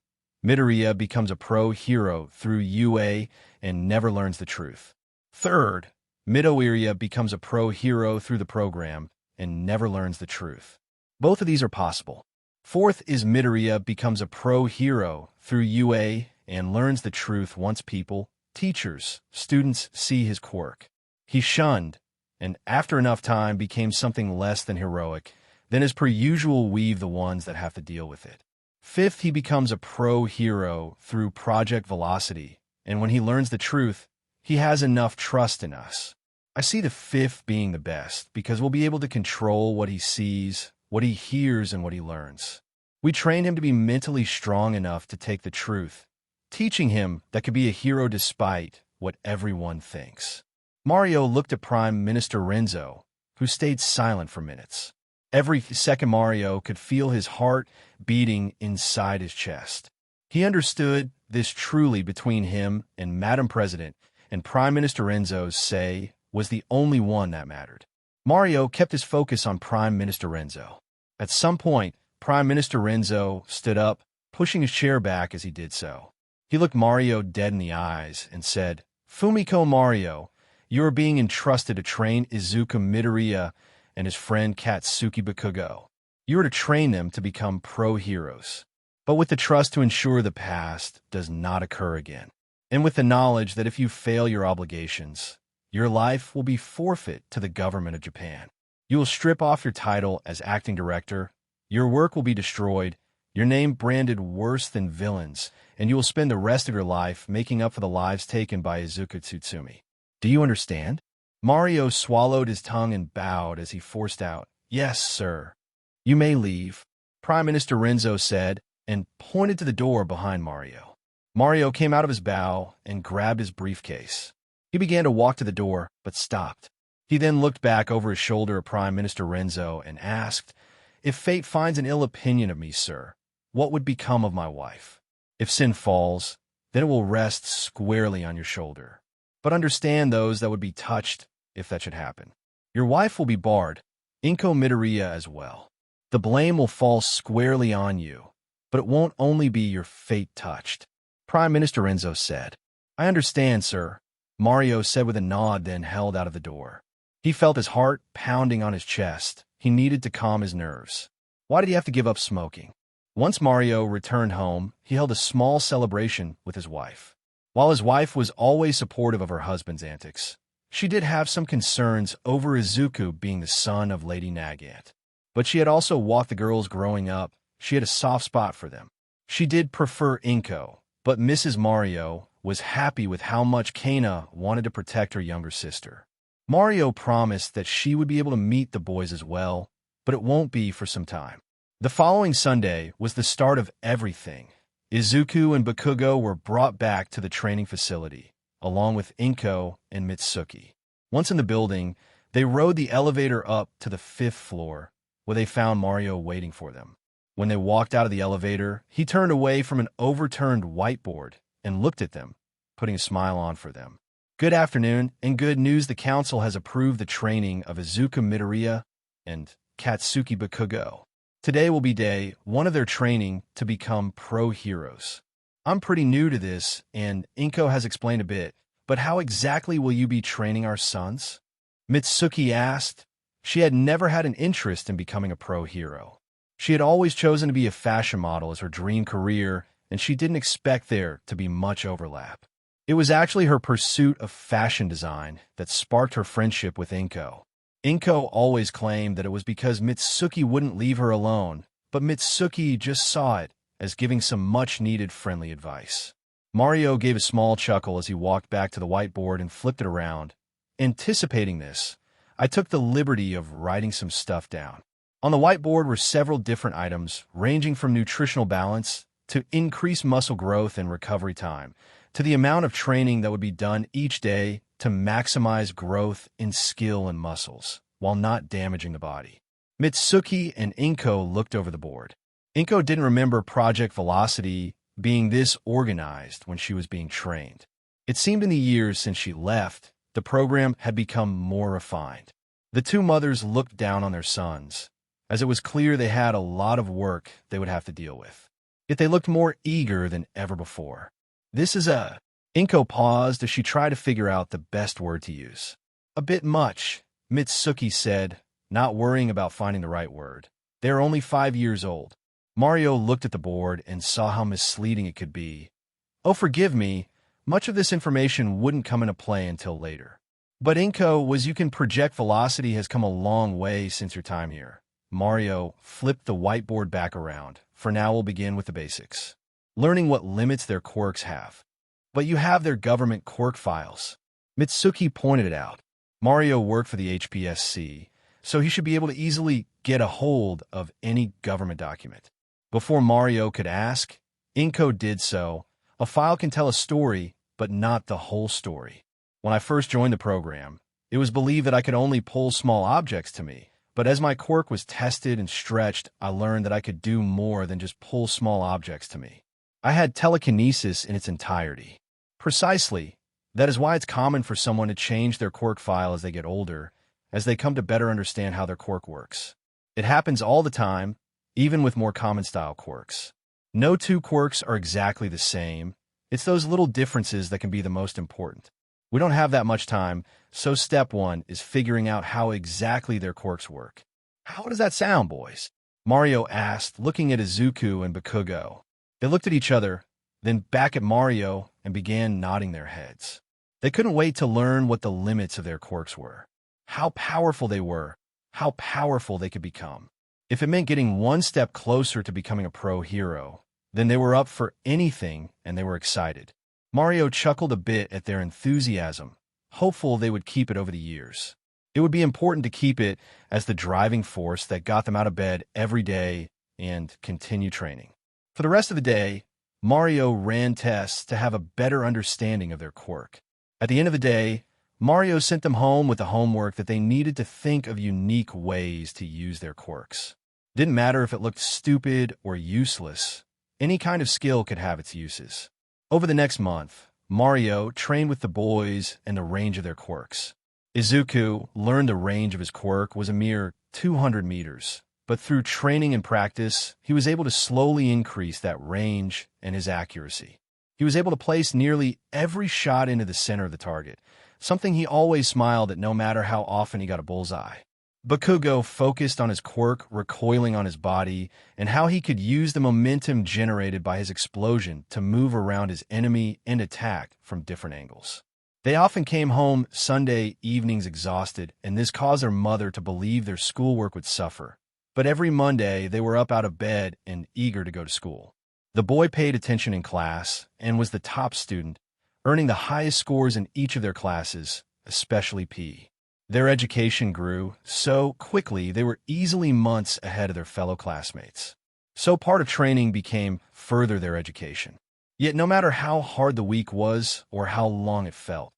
Midoriya becomes a pro-hero through UA and never learns the truth. Third, Midoriya becomes a pro-hero through the program and never learns the truth. Both of these are possible. Fourth is Midoriya becomes a pro-hero through UA and learns the truth once people, teachers, students see his quirk. He's shunned, and after enough time became something less than heroic, then as per usual weave the ones that have to deal with it. Fifth, he becomes a pro-hero through Project Velocity, and when he learns the truth, he has enough trust in us. I see the fifth being the best, because we'll be able to control what he sees, what he hears, and what he learns. We train him to be mentally strong enough to take the truth, teaching him that could be a hero despite what everyone thinks. Mario looked at Prime Minister Renzo, who stayed silent for minutes. Every second Mario could feel his heart beating inside his chest. He understood this truly between him and Madam President, and Prime Minister Renzo's say was the only one that mattered. Mario kept his focus on Prime Minister Renzo. At some point, Prime Minister Renzo stood up, pushing his chair back as he did so. He looked Mario dead in the eyes and said, Fumiko Mario, you are being entrusted to train Izuku Midoriya and his friend Katsuki Bakugo. You are to train them to become pro-heroes, but with the trust to ensure the past does not occur again, and with the knowledge that if you fail your obligations, your life will be forfeit to the government of Japan. You will strip off your title as acting director, your work will be destroyed, Your name branded worse than villains, and you will spend the rest of your life making up for the lives taken by Izuku Tsutsumi. Do you understand? Mario swallowed his tongue and bowed as he forced out, "Yes, sir." "You may leave," Prime Minister Renzo said, and pointed to the door behind Mario. Mario came out of his bow and grabbed his briefcase. He began to walk to the door, but stopped. He then looked back over his shoulder at Prime Minister Renzo and asked, "If fate finds an ill opinion of me, sir, what would become of my wife? If sin falls, then it will rest squarely on your shoulder. But understand those that would be touched if that should happen. Your wife will be barred, Inko Midoriya as well. The blame will fall squarely on you, but it won't only be your fate touched." Prime Minister Renzo said. "I understand, sir," Mario said with a nod, then held out of the door. He felt his heart pounding on his chest. He needed to calm his nerves. Why did he have to give up smoking? Once Mario returned home, he held a small celebration with his wife. While his wife was always supportive of her husband's antics, she did have some concerns over Izuku being the son of Lady Nagant. But she had also watched the girls growing up. She had a soft spot for them. She did prefer Inko, but Mrs. Mario was happy with how much Kana wanted to protect her younger sister. Mario promised that she would be able to meet the boys as well, but it won't be for some time. The following Sunday was the start of everything. Izuku and Bakugo were brought back to the training facility, along with Inko and Mitsuki. Once in the building, they rode the elevator up to the 5th floor, where they found Mario waiting for them. When they walked out of the elevator, he turned away from an overturned whiteboard and looked at them, putting a smile on for them. "Good afternoon, and good news, the council has approved the training of Izuku Midoriya and Katsuki Bakugo. Today will be day 1 of their training to become pro heroes. I'm pretty new to this, and Inko has explained a bit, but how exactly will you be training our sons?" Mitsuki asked. She had never had an interest in becoming a pro hero. She had always chosen to be a fashion model as her dream career, and she didn't expect there to be much overlap. It was actually her pursuit of fashion design that sparked her friendship with Inko. Inko always claimed that it was because Mitsuki wouldn't leave her alone, but Mitsuki just saw it as giving some much-needed friendly advice. Mario gave a small chuckle as he walked back to the whiteboard and flipped it around. Anticipating this, I took the liberty of writing some stuff down. On the whiteboard were several different items, ranging from nutritional balance to increased muscle growth and recovery time, to the amount of training that would be done each day to maximize growth in skill and muscles, while not damaging the body. Mitsuki and Inko looked over the board. Inko didn't remember Project Velocity being this organized when she was being trained. It seemed in the years since she left, the program had become more refined. The two mothers looked down on their sons, as it was clear they had a lot of work they would have to deal with. Yet they looked more eager than ever before. "This is a..." Inko paused as she tried to figure out the best word to use. "A bit much," Mitsuki said, not worrying about finding the right word. "They are only 5 years old." Mario looked at the board and saw how misleading it could be. "Oh, forgive me, much of this information wouldn't come into play until later. But Inko, was you can project velocity has come a long way since your time here." Mario flipped the whiteboard back around. "For now, we'll begin with the basics. Learning what limits their quirks have. But you have their government quirk files." Mitsuki pointed it out. Mario worked for the HPSC, so he should be able to easily get a hold of any government document. Before Mario could ask, Inko did so. A file can tell a story, but not the whole story. When I first joined the program, it was believed that I could only pull small objects to me, but as my quirk was tested and stretched, I learned that I could do more than just pull small objects to me. I had telekinesis in its entirety. Precisely. That is why it's common for someone to change their quirk file as they get older, as they come to better understand how their quirk works. It happens all the time, even with more common style quirks. No two quirks are exactly the same. It's those little differences that can be the most important. We don't have that much time, so step 1 is figuring out how exactly their quirks work. "How does that sound, boys?" Mario asked, looking at Izuku and Bakugo. They looked at each other, then back at Mario, and began nodding their heads. They couldn't wait to learn what the limits of their quirks were, how powerful they were, how powerful they could become. If it meant getting one step closer to becoming a pro hero, then they were up for anything and they were excited. Mario chuckled a bit at their enthusiasm, hopeful they would keep it over the years. It would be important to keep it as the driving force that got them out of bed every day and continue training. For the rest of the day, Mario ran tests to have a better understanding of their quirk. At the end of the day, Mario sent them home with the homework that they needed to think of unique ways to use their quirks. Didn't matter if it looked stupid or useless, any kind of skill could have its uses. Over the next month, Mario trained with the boys and the range of their quirks. Izuku learned the range of his quirk was a mere 200 meters, but through training and practice, he was able to slowly increase that range and his accuracy. He was able to place nearly every shot into the center of the target, something he always smiled at no matter how often he got a bullseye. Bakugo focused on his quirk recoiling on his body and how he could use the momentum generated by his explosion to move around his enemy and attack from different angles. They often came home Sunday evenings exhausted, and this caused their mother to believe their schoolwork would suffer. But every Monday, they were up out of bed and eager to go to school. The boy paid attention in class and was the top student, earning the highest scores in each of their classes, especially P. Their education grew so quickly they were easily months ahead of their fellow classmates. So part of training became further their education. Yet no matter how hard the week was or how long it felt,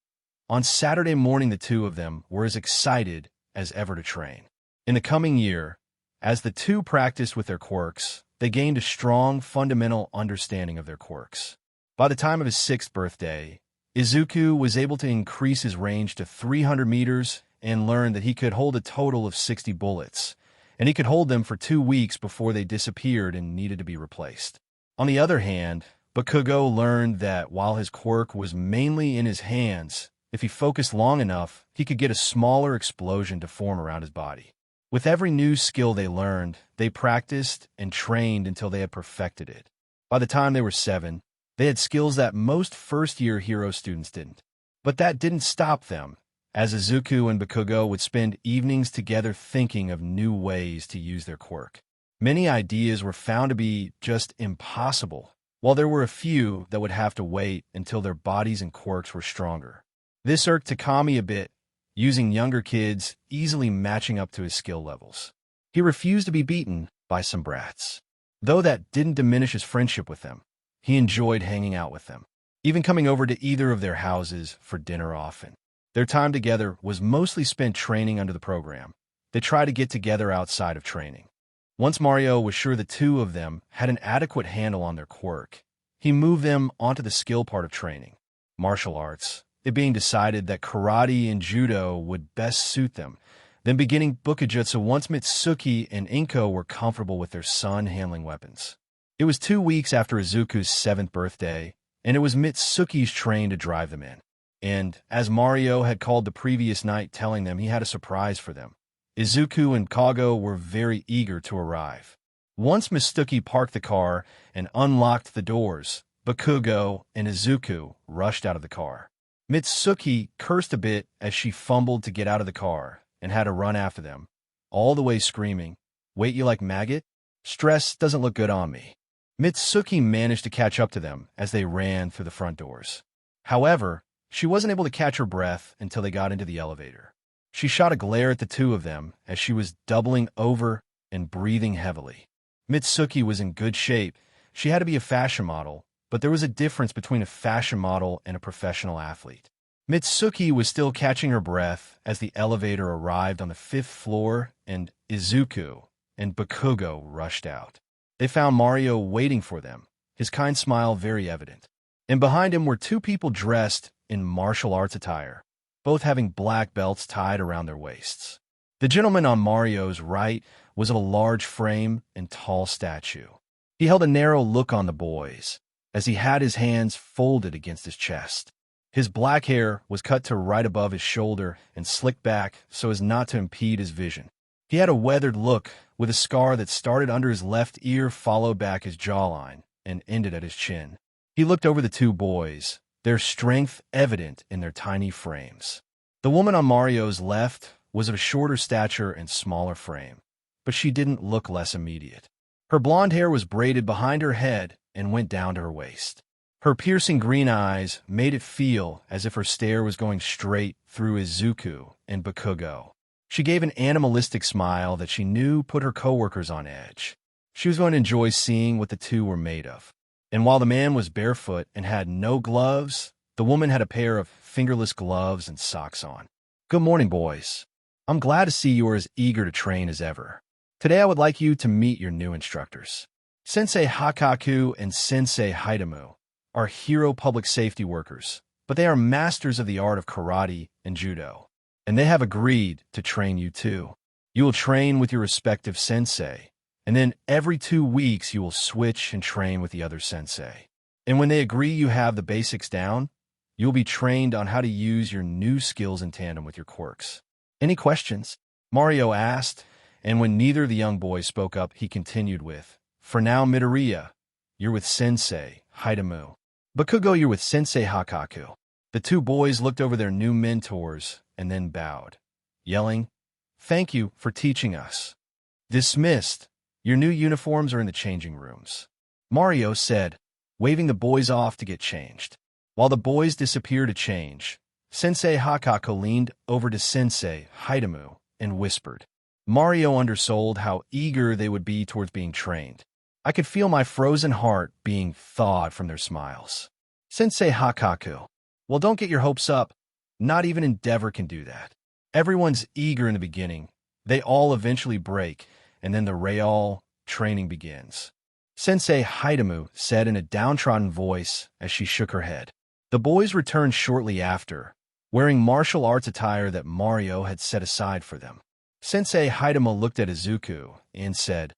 on Saturday morning the two of them were as excited as ever to train. In the coming year, as the two practiced with their quirks, they gained a strong fundamental understanding of their quirks. By the time of his 6th birthday, Izuku was able to increase his range to 300 meters and learned that he could hold a total of 60 bullets, and he could hold them for 2 weeks before they disappeared and needed to be replaced. On the other hand, Bakugo learned that while his quirk was mainly in his hands, if he focused long enough, he could get a smaller explosion to form around his body. With every new skill they learned, they practiced and trained until they had perfected it. By the time they were 7, they had skills that most first-year hero students didn't. But that didn't stop them, as Izuku and Bakugo would spend evenings together thinking of new ways to use their quirk. Many ideas were found to be just impossible, while there were a few that would have to wait until their bodies and quirks were stronger. This irked Takami a bit, using younger kids easily matching up to his skill levels. He refused to be beaten by some brats. Though that didn't diminish his friendship with them, he enjoyed hanging out with them, even coming over to either of their houses for dinner often. Their time together was mostly spent training under the program. They tried to get together outside of training. Once Mario was sure the two of them had an adequate handle on their quirk, he moved them onto the skill part of training, martial arts, it being decided that karate and judo would best suit them, then beginning bukijutsu once Mitsuki and Inko were comfortable with their son handling weapons. It was 2 weeks after Izuku's 7th birthday, and it was Mitsuki's train to drive them in. And, as Mario had called the previous night telling them he had a surprise for them, Izuku and Kago were very eager to arrive. Once Mitsuki parked the car and unlocked the doors, Bakugo and Izuku rushed out of the car. Mitsuki cursed a bit as she fumbled to get out of the car and had to run after them, all the way screaming, "Wait, you like maggot? Stress doesn't look good on me." Mitsuki managed to catch up to them as they ran through the front doors. However, she wasn't able to catch her breath until they got into the elevator. She shot a glare at the two of them as she was doubling over and breathing heavily. Mitsuki was in good shape. She had to be a fashion model, but there was a difference between a fashion model and a professional athlete. Mitsuki was still catching her breath as the elevator arrived on the 5th floor and Izuku and Bakugo rushed out. They found Mario waiting for them, his kind smile very evident. And behind him were 2 people dressed in martial arts attire, both having black belts tied around their waists. The gentleman on Mario's right was of a large frame and tall stature. He held a narrow look on the boys, as he had his hands folded against his chest. His black hair was cut to right above his shoulder and slicked back so as not to impede his vision. He had a weathered look, with a scar that started under his left ear, followed back his jawline, and ended at his chin. He looked over the 2 boys, their strength evident in their tiny frames. The woman on Mario's left was of a shorter stature and smaller frame. but she didn't look less immediate. Her blonde hair was braided behind her head and went down to her waist. Her piercing green eyes made it feel as if her stare was going straight through Izuku and Bakugo. She gave an animalistic smile that she knew put her coworkers on edge. She was going to enjoy seeing what the two were made of. And while the man was barefoot and had no gloves, the woman had a pair of fingerless gloves and socks on. Good morning, boys. I'm glad to see you are as eager to train as ever. Today I would like you to meet your new instructors. Sensei Hakaku and Sensei Haidamu are hero public safety workers, but they are masters of the art of karate and judo, and they have agreed to train you too. You will train with your respective sensei, and then every 2 weeks you will switch and train with the other sensei. And when they agree you have the basics down, you will be trained on how to use your new skills in tandem with your quirks. Any questions? Mario asked, and when neither of the young boys spoke up, he continued with, For now, Midoriya, you're with Sensei Haidamu. Bakugo, you're with Sensei Hakaku. The two boys looked over their new mentors and then bowed, yelling, Thank you for teaching us. Dismissed. Your new uniforms are in the changing rooms, Mario said, waving the boys off to get changed. While the boys disappeared to change, Sensei Hakaku leaned over to Sensei Haidamu and whispered. Mario undersold how eager they would be towards being trained. I could feel my frozen heart being thawed from their smiles. Sensei Hakaku. Well, don't get your hopes up. Not even Endeavor can do that. Everyone's eager in the beginning. They all eventually break, and then the real training begins. Sensei Haidamu said in a downtrodden voice as she shook her head. The boys returned shortly after, wearing martial arts attire that Mario had set aside for them. Sensei Haidamu looked at Izuku and said,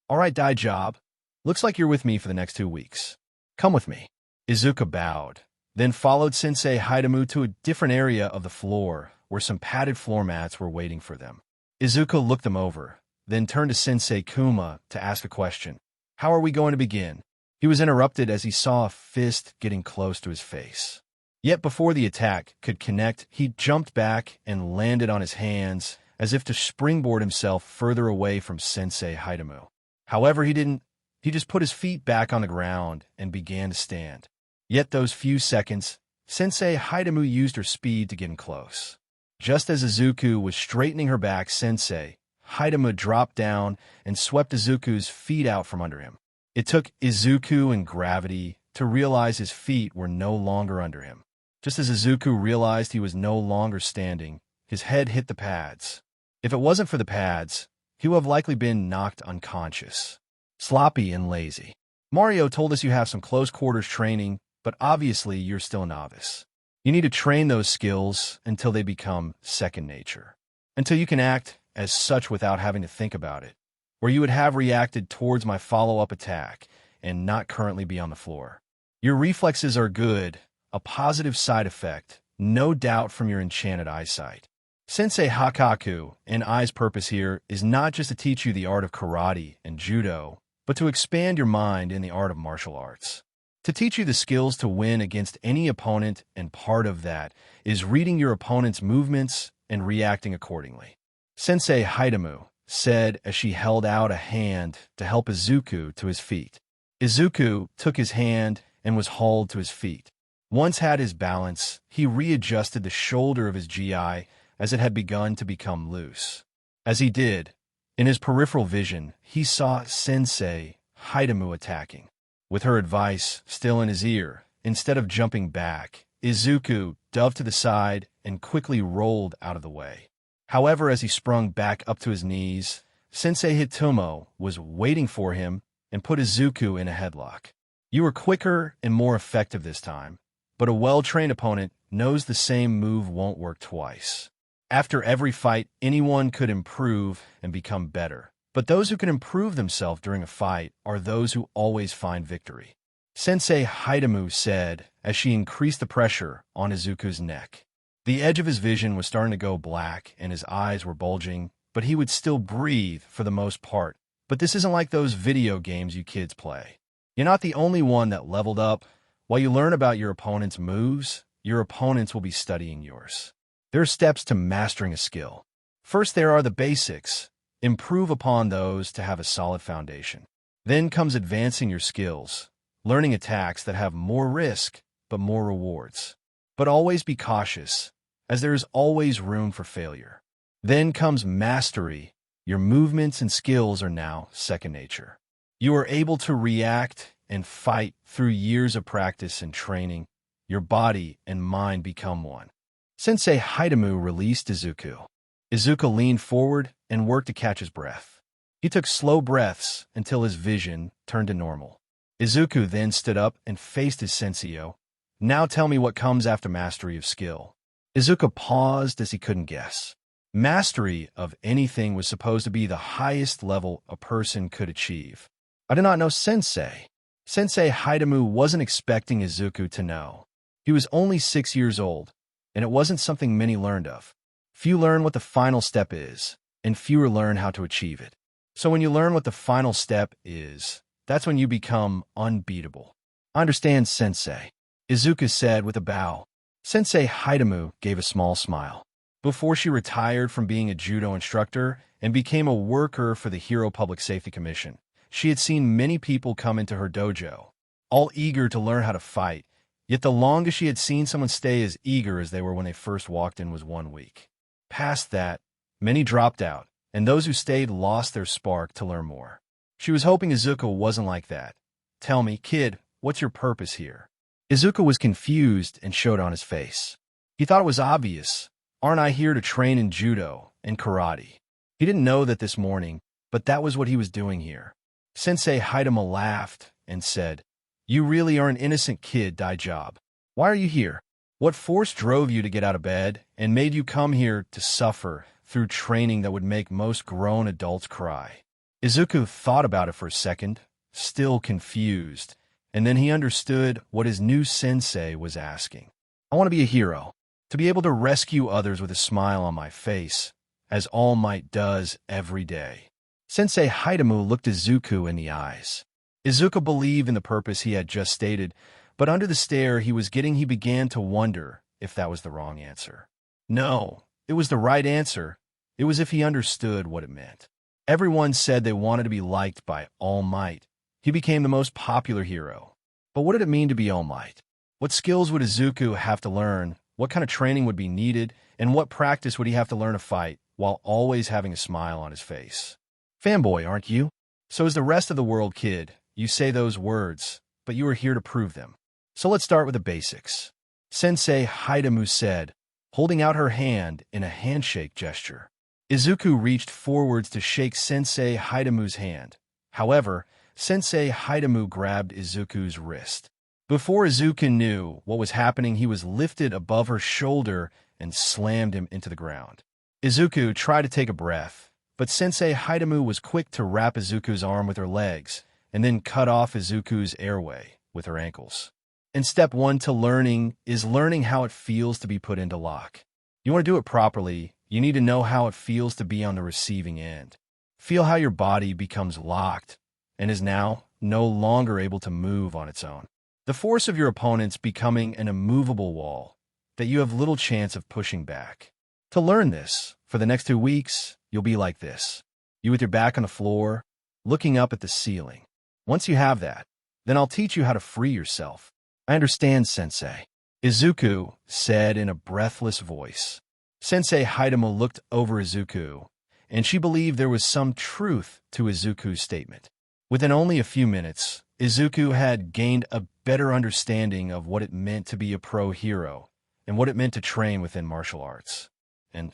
All right, Dai Job. Looks like you're with me for the next 2 weeks. Come with me. Izuku bowed, then followed Sensei Haidamu to a different area of the floor where some padded floor mats were waiting for them. Izuku looked them over, then turned to Sensei Kuma to ask a question. How are we going to begin? He was interrupted as he saw a fist getting close to his face. Yet before the attack could connect, he jumped back and landed on his hands as if to springboard himself further away from Sensei Haidamu. However, he didn't. He just put his feet back on the ground and began to stand. Yet those few seconds, Sensei Haidamu used her speed to get in close. Just as Izuku was straightening her back, Sensei Haidamu dropped down and swept Izuku's feet out from under him. It took Izuku and gravity to realize his feet were no longer under him. Just as Izuku realized he was no longer standing, his head hit the pads. If it wasn't for the pads, he would have likely been knocked unconscious. Sloppy and lazy. Mario told us you have some close quarters training, but obviously you're still a novice. You need to train those skills until they become second nature. Until you can act as such without having to think about it, where you would have reacted towards my follow-up attack and not currently be on the floor. Your reflexes are good, a positive side effect, no doubt from your enchanted eyesight. Sensei Hakaku and I's purpose here is not just to teach you the art of karate and judo, but to expand your mind in the art of martial arts. To teach you the skills to win against any opponent, and part of that is reading your opponent's movements and reacting accordingly. Sensei Haidamu said as she held out a hand to help Izuku to his feet. Izuku took his hand and was hauled to his feet. Once had his balance, he readjusted the shoulder of his GI as it had begun to become loose. As he did, in his peripheral vision, he saw Sensei Haidamu attacking. With her advice still in his ear, instead of jumping back, Izuku dove to the side and quickly rolled out of the way. However, as he sprung back up to his knees, Sensei Hitomo was waiting for him and put Izuku in a headlock. You were quicker and more effective this time, but a well-trained opponent knows the same move won't work twice. After every fight, anyone could improve and become better, but those who can improve themselves during a fight are those who always find victory. Sensei Haidamu said as she increased the pressure on Izuku's neck. The edge of his vision was starting to go black and his eyes were bulging, but he would still breathe for the most part. But this isn't like those video games you kids play. You're not the only one that leveled up. While you learn about your opponent's moves, your opponents will be studying yours. There are steps to mastering a skill. First, there are the basics. Improve upon those to have a solid foundation. Then comes advancing your skills, learning attacks that have more risk but more rewards. But always be cautious, as there is always room for failure. Then comes mastery. Your movements and skills are now second nature. You are able to react and fight through years of practice and training. Your body and mind become one. Sensei Hidamu released Izuku. Izuku leaned forward and worked to catch his breath. He took slow breaths until his vision turned to normal. Izuku then stood up and faced his sensei. Now tell me what comes after mastery of skill. Izuku paused as he couldn't guess. Mastery of anything was supposed to be the highest level a person could achieve. I did not know, Sensei. Sensei Hidamu wasn't expecting Izuku to know. He was only 6 years old, and it wasn't something many learned of. Few learn what the final step is, and fewer learn how to achieve it. So when you learn what the final step is, that's when you become unbeatable. I understand, Sensei, Izuku said with a bow. Sensei Hidamu gave a small smile. Before she retired from being a judo instructor and became a worker for the Hero Public Safety Commission, she had seen many people come into her dojo, all eager to learn how to fight, yet the longest she had seen someone stay as eager as they were when they first walked in was 1 week. Past that, many dropped out, and those who stayed lost their spark to learn more. She was hoping Izuku wasn't like that. Tell me, kid, what's your purpose here? Izuku was confused and showed on his face. He thought it was obvious. Aren't I here to train in judo and karate? He didn't know that this morning, but that was what he was doing here. Sensei Hidamu laughed and said, You really are an innocent kid, Dai Job. Why are you here? What force drove you to get out of bed and made you come here to suffer through training that would make most grown adults cry? Izuku thought about it for a second, still confused, and then he understood what his new sensei was asking. I want to be a hero, to be able to rescue others with a smile on my face, as All Might does every day. Sensei Hidamu looked Izuku in the eyes. Izuku believed in the purpose he had just stated, but under the stare he was getting he began to wonder if that was the wrong answer. No, it was the right answer. It was if he understood what it meant. Everyone said they wanted to be liked by All Might. He became the most popular hero. But what did it mean to be All Might? What skills would Izuku have to learn? What kind of training would be needed? And what practice would he have to learn to fight while always having a smile on his face? Fanboy, aren't you? So is the rest of the world, kid. You say those words, but you are here to prove them. So let's start with the basics. Sensei Hidamu said, holding out her hand in a handshake gesture. Izuku reached forwards to shake Sensei Hidamu's hand. However, Sensei Hidamu grabbed Izuku's wrist. Before Izuku knew what was happening, he was lifted above her shoulder and slammed him into the ground. Izuku tried to take a breath, but Sensei Hidamu was quick to wrap Izuku's arm with her legs and then cut off Izuku's airway with her ankles. And step 1 to learning is learning how it feels to be put into lock. You want to do it properly, you need to know how it feels to be on the receiving end. Feel how your body becomes locked and is now no longer able to move on its own. The force of your opponents becoming an immovable wall that you have little chance of pushing back. To learn this, for the next 2 weeks, you'll be like this. You with your back on the floor, looking up at the ceiling. Once you have that, then I'll teach you how to free yourself. I understand, Sensei, Izuku said in a breathless voice. Sensei Hidamu looked over Izuku, and she believed there was some truth to Izuku's statement. Within only a few minutes, Izuku had gained a better understanding of what it meant to be a pro hero and what it meant to train within martial arts. And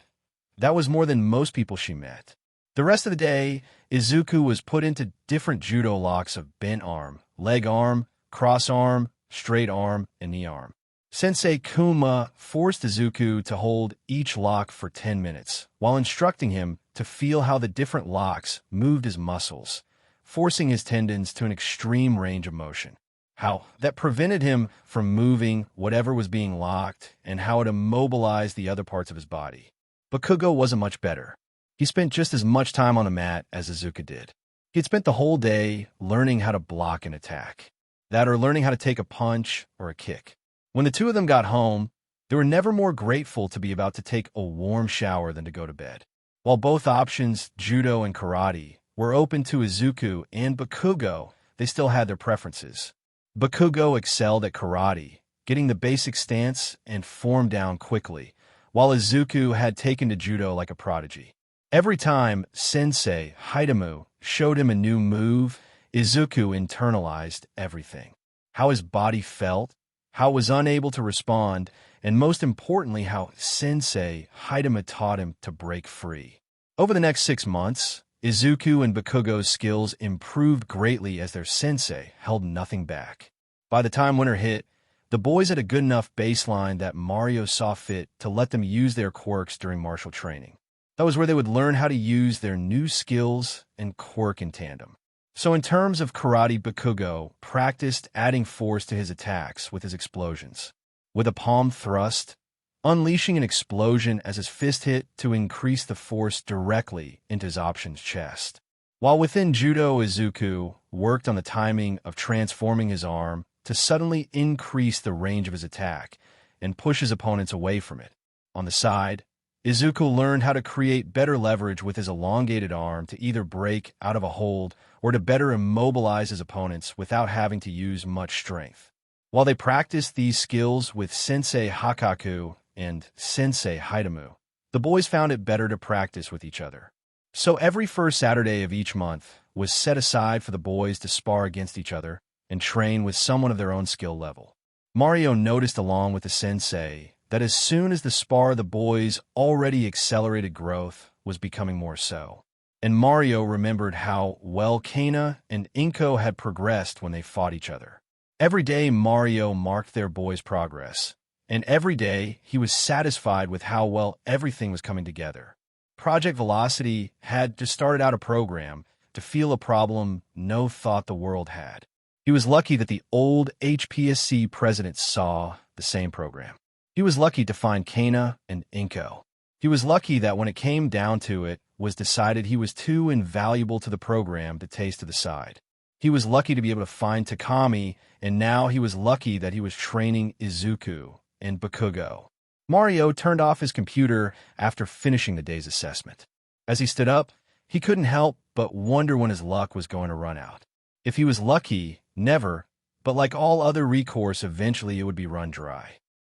that was more than most people she met. The rest of the day, Izuku was put into different judo locks of bent arm, leg arm, cross arm, straight arm, and knee arm. Sensei Kuma forced Izuku to hold each lock for 10 minutes, while instructing him to feel how the different locks moved his muscles, forcing his tendons to an extreme range of motion. How that prevented him from moving whatever was being locked, and how it immobilized the other parts of his body. But Kugo wasn't much better. He spent just as much time on the mat as Izuku did. He had spent the whole day learning how to block an attack, that or learning how to take a punch or a kick. When the two of them got home, they were never more grateful to be about to take a warm shower than to go to bed. While both options, judo and karate, were open to Izuku and Bakugo, they still had their preferences. Bakugo excelled at karate, getting the basic stance and form down quickly, while Izuku had taken to judo like a prodigy. Every time Sensei Hidemu showed him a new move, Izuku internalized everything. How his body felt, how it was unable to respond, and most importantly, how Sensei Hidemu taught him to break free. Over the next 6 months, Izuku and Bakugo's skills improved greatly as their sensei held nothing back. By the time winter hit, the boys had a good enough baseline that Mario saw fit to let them use their quirks during martial training. That was where they would learn how to use their new skills and quirk in tandem. So in terms of karate, Bakugo practiced adding force to his attacks with his explosions. With a palm thrust, unleashing an explosion as his fist hit to increase the force directly into his option's chest. While within judo, Izuku worked on the timing of transforming his arm to suddenly increase the range of his attack and push his opponents away from it. On the side, Izuku learned how to create better leverage with his elongated arm to either break out of a hold or to better immobilize his opponents without having to use much strength. While they practiced these skills with Sensei Hakaku and Sensei Hidemu, the boys found it better to practice with each other. So every first Saturday of each month was set aside for the boys to spar against each other and train with someone of their own skill level. Mario noticed along with the sensei that as soon as the spar, the boys' already accelerated growth was becoming more so. And Mario remembered how well Kana and Inko had progressed when they fought each other. Every day Mario marked their boys' progress, and every day he was satisfied with how well everything was coming together. Project Velocity had just started out a program to feel a problem no thought the world had. He was lucky that the old HPSC president saw the same program. He was lucky to find Kana and Inko. He was lucky that when it came down to it, was decided he was too invaluable to the program to taste to the side. He was lucky to be able to find Takami, and now he was lucky that he was training Izuku and Bakugo. Mario turned off his computer after finishing the day's assessment. As he stood up, he couldn't help but wonder when his luck was going to run out. If he was lucky, never, but like all other recourse, eventually it would be run dry.